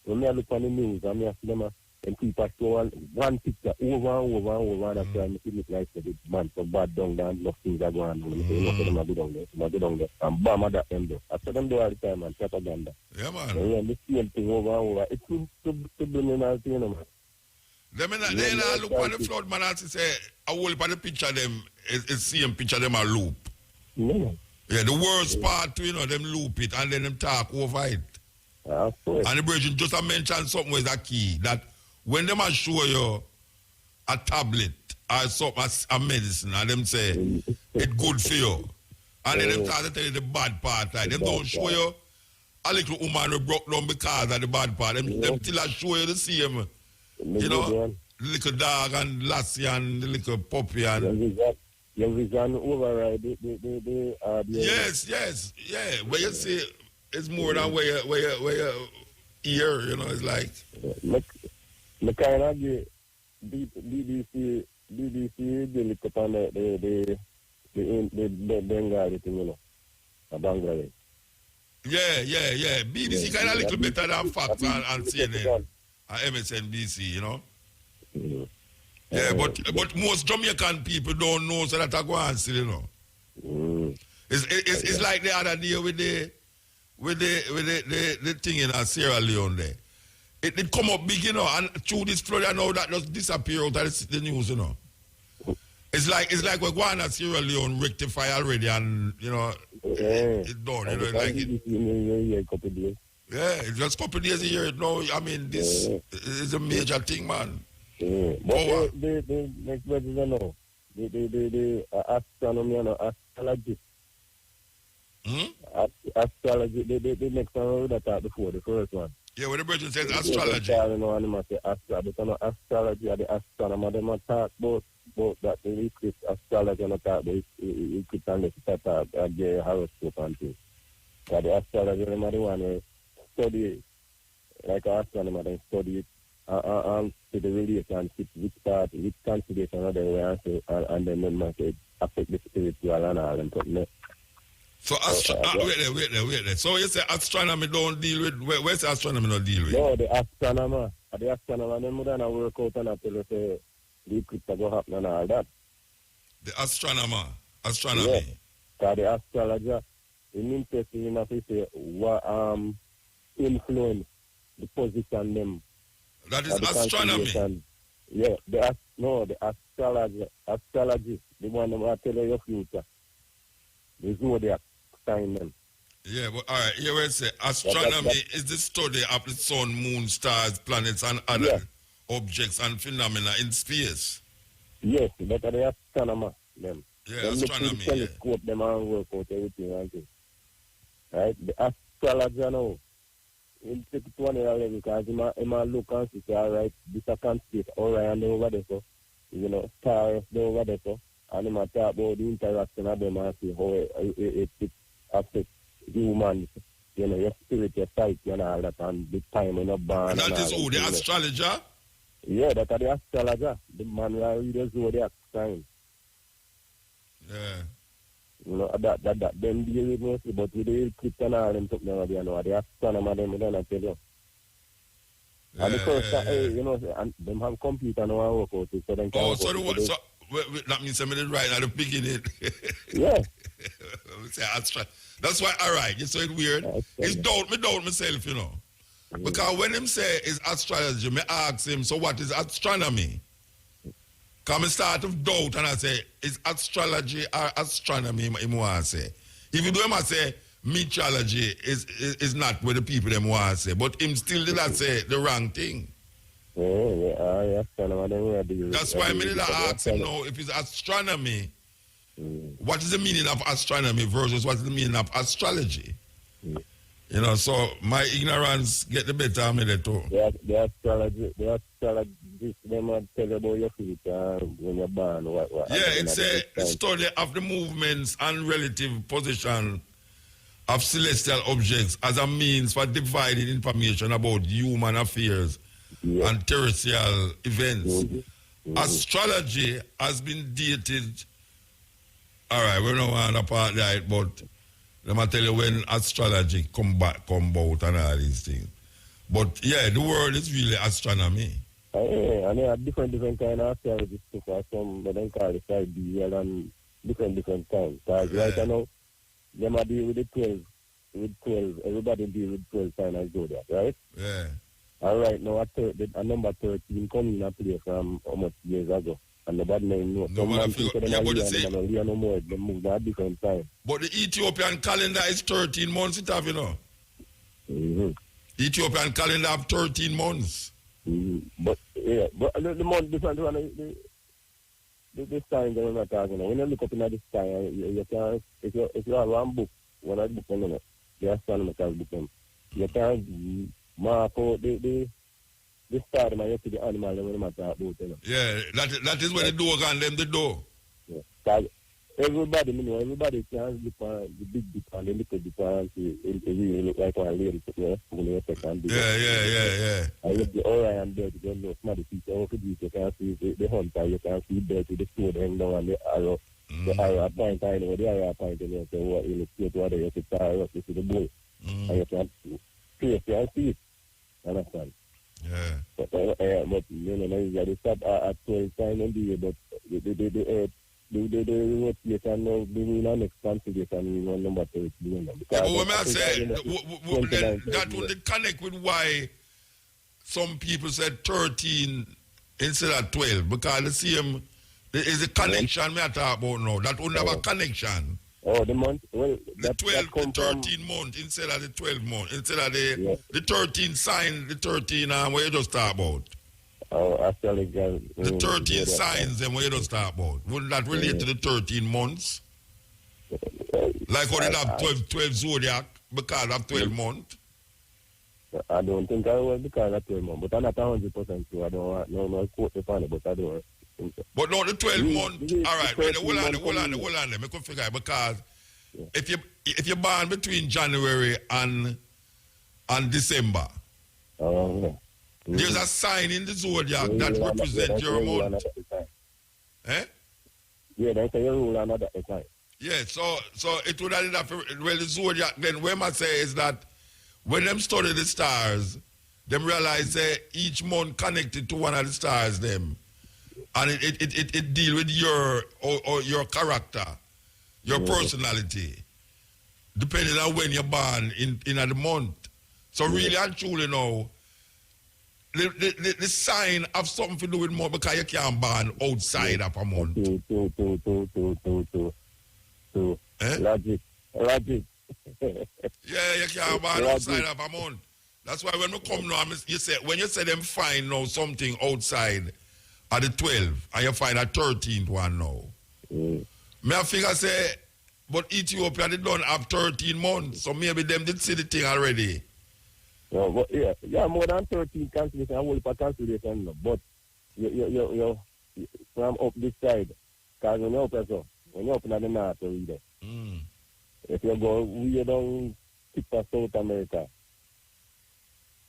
when I look on the news, I see them and people show one picture over and over, that's why I see it like the man so bad down there, enough things are going on. I say, enough of them are good down there, and bam, at them do. I tell them do all the time, man, propaganda. Yeah, man. And when they see anything over and over, it's subliminal thing, you know, man. They look on the flood, man, and say, I will put the picture them, it's same picture them a loop. Yeah, the worst part, you know, them loop it, and then them talk over it. And the Virgin just mentioned something was a key, that when them a show you a tablet or something, a medicine, and them say, it's good for you. And then them start to tell you the bad part, like, them don't show you a little woman who broke down because of the bad part. Them still show you the same, you know, the little dog and lassie and the little puppy and... Your vision override Yes, yeah. Where you see, it's more than where you ear, you know, it's like... Me kind of get BBC they look upon the Bengali thing, you know, Bangladesh. Yeah. BBC kind of a little better than Fox and CNN and MSNBC, you know. Mm-hmm. Yeah, but most Jamaican people don't know so that I go on still, you know. Mm. It's like the other day with the thing in Sierra Leone there. It come up big, you know, and through this flood, I know that just disappear out of the news, you know. It's like we're going to Sierra Leone rectify already, and you know, it's done. You know, like it's just a couple of days a year. No, I mean this is a major thing, man. But the next word is no. The astronomy and astrology. Astrology. The next one that talked before the first one. Yeah, when the person says astrology. Astrology or the astronomer, they might talk about that the eclipse astrology and talk about eclipse and the start of the horoscope and things. But the astrology, they might want to study, like an astronomer, they study it and see the relationship, which part, which constellation are they and then they might affect the spiritual and all and something. So, wait there. So, you say astronomy don't deal with, where's the astronomy not deal with? No, the astronomer, they would not work out and tell us the eclipse will happen and all that. The astronomy. Yeah, because the astrologer, it's interesting enough to say what influence the position them. That is astronomy. Yeah, the astrology, the one that will tell you your future. The zodiac sign them. Yeah, but all right, here where it say astronomy is the study of the sun, moon, stars, planets, and other objects and phenomena in space. Yes, that are the astronomer, them. Yeah, them astronomy. The telescope, them and work out everything and things. Right? The astrologer now, he'll take it to another level because he might look and say, all right, this I can see Orion over there, so, you know, stars over there, so. And they might talk about the interaction of them and see how it affects humans, you know, your spirit, your psyche and all that, and the time when you're born. And that is who, the astrologer? Yeah, that's the astrologer. The man who read the zodiac sign. Yeah. You know, that them deal with mostly, but with the eclipse and all them something over there, the astronomer, them, they don't tell you. Yeah, and the first, you know, and them have computer now and work out it, so they can that means somebody right at the beginning. Yeah. That's why, all right, you say it weird. It's doubt myself, you know. Because when him say it's astrology, me ask him, so what is astronomy? Because I start with doubt and I say, is astrology or astronomy, him want to say. If you do him, I say, meteorology is not what the people them want to say. But him still did not say the wrong thing. That's why I did ask him now if it's astronomy. What is the meaning of astronomy versus what is the meaning of astrology? You know, so my ignorance get the better of me there too. The astrologists, they might tell you about your future when you're born. It's a study of the movements and relative position of celestial objects as a means for dividing information about human affairs and terrestrial events. Astrology has been dated. All right, we don't want to part that, but let me tell you when astrology come out and all these things. But yeah, the world is really astronomy. And there are different kind of astrology stuff. Some they don't call it sidereal and different kinds. Because right now, they might deal with the 12. Everybody deal with 12 signs of zodiac, right? Yeah. All right, now a number 13 coming in play from how much years ago. And nobody knows. Some man think they don't no more. They move at different time. But the Ethiopian calendar is 13 months, it have, you know. Ethiopian calendar have 13 months. But the month different one. The sign that we're not talking about. When you look up in the sky, you can, if you have one book, one of the book, the astronomical book, you can mark out the star, man, you see the animal that we're not talking about. Yeah, that is when the door can them the door. Yeah. everybody, you know, everybody can look on the big dip and the little dip and it really look like one lady put your spoon in your second. Yeah. And with the Orion there, you don't know some of the people who could use, you can see the hunter, you can see there to the sword hang down and the arrow. The arrow point, I know the arrow point, and you say, what you look whether you can tie up to the bull. And you can see it. Understand? Yeah. But you know, you got to stop at 12 times and do it, but the rotation now, the next consideration is number 13. Yeah, but when I say, that would connect with why some people said 13 instead of 12, because the same, there is a connection me I talk about now, that would have a connection. Oh, the month? Well, the 12, the 13 month instead of the 12 month, instead of the 13 sign, the 13 what you just talk about. Oh, actually, the 13 signs, then what you just talk about. Wouldn't that relate to the 13 months? Like how they have 12 zodiac because of 12 months? I don't think I was because of 12 months, but I'm not 100% sure. I don't know quote the panel, but I don't think so. But no, the 12 months, all right, wait, hold on, let me figure it, because if you're born between January and December, there's a sign in the zodiac that represents your month. Eh? Yeah, that's a rule another time. Yeah, so it would have, well, the zodiac, then what I say is that when them study the stars, them realize each month connected to one of the stars, them. And it deal with your character, your personality, depending on when you're born in the month. So really and truly now, the sign have something to do with month because you can't born outside of a month. Logic. Yeah, you can't born outside of a month. That's why when we come now, when you say them find now something outside of the 12, and you find a 13th one now. Me I figure say, but Ethiopia, they don't have 13 months, so maybe them did see the thing already. No, but yeah, more than 13 cancellation, I will put cancellation, but you from up this side, because when you're up in the north, you read it. If you go way down tip of South America,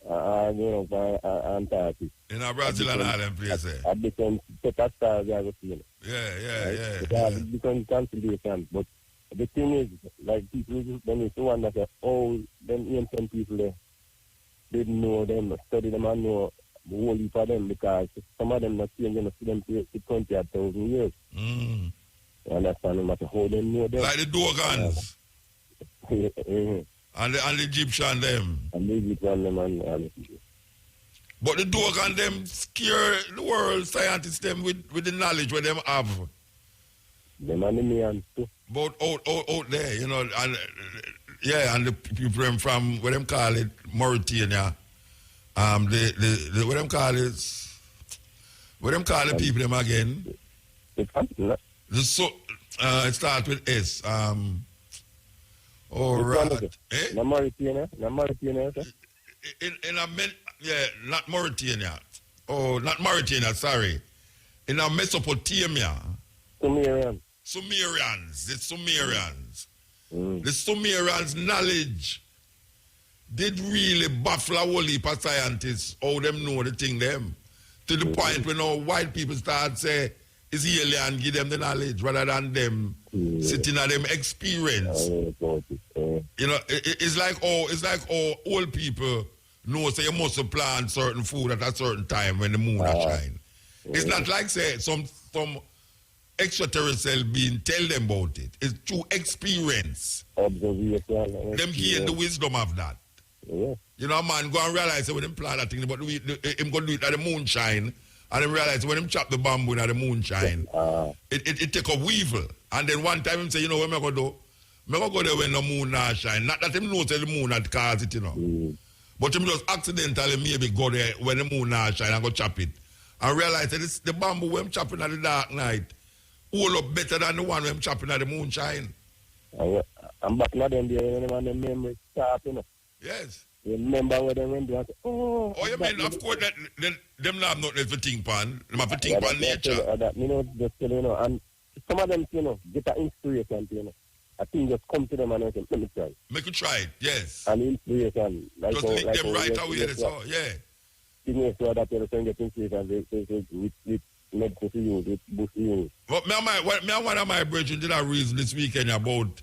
Antarctica. In Brazil and all them places. A different set of stars you have seen. Yeah. They have different constellations, but the thing is, like people, then it's the one that all them ancient people there, didn't know them, study them and know the whole heap of them, because some of them not seeing them, see them for 20,000 years. You understand? No matter how they know them. Like the Dogons. And the Egyptian them. And the Egyptian them and but the Dogon them scare the world scientists them with the knowledge where them have. Them and the millions too. But out there, you know, and and the people from what them call it, Mauritania. The what them call the people them again? It starts with S. Right. Mauritania. Not Mauritania. Oh, not Mauritania, sorry. In Mesopotamia. Sumerians. The Sumerians. The Sumerians' knowledge did really baffle a whole heap of scientists, how them know the thing them. To the point where now white people start say, it's alien, give them the knowledge rather than them sitting at them experience. You know, it's like old people know say you must plant certain food at a certain time when the moon shine. It's not like say some extraterrestrial being tell them about it. It's through experience. Them gain the wisdom of that. You know, a man go and realize when him plant that thing, but him go do it at the moonshine. And then realize when him chop the bamboo in the moonshine, it take a weevil. And then one time him say, you know what I'm going to do? I'm going to go there when the moon not shine. Not that him knows the moon had caused it, you know. But him just accidentally maybe go there when the moon not shine and go chop it. And realize that it's the bamboo when I'm chopping at the dark night hold up better than the one when I'm chopping at the moonshine. I'm back now then when the memory start, you know. Yes. You remember where they went to you mean, of course, that them not have nothing to think upon. Them have to think upon nature. You know, just, you know, and some of them, get an inspiration, I think just come to them and I say, let me try. Make you try it, yes. And inspiration. Like just link them right away, that's all, yeah. So that you can get inspiration with medicine to use, with boost to use. Well, one of my brethren did a reason this weekend about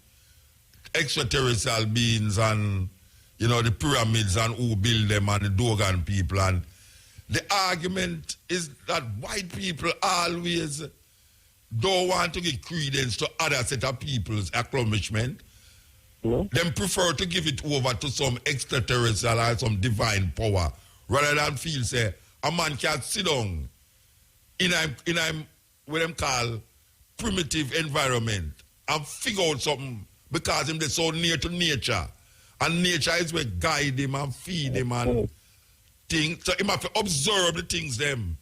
extraterrestrial beings and, the pyramids and who build them and the Dogon people. And the argument is that white people always don't want to give credence to other set of people's accomplishment. Them prefer to give it over to some extraterrestrial or some divine power rather than feel, say, a man can sit down in a what them call primitive environment and figure out something because him they're so near to nature. And nature is where guide him and feed him and things. So he have to observe the things them.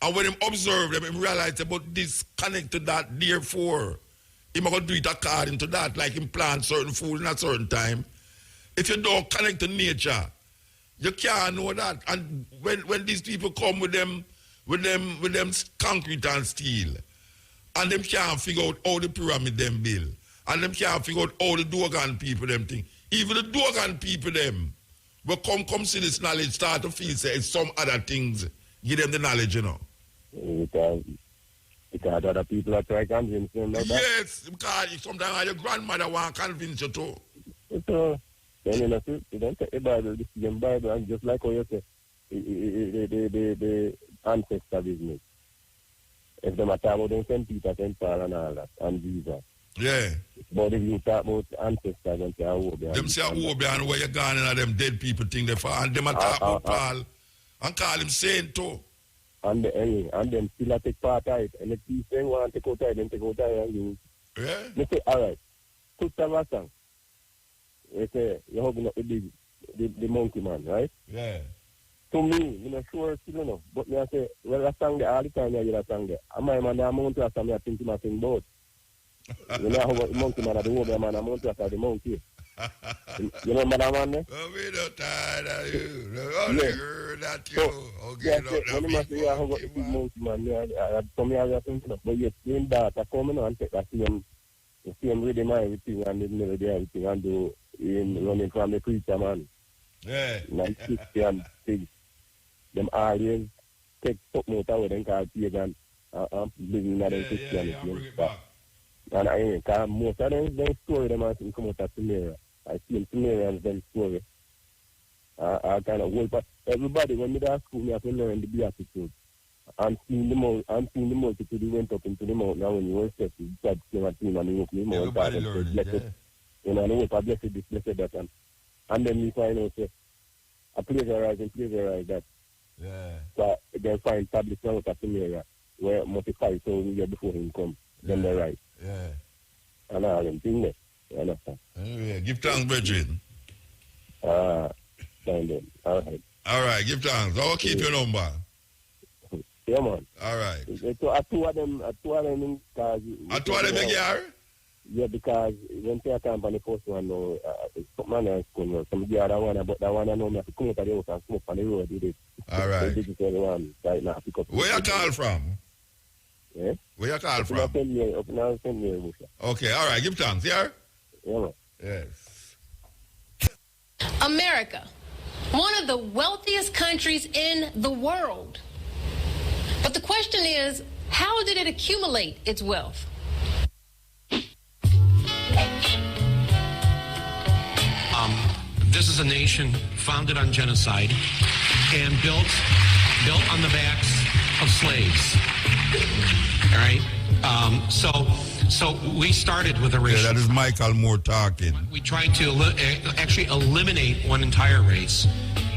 And when him observe them, he realize about this connect to that, therefore, he might do it according to that, like him plant certain food in a certain time. If you don't connect to nature, you can't know that. And when these people come with them concrete and steel, and them can't figure out how the pyramid them build, and them can't figure out how the Dogon people them think. Even the Dogon people them will come see this knowledge, start to feel say it's some other things. Give them the knowledge, Because other people are trying to convince them like that. Yes, because sometimes your grandmother want to convince you too. So, then you don't take the Bible, this is Bible, and just like how you say, the ancestor business. If they talk about them, St. Peter, St. Paul, and all that, and Jesus. Yeah. But if you talk about ancestors and say, them say, and where you gone and them dead people think they fall, and them talk about Paul, and call him saint too. And them still take part of it. And if you say want to take out of it, then take out of it and use. Yeah. They say, all right, put some song. They say, you're hugging up the monkey man, right? Yeah. To me, I'm not sure still enough. But I say, well, that song there, all the time I hear that song there. And my man, I'm on to us, I think I sing both. You know how the monkey man, the woman man, I'm on to us, the monkey. You remember that man there? Oh, we don't tired of you. I only heard that you. Okay, when I say, I have the monkey man, I come here, I think, but yes, in that, I come in and take that same rhythm and everything, and the melody and everything, and do running from the preacher man. Yeah. 1960 and things. Them always take something out of them called pagan and living in them Christianity. And I because most of them story them as come out of Samaria. I see Samaritans them story. I kind of hold, but everybody when me to school me have to learn the beatitude. And seeing the multitude who went up into the mountain. Now when you were set, you start seeing a team and you open the mountain. Everybody learning, yeah. You know, and you blessed this, blessed that. And then we find out, say, I plagiarize that. Yeah. So they find tablets out of Samaria where multiply so years before him come. Then they write. Yeah. And all them things there. You understand? Yeah. Give thanks, brethren. Fine then. All right. All right, give thanks. I'll keep your number. Yeah, man. All right. Two of them in cars. Two of them again? Yeah, because when they come on the first one, something else going on. Some of the other one, but that one I know me have to come out of the house and come up on the road with it. All right. This is the one right now. Where you call from? Yeah? Where you call from? Up now, okay, all right. Give thanks, yeah? Yeah, man. Yes. America, one of the wealthiest countries in the world. But the question is, how did it accumulate its wealth? This is a nation founded on genocide and built on the backs of slaves. All right. So we started with a racial. Yeah, that is Michael Moore talking. We tried to actually eliminate one entire race,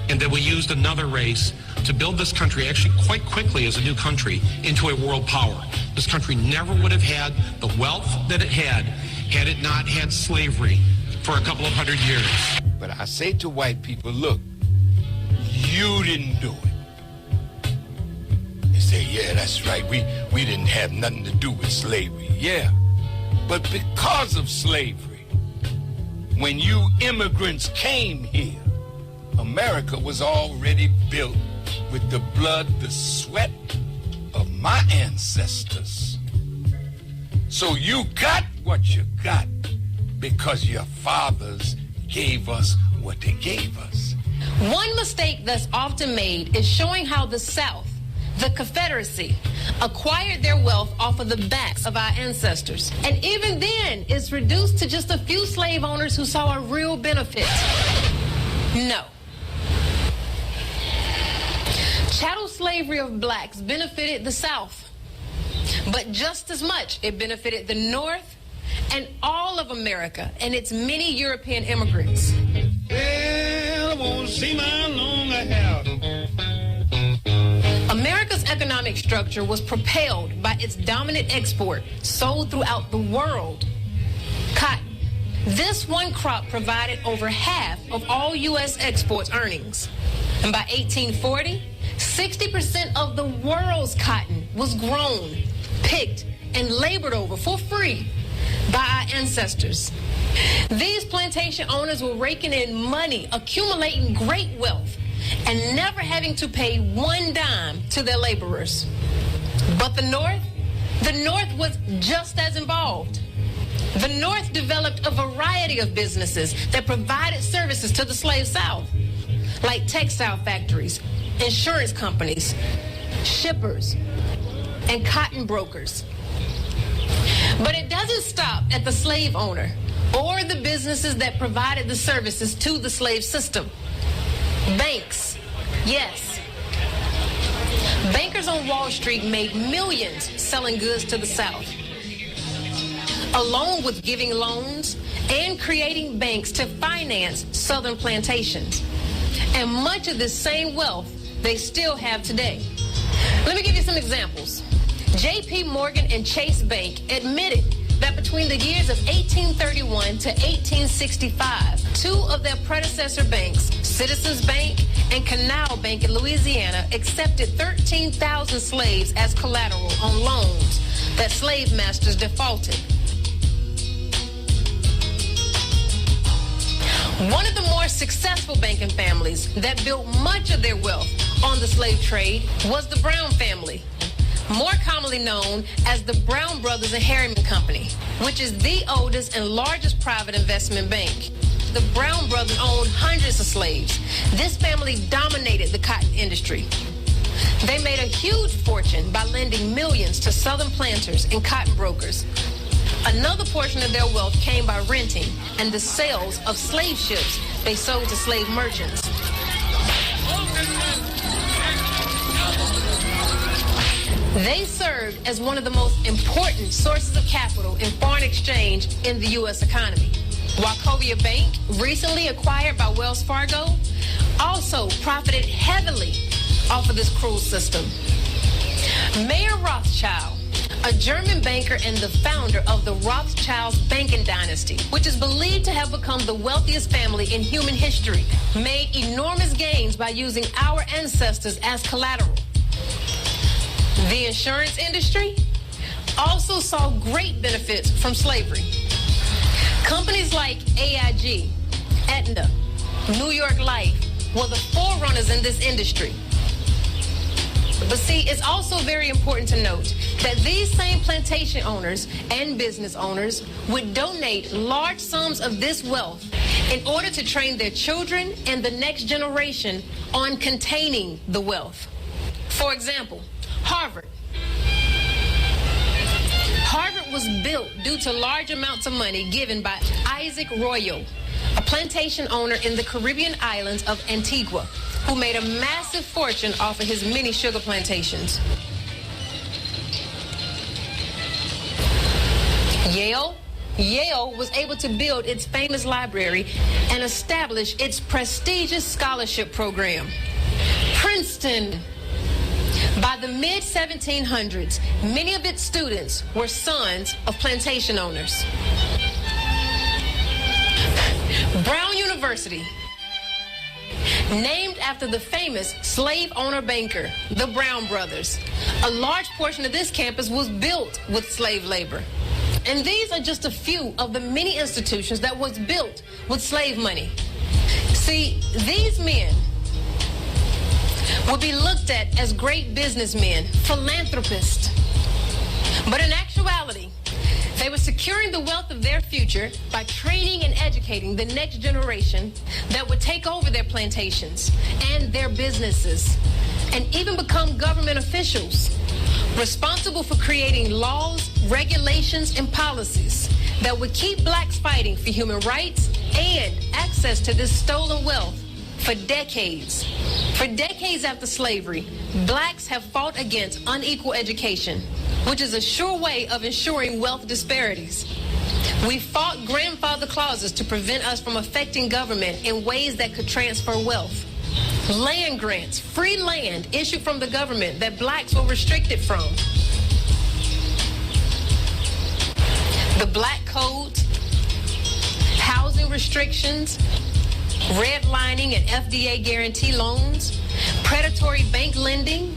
and then we used another race to build this country actually quite quickly as a new country into a world power. This country never would have had the wealth that it had it not had slavery for a couple of 100 years. But I say to white people, look, you didn't do it. They say, yeah, that's right. We didn't have nothing to do with slavery. Yeah. But because of slavery, when you immigrants came here, America was already built with the blood, the sweat of my ancestors. So you got what you got because your fathers gave us what they gave us. One mistake that's often made is showing how the South, the Confederacy, acquired their wealth off of the backs of our ancestors. And even then, it's reduced to just a few slave owners who saw a real benefit. No. Chattel slavery of blacks benefited the South, but just as much it benefited the North and all of America and its many European immigrants. Well, I won't see my longer hair. America's economic structure was propelled by its dominant export sold throughout the world, cotton. This one crop provided over half of all U.S. exports earnings. And by 1840, 60% of the world's cotton was grown, picked, and labored over for free by our ancestors. These plantation owners were raking in money, accumulating great wealth, and never having to pay one dime to their laborers. But the North was just as involved. The North developed a variety of businesses that provided services to the slave South, like textile factories, insurance companies, shippers, and cotton brokers. But it doesn't stop at the slave owner or the businesses that provided the services to the slave system. Banks, yes. Bankers on Wall Street made millions selling goods to the South, along with giving loans and creating banks to finance Southern plantations. And much of this same wealth they still have today. Let me give you some examples. J.P. Morgan and Chase Bank admitted that between the years of 1831 to 1865, two of their predecessor banks, Citizens Bank and Canal Bank in Louisiana, accepted 13,000 slaves as collateral on loans that slave masters defaulted. One of the more successful banking families that built much of their wealth on the slave trade was the Brown family, more commonly known as the Brown Brothers and Harriman Company, which is the oldest and largest private investment bank. The Brown Brothers owned hundreds of slaves. This family dominated the cotton industry. They made a huge fortune by lending millions to Southern planters and cotton brokers. Another portion of their wealth came by renting and the sales of slave ships they sold to slave merchants. They served as one of the most important sources of capital in foreign exchange in the U.S. economy. Wachovia Bank, recently acquired by Wells Fargo, also profited heavily off of this cruel system. Mayer Rothschild, a German banker and the founder of the Rothschilds banking dynasty, which is believed to have become the wealthiest family in human history, made enormous gains by using our ancestors as collateral. The insurance industry also saw great benefits from slavery. Companies like AIG, Aetna, New York Life were the forerunners in this industry. But see, it's also very important to note that these same plantation owners and business owners would donate large sums of this wealth in order to train their children and the next generation on containing the wealth. For example, Harvard. Harvard was built due to large amounts of money given by Isaac Royal, a plantation owner in the Caribbean islands of Antigua, who made a massive fortune off of his many sugar plantations. Yale was able to build its famous library and establish its prestigious scholarship program. Princeton. By the mid-1700s, many of its students were sons of plantation owners. Brown University, named after the famous slave owner banker, the Brown Brothers. A large portion of this campus was built with slave labor. And these are just a few of the many institutions that was built with slave money. See, these men would be looked at as great businessmen, philanthropists. But in actuality, They were securing the wealth of their future by training and educating the next generation that would take over their plantations and their businesses, and even become government officials responsible for creating laws, regulations, and policies that would keep blacks fighting for human rights and access to this stolen wealth for decades. For decades after slavery, blacks have fought against unequal education, which is a sure way of ensuring wealth disparities. We fought grandfather clauses to prevent us from affecting government in ways that could transfer wealth. Land grants, free land issued from the government that blacks were restricted from. The black codes, housing restrictions, redlining and FDA guarantee loans, predatory bank lending,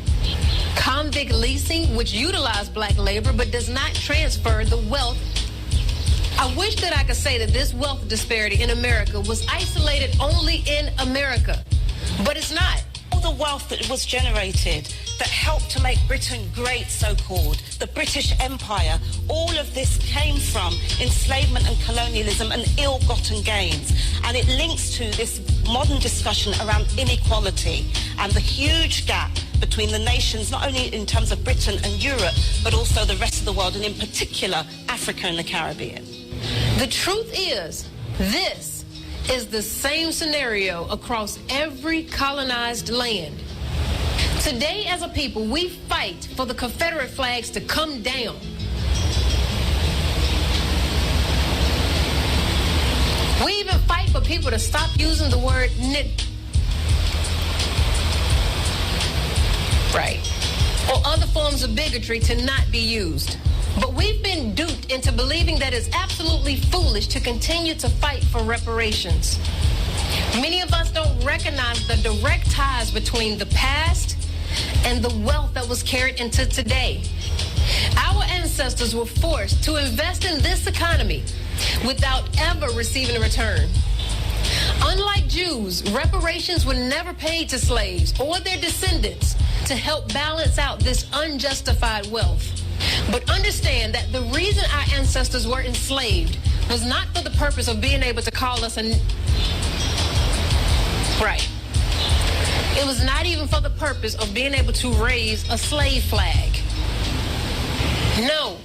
convict leasing, which utilized black labor but does not transfer the wealth. I wish that I could say that this wealth disparity in America was isolated only in America, but it's not. All the wealth that was generated that helped to make Britain great, so-called, the British Empire, all of this came from enslavement and colonialism and ill-gotten gains. And it links to this modern discussion around inequality and the huge gap between the nations, not only in terms of Britain and Europe, but also the rest of the world, and in particular, Africa and the Caribbean. The truth is, this is the same scenario across every colonized land. Today, as a people, we fight for the Confederate flags to come down. We even fight for people to stop using the word right, or other forms of bigotry to not be used. But we've been duped into believing that it's absolutely foolish to continue to fight for reparations. Many of us don't recognize the direct ties between the past and the wealth that was carried into today. Our ancestors were forced to invest in this economy without ever receiving a return. Unlike Jews, reparations were never paid to slaves or their descendants to help balance out this unjustified wealth. But understand that the reason our ancestors were enslaved was not for the purpose of being able to call us right. It was not even for the purpose of being able to raise a slave flag. No.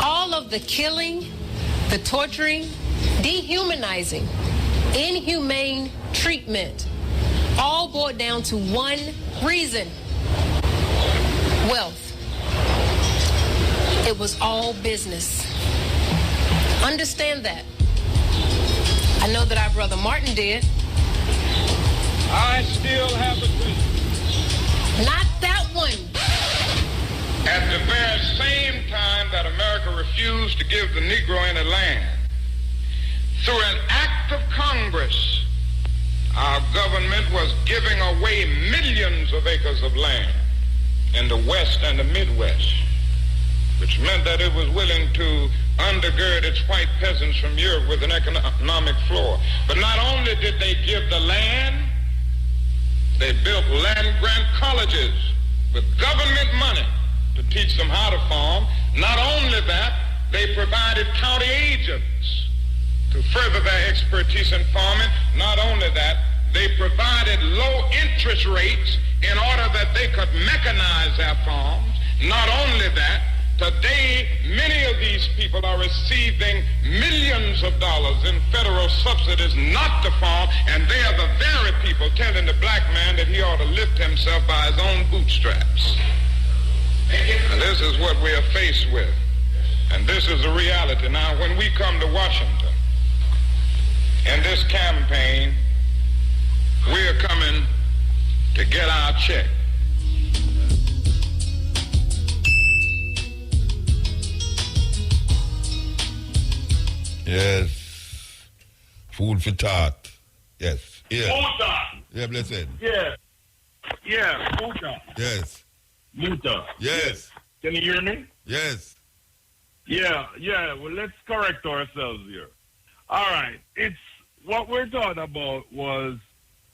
All of the killing, the torturing, dehumanizing, inhumane treatment all boiled down to one reason: wealth. It was all business. Understand that. I know that our brother Martin did. I still have a dream. Not that one. At the very same time that America refused to give the Negro any land, through an act of Congress, our government was giving away millions of acres of land in the West and the Midwest, which meant that it was willing to undergird its white peasants from Europe with an economic floor. But not only did they give the land, they built land-grant colleges with government money to teach them how to farm. Not only that, they provided county agents to further their expertise in farming. Not only that, they provided low interest rates in order that they could mechanize their farms. Not only that, today, many of these people are receiving millions of dollars in federal subsidies not to farm, and they are the very people telling the black man that he ought to lift himself by his own bootstraps. And this is what we are faced with. And this is the reality. Now, when we come to Washington, in this campaign, we are coming to get our check. Yes. Food for thought. Yes. Yeah. Muta. Yeah, blessed. Yeah. Yeah, Muta. Yes. Muta. Yes. Can you hear me? Yes. Yeah. Well, let's correct ourselves here. All right. It's what we're talking about was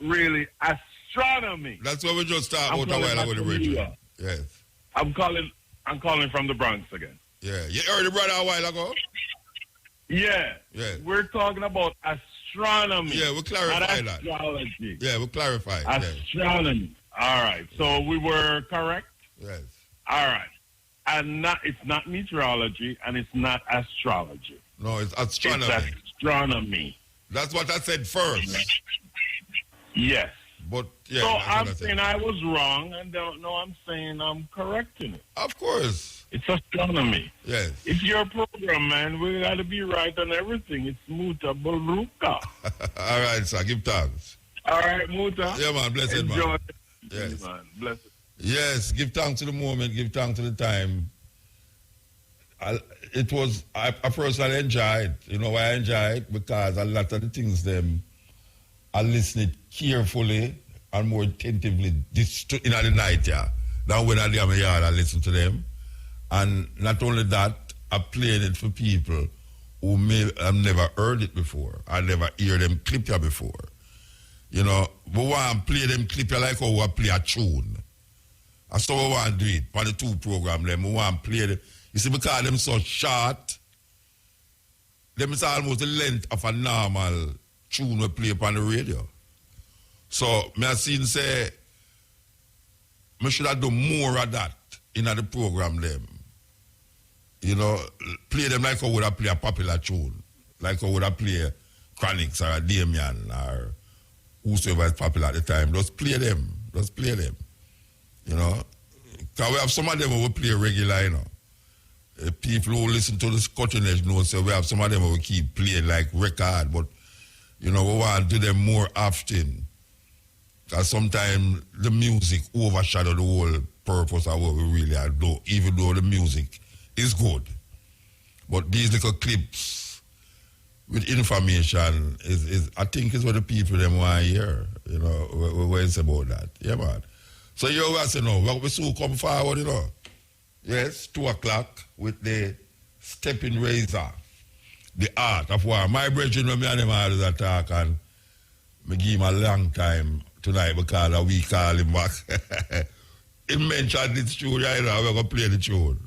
really astronomy. That's what we just talked about a while ago with the radio. Yes. I'm calling from the Bronx again. Yeah, you heard the brother a while ago? Yeah. Yeah. We're talking about astronomy. Yeah, we'll clarify not that. Astrology. Yeah, we'll clarify. Astronomy. All right. So we were correct? Yes. All right. And it's not meteorology and it's not astrology. No, it's astronomy. It's astronomy. That's what I said first. Yes. But yeah. So I'm saying I was wrong, and now I'm saying I'm correcting it. Of course. It's astronomy. Yes. It's your program, man. We got to be right on everything. It's Mutabaruka. All right, sir. Give thanks. All right, Muta. Yeah, man. Blessed, Enjoy. man. Yes. Man. Blessed. Yes. Give thanks to the moment. Give thanks to the time. I personally enjoyed it. You know why I enjoy it? Because a lot of the things I listen carefully and more attentively in the night, yeah. Now when I'm in my yard, I listen to them. And not only that, I play it for people who may have never heard it before. I never hear them clip here before. You know, we want to play them clip here like how we play a tune. That's how we want to do it. For the two program, we want to play them. You see, because them so short, them is almost the length of a normal tune we play upon the radio. So, I say, I should have done more of that in the program them. You know, play them like I would have play a popular tune. Like I would have play Chronics or a Damien or whosoever is popular at the time. Just play them. Just play them. You know? Because we have some of them who will play regular, you know. People who listen to the cutting edge know, so we have some of them who will keep playing like record, but, you know, we want to do them more often. Because sometimes the music overshadows the whole purpose of what we really are doing, even though the music is good. But these little clips with information is I think is what the people them want to hear. You know, what it's about that. Yeah, man. So you always say, no, we soon come forward, you know. Yes, 2 o'clock with the stepping razor, the art of war. My brethren, when me and them always attack, and me give him a long time tonight because we call him back. He mentioned this tune right now, we're going to play the tune.